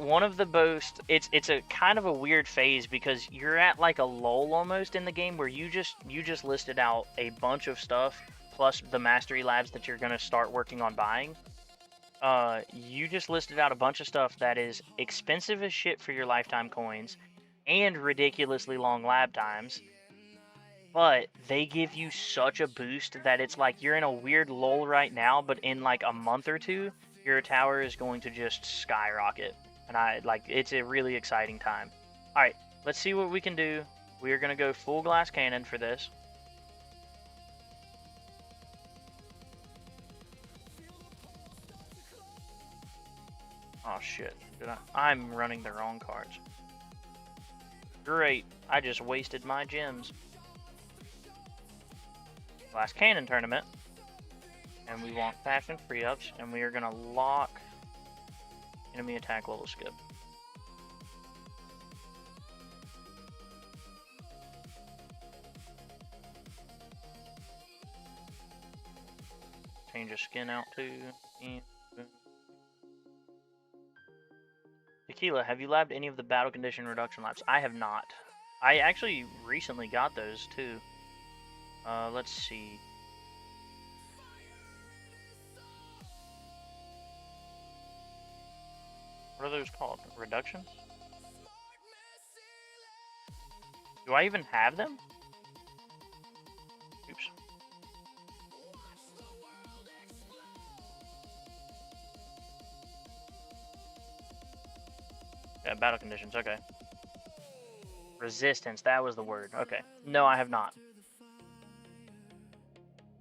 one of the most, it's a kind of a weird phase because you're at like a lull almost in the game where you just listed out a bunch of stuff plus the mastery labs that you're going to start working on buying. You just listed out a bunch of stuff that is expensive as shit for your lifetime coins and ridiculously long lab times, but they give you such a boost that it's like you're in a weird lull right now, but in like a month or 2, your tower is going to just skyrocket. And it's a really exciting time. All right, let's see what we can do. We are going to go full glass cannon for this. Oh shit, I'm running the wrong cards. Great, I just wasted my gems. Glass cannon tournament. And we want fast and free ups, and we are gonna lock enemy attack level skip. Change the skin out too. Tequila, have you labbed any of the battle condition reduction labs? I have not. I actually recently got those too. Let's see. What are those called? Reductions? Do I even have them? Okay, battle conditions. Okay. Resistance. That was the word. Okay. No, I have not.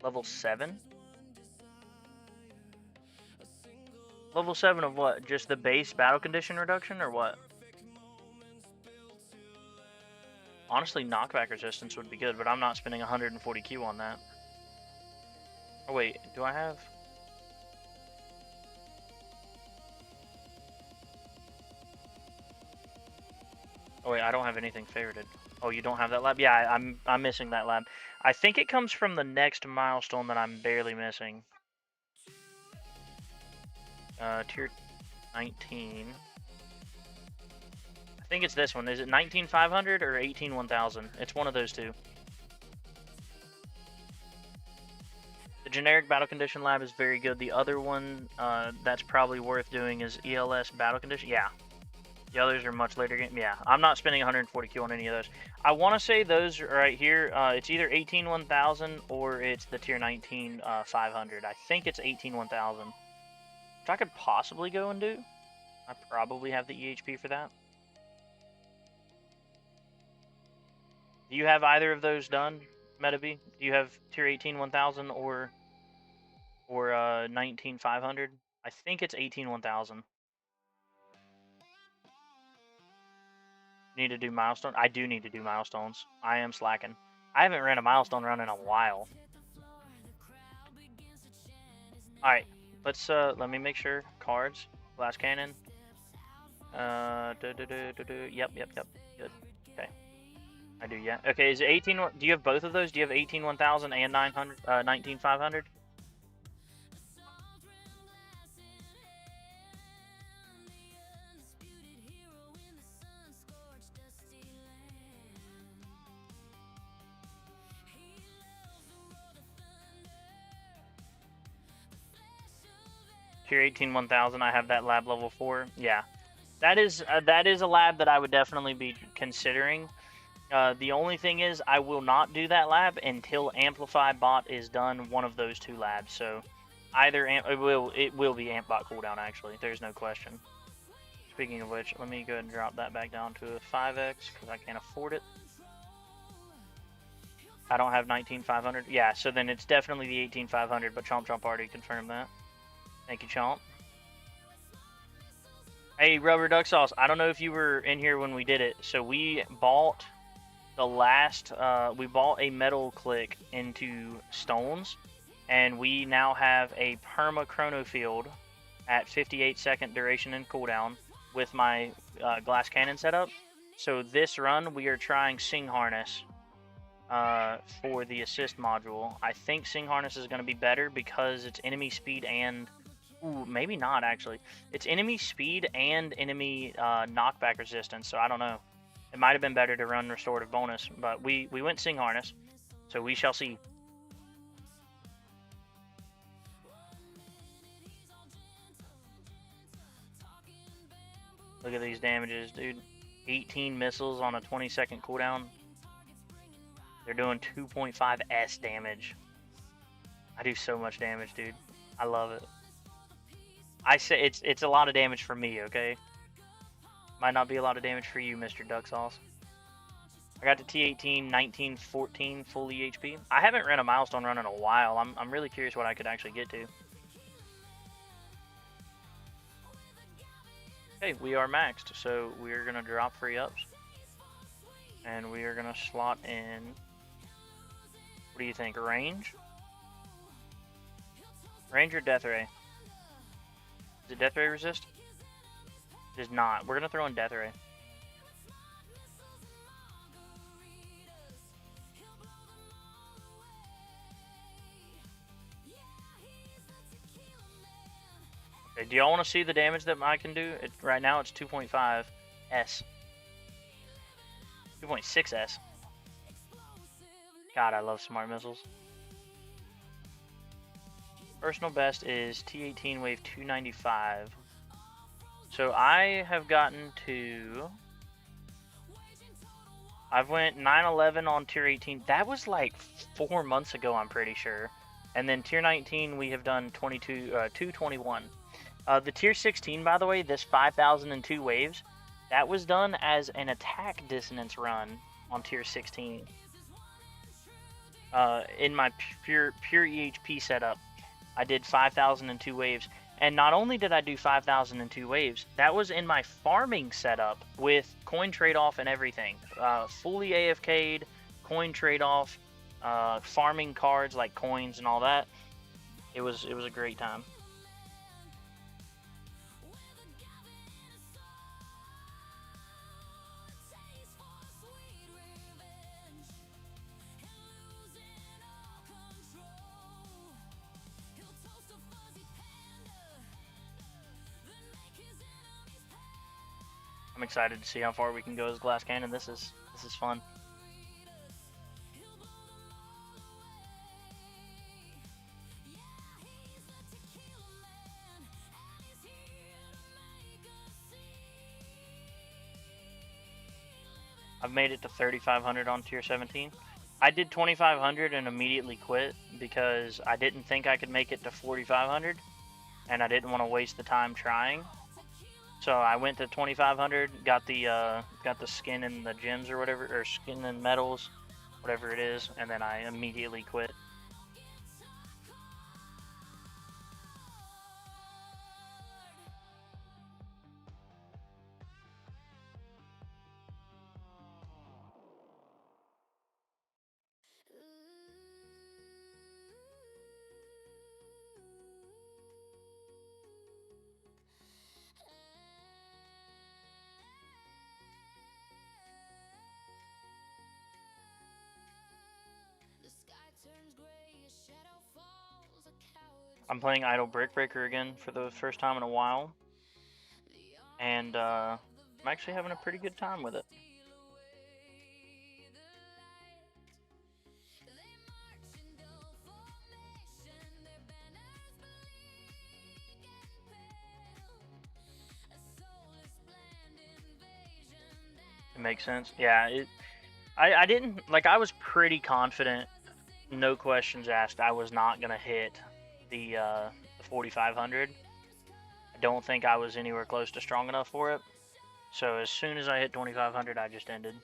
Level 7? Level 7 of what? Just the base battle condition reduction or what? Honestly, knockback resistance would be good, but I'm not spending 140 Q on that. Oh wait, do I have... Oh wait, I don't have anything favorited. Oh, you don't have that lab? Yeah, I'm missing that lab. I think it comes from the next milestone that I'm barely missing. Tier 19. I think it's this one. Is it 19,500 or 18,1000? It's one of those two. The generic battle condition lab is very good. The other one that's probably worth doing is ELS battle condition. Yeah. The others are much later game. Yeah, I'm not spending 140 Q on any of those. I want to say those right here. It's either 18,1000 or it's the tier 19 500. I think it's 18,1000. Which I could possibly go and do. I probably have the EHP for that. Do you have either of those done, Metaby? Do you have tier 18,1000 or 19,500? I think it's 18,1000. Need to do milestone? I do need to do milestones. I am slacking. I haven't ran a milestone run in a while. Alright, let me make sure. Cards, glass cannon. Yep. Good. Okay. I do, yeah. Okay, is it 18? Do you have both of those? Do you have 18,1000 and 19,500? Tier 18,1000. I have that lab level 4. Yeah, that is a lab that I would definitely be considering. The only thing is, I will not do that lab until Amplify Bot is done one of those two labs. So, either it will be Amp Bot cooldown. Actually, there's no question. Speaking of which, let me go ahead and drop that back down to a 5x because I can't afford it. I don't have 19,500. Yeah, so then it's definitely the 18,500. But Chomp already confirmed that. Thank you, Chomp. Hey, Rubber Duck Sauce. I don't know if you were in here when we did it. So we bought the last, we bought a metal click into stones. And we now have a perma chrono field at 58-second duration and cooldown with my glass cannon setup. So this run, we are trying Sing Harness for the assist module. I think Sing Harness is going to be better because it's enemy speed and... Ooh, maybe not, actually. It's enemy speed and enemy knockback resistance, so I don't know. It might have been better to run restorative bonus, but we went Sing Harness, so we shall see. Look at these damages, dude. 18 missiles on a 20-second cooldown. They're doing 2.5 S damage. I do so much damage, dude. I love it. I say it's a lot of damage for me, okay? Might not be a lot of damage for you, Mr. Duck Sauce. I got to T18, 19, 14 full EHP. I haven't ran a milestone run in a while. I'm really curious what I could actually get to. Okay, we are maxed, so we're gonna drop free ups. And we are gonna slot in... What do you think, range? Range or Death Ray? Is it Death Ray resist? It is not. We're gonna throw in Death Ray. Okay, do y'all want to see the damage that I can do? Right now it's 2.5 S. 2.6 S. God, I love smart missiles. Personal best is T18 wave 295. So I have gotten to... I've went 911 on tier 18. That was like 4 months ago, I'm pretty sure. And then tier 19, we have done 221. The tier 16, by the way, this 5,002 waves, That was done as an attack dissonance run on tier 16. In my pure EHP setup, I did 5,002 waves. And not only did I do 5,002 waves, that was in my farming setup with coin trade-off and everything. Fully AFK'd, coin trade-off, farming cards like coins and all that. It was a great time. I'm excited to see how far we can go as Glass Cannon. This is fun. I've made it to 3,500 on tier 17. I did 2,500 and immediately quit because I didn't think I could make it to 4,500, and I didn't want to waste the time trying. So I went to 2,500, got the skin and the gems or whatever, or skin and medals, whatever it is, and then I immediately quit. I'm playing Idle Brick Breaker again for the first time in a while, and I'm actually having a pretty good time with it. It makes sense. Yeah, I didn't, like, I was pretty confident, no questions asked, I was not going to hit the 4,500. I don't think I was anywhere close to strong enough for it. So as soon as I hit 2,500, I just ended.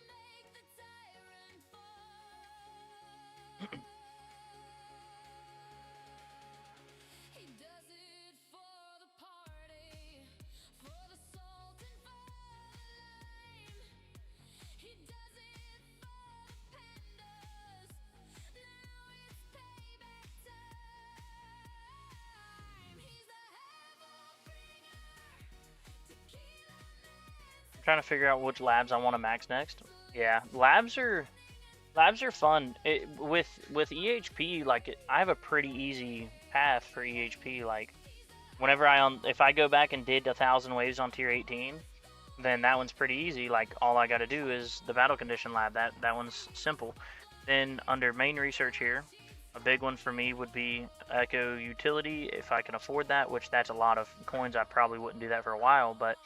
Trying to figure out which labs I want to max next. Yeah, labs are fun. With EHP, like, I have a pretty easy path for EHP. Like, whenever if I go back and did 1,000 waves on tier 18, then that one's pretty easy. Like, all I got to do is the battle condition lab. That one's simple. Then under main research here, a big one for me would be Echo Utility, if I can afford that, which that's a lot of coins. I probably wouldn't do that for a while, but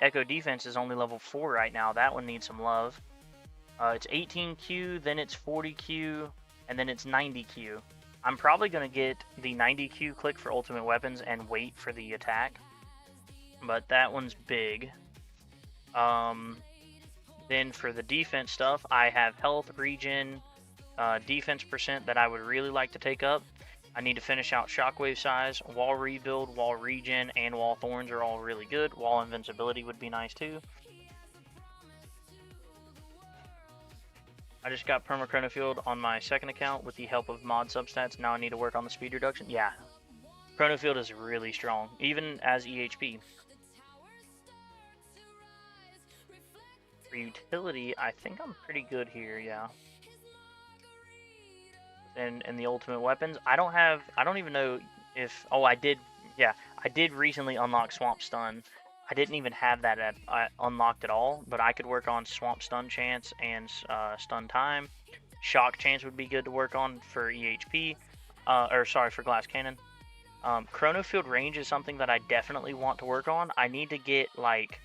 Echo Defense is only level 4 right now. That one needs some love. It's 18Q, then it's 40Q, and then it's 90Q. I'm probably going to get the 90Q click for ultimate weapons and wait for the attack. But that one's big. Then for the defense stuff, I have health, regen, defense percent that I would really like to take up. I need to finish out shockwave size, wall rebuild, wall regen, and wall thorns are all really good. Wall invincibility would be nice too. I just got perma chronofield on my second account with the help of mod substats. Now I need to work on the speed reduction. Yeah, chronofield is really strong, even as EHP. For utility, I think I'm pretty good here, yeah. And the ultimate weapons, I don't even know if, oh, I did recently unlock Swamp Stun. I didn't even have that unlocked at all, but I could work on Swamp Stun chance and stun time. Shock chance would be good to work on for EHP, for Glass Cannon. Chronofield range is something that I definitely want to work on. I need to get, like,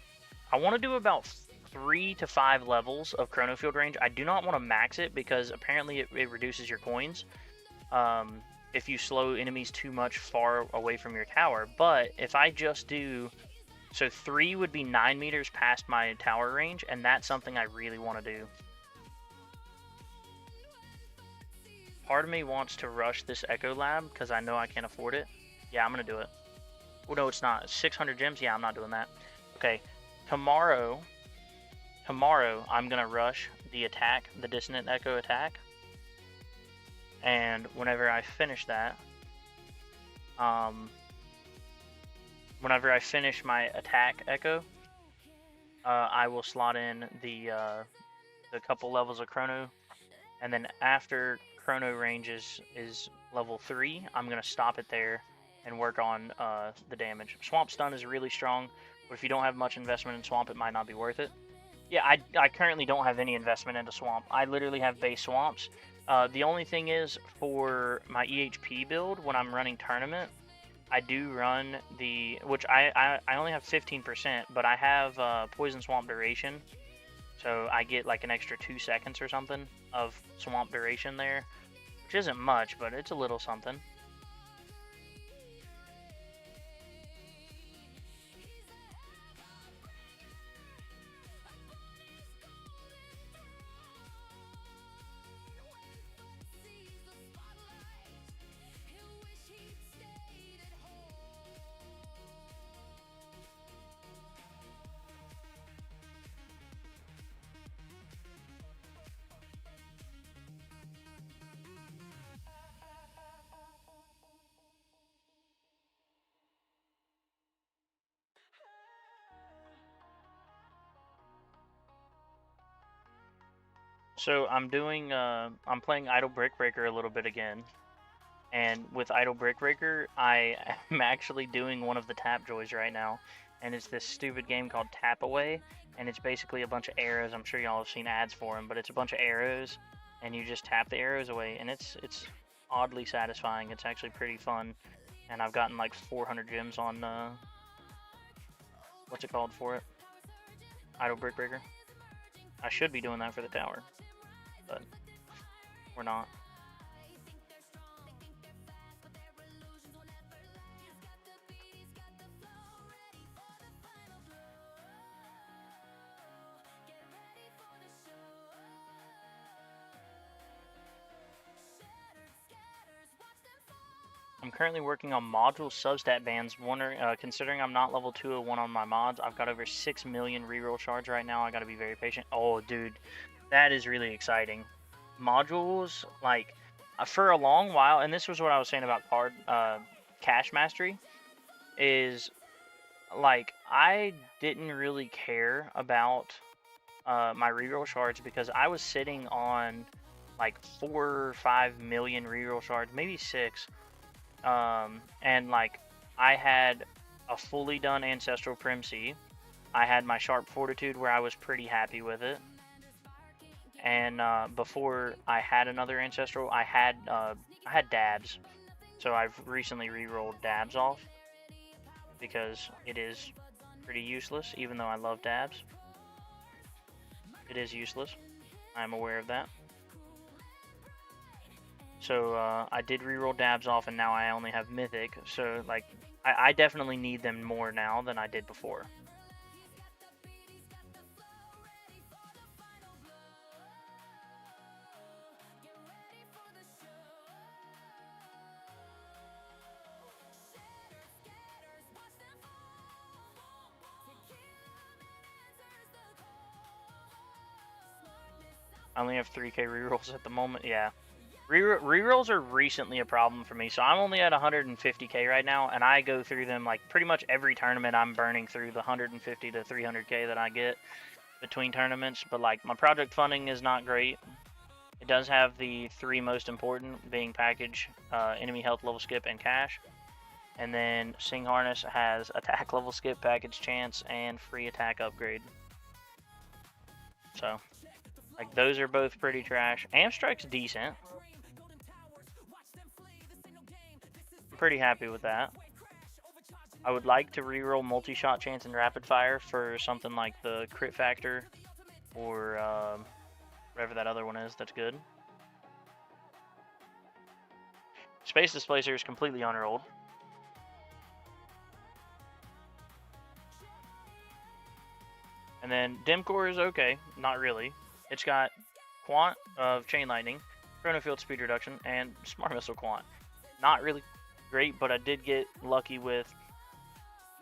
I want to do about 3 to 5 levels of chronofield range. I do not want to max it because apparently it reduces your coins if you slow enemies too much far away from your tower. But if I just do So 3 would be 9 meters past my tower range, and that's something I really want to do. Part of me wants to rush this Echo Lab because I know I can't afford it. Yeah, I'm going to do it. Oh, no, it's not. 600 gems? Yeah, I'm not doing that. Okay, tomorrow, I'm going to rush the attack, the Dissonant Echo attack. And whenever I finish that, whenever I finish my attack Echo, I will slot in the couple levels of Chrono. And then after Chrono range is level 3, I'm going to stop it there and work on the damage. Swamp Stun is really strong, but if you don't have much investment in Swamp, it might not be worth it. Yeah, I currently don't have any investment into Swamp. I literally have base Swamps. The only thing is, for my EHP build, when I'm running Tournament, I do run the... which I only have 15%, but I have Poison Swamp Duration. So I get like an extra 2 seconds or something of Swamp Duration there. Which isn't much, but it's a little something. So I'm doing, I'm playing Idle Brick Breaker a little bit again. And with Idle Brick Breaker, I am actually doing one of the tap joys right now. And it's this stupid game called Tap Away. And it's basically a bunch of arrows. I'm sure y'all have seen ads for them, but it's a bunch of arrows. And you just tap the arrows away. And it's oddly satisfying. It's actually pretty fun. And I've gotten like 400 gems on, what's it called for it? Idle Brick Breaker. I should be doing that for the tower, but we're not. I'm currently working on module substat bands. Wondering, considering I'm not level 201 on my mods, I've got over 6 million reroll shards right now. I gotta be very patient. Oh, dude, that is really exciting. Modules, like, for a long while, and this was what I was saying about cash mastery, is, like, I didn't really care about my reroll shards because I was sitting on, like, 4 or 5 million reroll shards, maybe 6. And like, I had a fully done Ancestral Prim C. I had my Sharp Fortitude where I was pretty happy with it. And before I had another Ancestral, I had Dabs. So I've recently re-rolled Dabs off because it is pretty useless, even though I love Dabs. It is useless. I'm aware of that. So I did reroll Dabs off, and now I only have Mythic. So like, I definitely need them more now than I did before. I only have 3k rerolls at the moment. Yeah. Rerolls are recently a problem for me, so I'm only at 150k right now, and I go through them like pretty much every tournament. I'm burning through the 150 to 300k that I get between tournaments, but like, my project funding is not great. It does have the 3 most important, being package, enemy health level skip, and cash. And then Sing Harness has attack level skip, package chance, and free attack upgrade. So, like, those are both pretty trash. Amp Strike's decent. I'm pretty happy with that. I would like to reroll multi-shot chance and rapid fire for something like the crit factor or whatever that other one is. That's good. Space Displacer is completely unrolled. And then Dimcore is okay, not really. It's got Quant of Chain Lightning, Chrono Field Speed Reduction, and Smart Missile Quant. Not really great, but I did get lucky with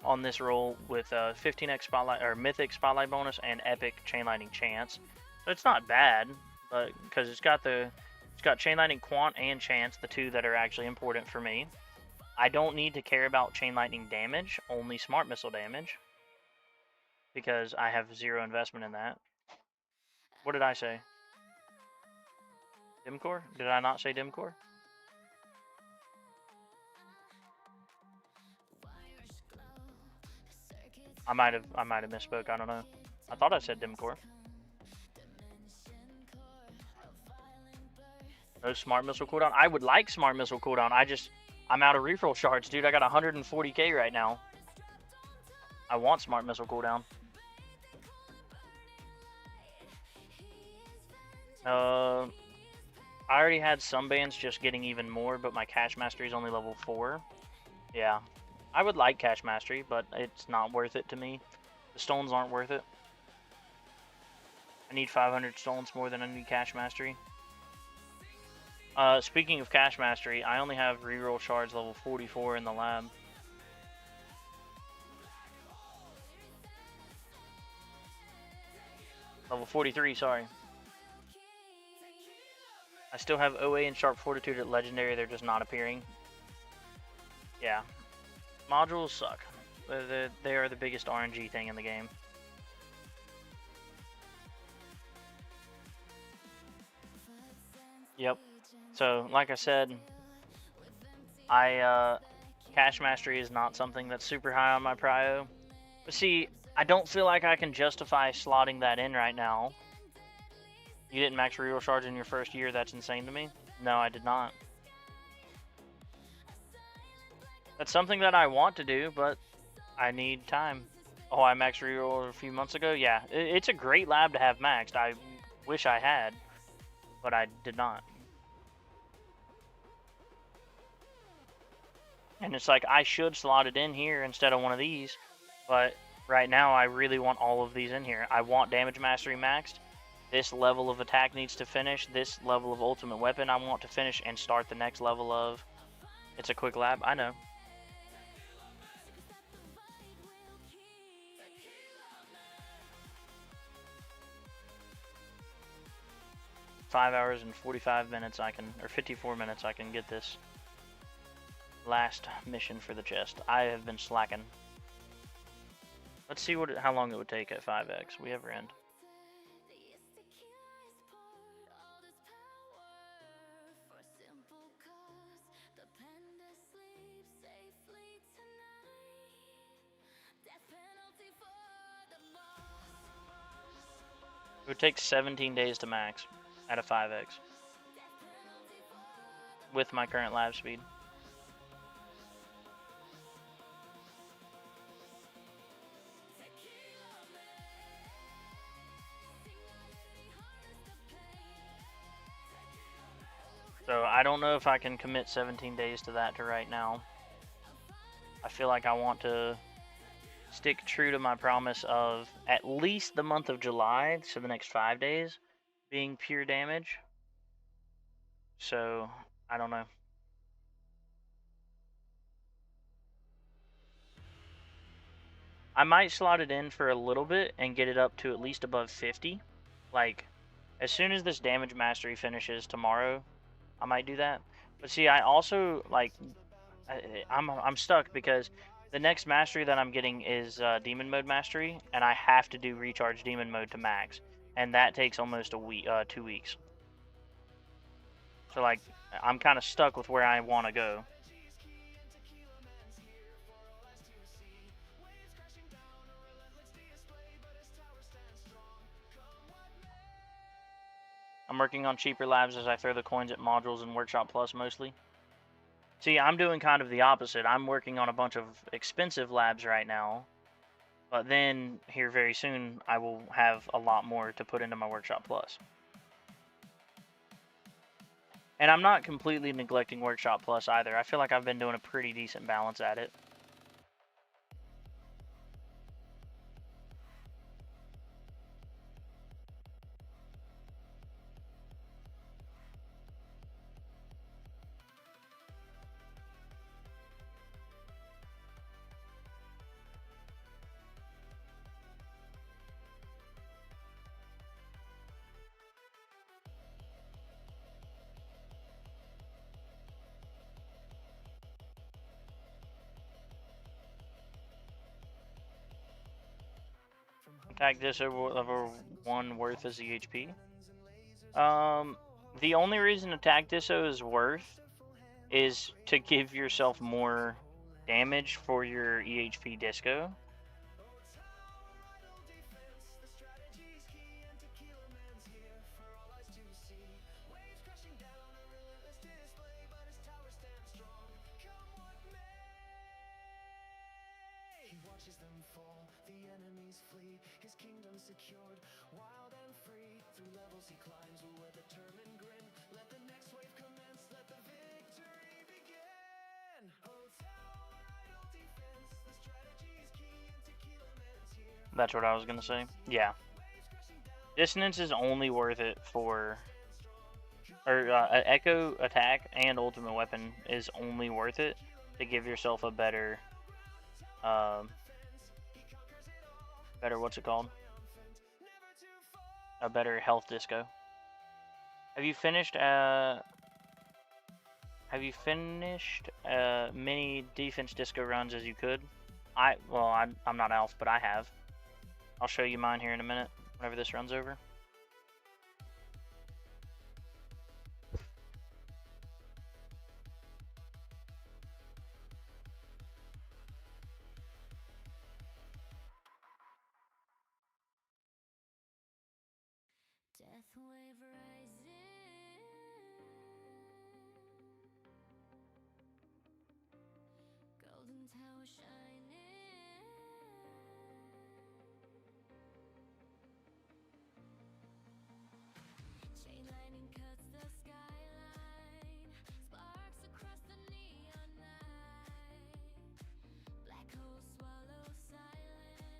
on this roll with 15x Spotlight or Mythic Spotlight bonus and Epic Chain Lightning Chance. So it's not bad, but because it's got Chain Lightning Quant and Chance, the two that are actually important for me. I don't need to care about Chain Lightning damage, only Smart Missile damage, because I have 0 investment in that. What did I say? Dimcore? Did I not say Dimcore? I might have misspoke. I don't know. I thought I said Dimcore. No Smart Missile cooldown. I would like Smart Missile cooldown. I'm out of refill shards, dude. I got 140k right now. I want Smart Missile cooldown. I already had some bands just getting even more, but my Cash Mastery is only level 4. Yeah. I would like Cash Mastery, but it's not worth it to me. The stones aren't worth it. I need 500 stones more than I need Cash Mastery. Speaking of Cash Mastery, I only have reroll shards level 44 in the lab. Level 43, sorry. I still have OA and Sharp Fortitude at Legendary, they're just not appearing. Yeah. Modules suck. They are the biggest RNG thing in the game. Yep. So, like I said, Cash Mastery is not something that's super high on my prio. But see, I don't feel like I can justify slotting that in right now. You didn't max reroll shards in your first year? That's insane to me. No, I did not. That's something that I want to do, but I need time. Oh, I maxed reroll a few months ago? Yeah, it's a great lab to have maxed. I wish I had, but I did not. And it's like, I should slot it in here instead of one of these, but right now I really want all of these in here. I want Damage Mastery maxed. This level of attack needs to finish. This level of ultimate weapon I want to finish and start the next level of... It's a quick lab, I know. "5 hours and 45 minutes I can, or 54 minutes I can get this last mission for the chest. I have been slacking. Let's see how long it would take at 5x. We ever end. It would take 17 days to max at a 5x with my current lab speed. So I don't know if I can commit 17 days to that right now. I feel like I want to stick true to my promise of at least the month of July, so the next 5 days, being pure damage. So, I don't know. I might slot it in for a little bit and get it up to at least above 50. Like, as soon as this Damage Mastery finishes tomorrow, I might do that. But see, I also, like, I'm stuck because the next mastery that I'm getting is Demon Mode Mastery, and I have to do Recharge Demon Mode to max, and that takes almost a week, 2 weeks. So like, I'm kind of stuck with where I want to go. I'm working on cheaper labs as I throw the coins at modules and Workshop Plus mostly. See, I'm doing kind of the opposite. I'm working on a bunch of expensive labs right now, but then here very soon I will have a lot more to put into my Workshop Plus. And I'm not completely neglecting Workshop Plus either. I feel like I've been doing a pretty decent balance at it. Attack this over 1 worth as the HP. The only reason attack disso is worth is to give yourself more damage for your EHP disco. That's what I was gonna say. Yeah. Dissonance is only worth it for, or Echo attack and ultimate weapon is only worth it to give yourself a better, what's it called? A better health disco. Have you finished many defense disco runs as you could? I'm not Alf, but I have. I'll show you mine here in a minute, whenever this runs over. Death wave rising, golden tower shining, chain lightning cuts the skyline, sparks across the neon night, black holes swallow silence,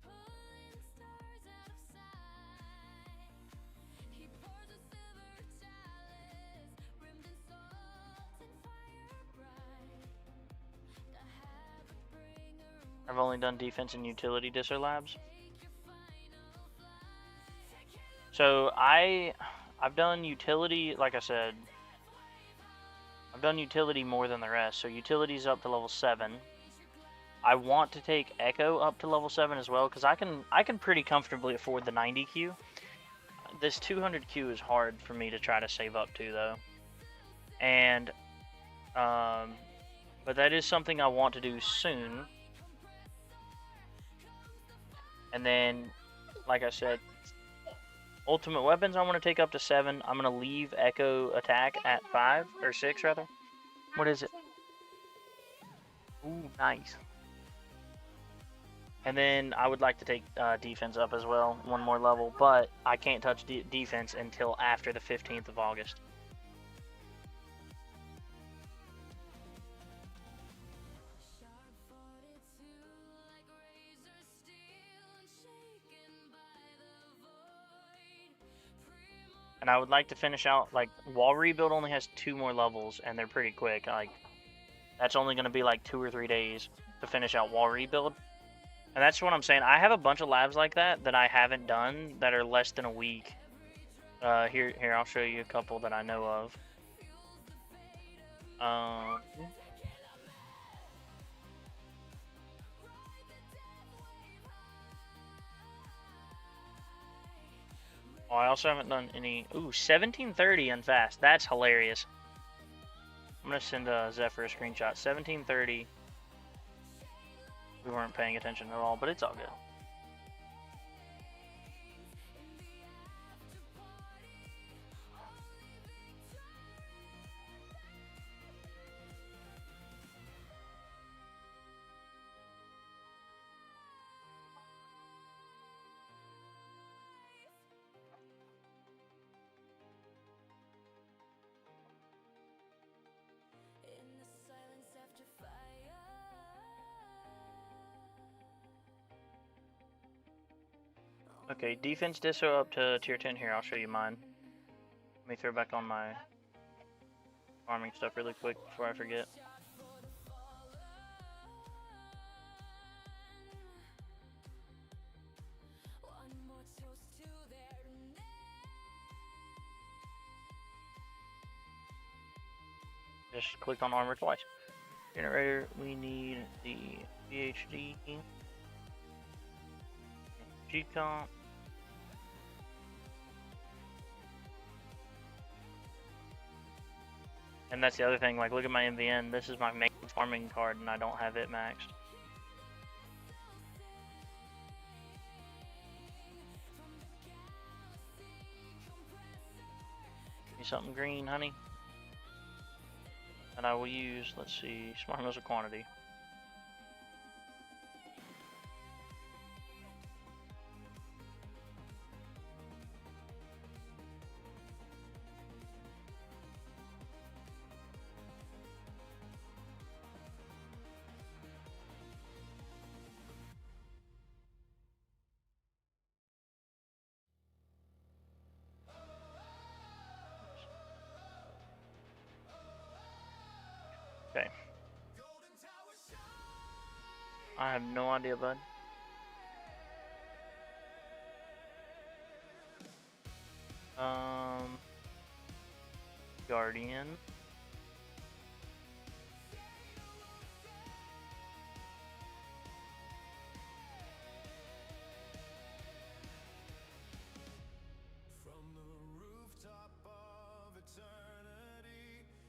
pulling stars out of sight. He pours a silver chalice, brimmed in salt and fire bright. The havoc bringer I've only done defense and utility disso labs. take your final flight. So I've done utility, like I said, I've done utility more than the rest. So utility's up to level 7. I want to take Echo up to level 7 as well, because I can pretty comfortably afford the 90 Q. This 200 Q is hard for me to try to save up to though. And but that is something I want to do soon. And then, like I said, ultimate weapons I want to take up to 7. I'm going to leave Echo attack at 5, or 6 rather. What is it? Ooh, nice. And then I would like to take defense up as well, 1 more level, but I can't touch defense until after the 15th of August. Sharp 42 like razor steel, unshaken by the void. And I would like to finish out, like, wall rebuild only has 2 more levels, and they're pretty quick. Like, that's only going to be like 2 or 3 days to finish out wall rebuild. And that's what I'm saying. I have a bunch of labs like that I haven't done that are less than a week. Here, I'll show you a couple that I know of. Oh, I also haven't done any. Ooh, 1730 unfast. That's hilarious. I'm gonna send Zephyr a screenshot. 1730. We weren't paying attention at all, but it's all good. In the silence after fire. Okay, defense disso up to tier 10 here. I'll show you mine. Let me throw back on my farming stuff really quick before I forget. One more toast to their name. Just click on armor twice. Generator, we need the PhD. G-Comp. And that's the other thing, like, look at my MVN. This is my main farming card, and I don't have it maxed. Give me something green, honey. And I will use, let's see, Smart Meals of Quantity. Okay. I have no idea, bud. Guardian.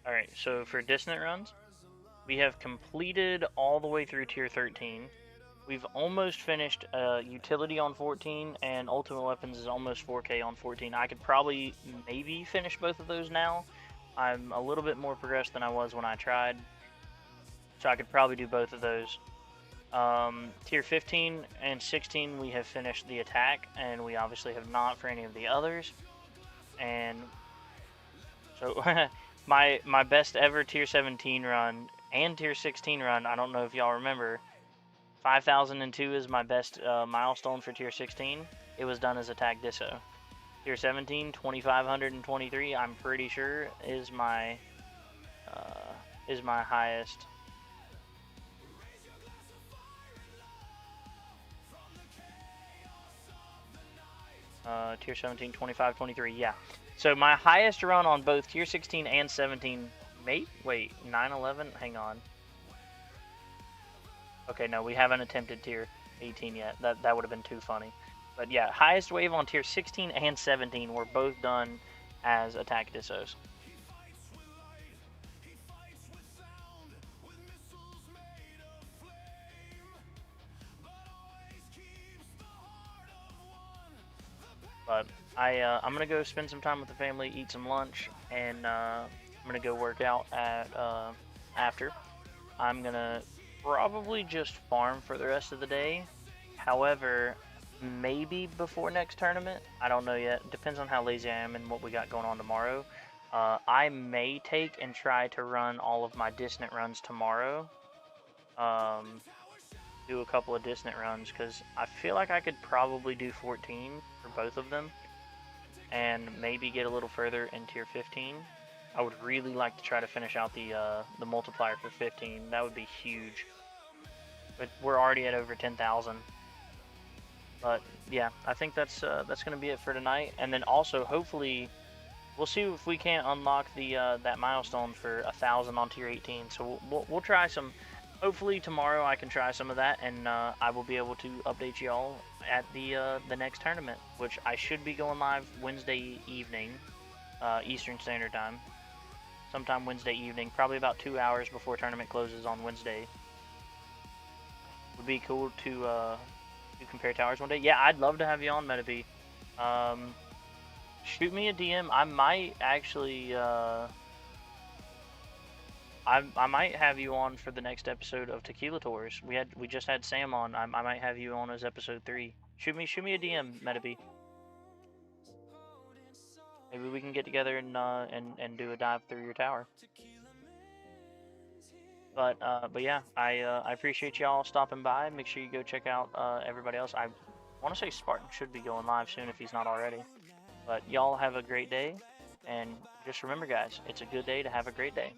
Alright, so for dissonant runs, we have completed all the way through tier 13. We've almost finished utility on 14, and ultimate weapons is almost 4K on 14. I could probably maybe finish both of those now. I'm a little bit more progressed than I was when I tried, so I could probably do both of those. Tier 15 and 16 we have finished the attack, and we obviously have not for any of the others. And so my best ever tier 17 run and tier 16 run, I don't know if y'all remember, 5002 is my best milestone for tier 16. It was done as attack disso. Tier 17, 2523, I'm pretty sure is my highest. Tier 17, 2523, yeah. So my highest run on both tier 16 and 17, wait, 911, hang on. Okay, no, we haven't attempted tier 18 yet. That would have been too funny. But yeah, highest wave on tier 16 and 17 were both done as attack dissos. But I'm gonna go spend some time with the family, eat some lunch, and I'm gonna go work out at after. I'm gonna probably just farm for the rest of the day. However, maybe before next tournament, I don't know yet. Depends on how lazy I am and what we got going on tomorrow. I may take and try to run all of my dissonant runs tomorrow. Do a couple of dissonant runs, because I feel like I could probably do 14 for both of them, and maybe get a little further in tier 15. I would really like to try to finish out the multiplier for 15. That would be huge. But we're already at over 10,000. But yeah, I think that's gonna be it for tonight. And then also, hopefully, we'll see if we can't unlock the that milestone for 1,000 on tier 18. So we'll try some. Hopefully tomorrow I can try some of that, and I will be able to update y'all at the next tournament, which I should be going live Wednesday evening, Eastern Standard Time. Sometime Wednesday evening, probably about 2 hours before tournament closes on Wednesday. Would be cool to compare towers one day. Yeah, I'd love to have you on, Metabee. Shoot me a DM. I might actually I might have you on for the next episode of Tequila Tours. We just had Sam on. I might have you on as episode 3. Shoot me a DM, Metabee. Maybe we can get together and do a dive through your tower. But yeah, I appreciate y'all stopping by. Make sure you go check out everybody else. I want to say Spartan should be going live soon if he's not already. But y'all have a great day, and just remember, guys, it's a good day to have a great day.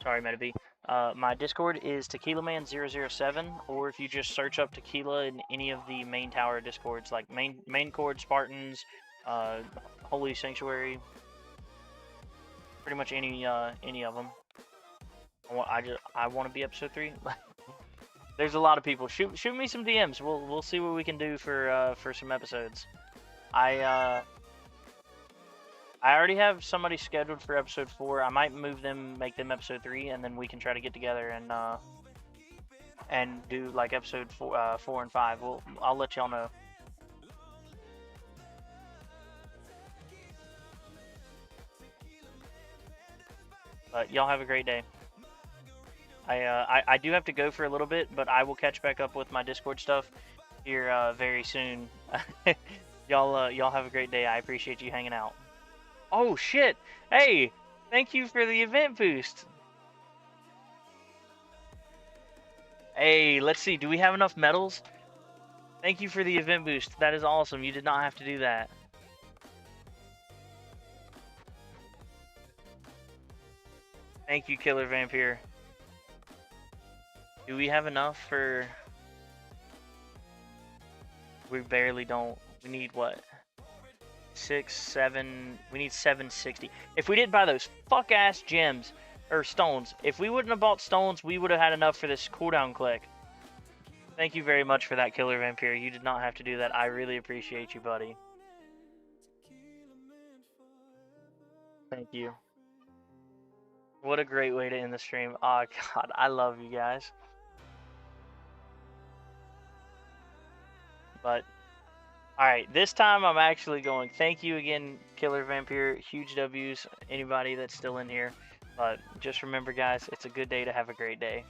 Sorry, Metabee. My Discord is TequilaMan007, or if you just search up Tequila in any of the main tower Discords, like main Chord, Spartans, Holy Sanctuary, pretty much any of them. I want to be episode 3. There's a lot of people. Shoot me some DMs. We'll see what we can do for some episodes. I already have somebody scheduled for episode 4. I might make them episode 3, and then we can try to get together and do like episode 4 and 5. I'll let y'all know. But y'all have a great day. I do have to go for a little bit, but I will catch back up with my Discord stuff here very soon. Y'all have a great day. I appreciate you hanging out. Oh shit! Hey, thank you for the event boost. Hey, let's see. Do we have enough medals? Thank you for the event boost. That is awesome. You did not have to do that. Thank you, Killer Vampire. Do we have enough for... We barely don't. We need what? 6, 7... We need 760. If we didn't buy those fuck-ass gems, or stones, if we wouldn't have bought stones, we would have had enough for this cooldown click. Thank you very much for that, Killer Vampire. You did not have to do that. I really appreciate you, buddy. Thank you. What a great way to end the stream. Oh, God, I love you guys. But, alright, this time I'm actually going. Thank you again, Killer Vampire. Huge W's, anybody that's still in here. But just remember, guys, it's a good day to have a great day.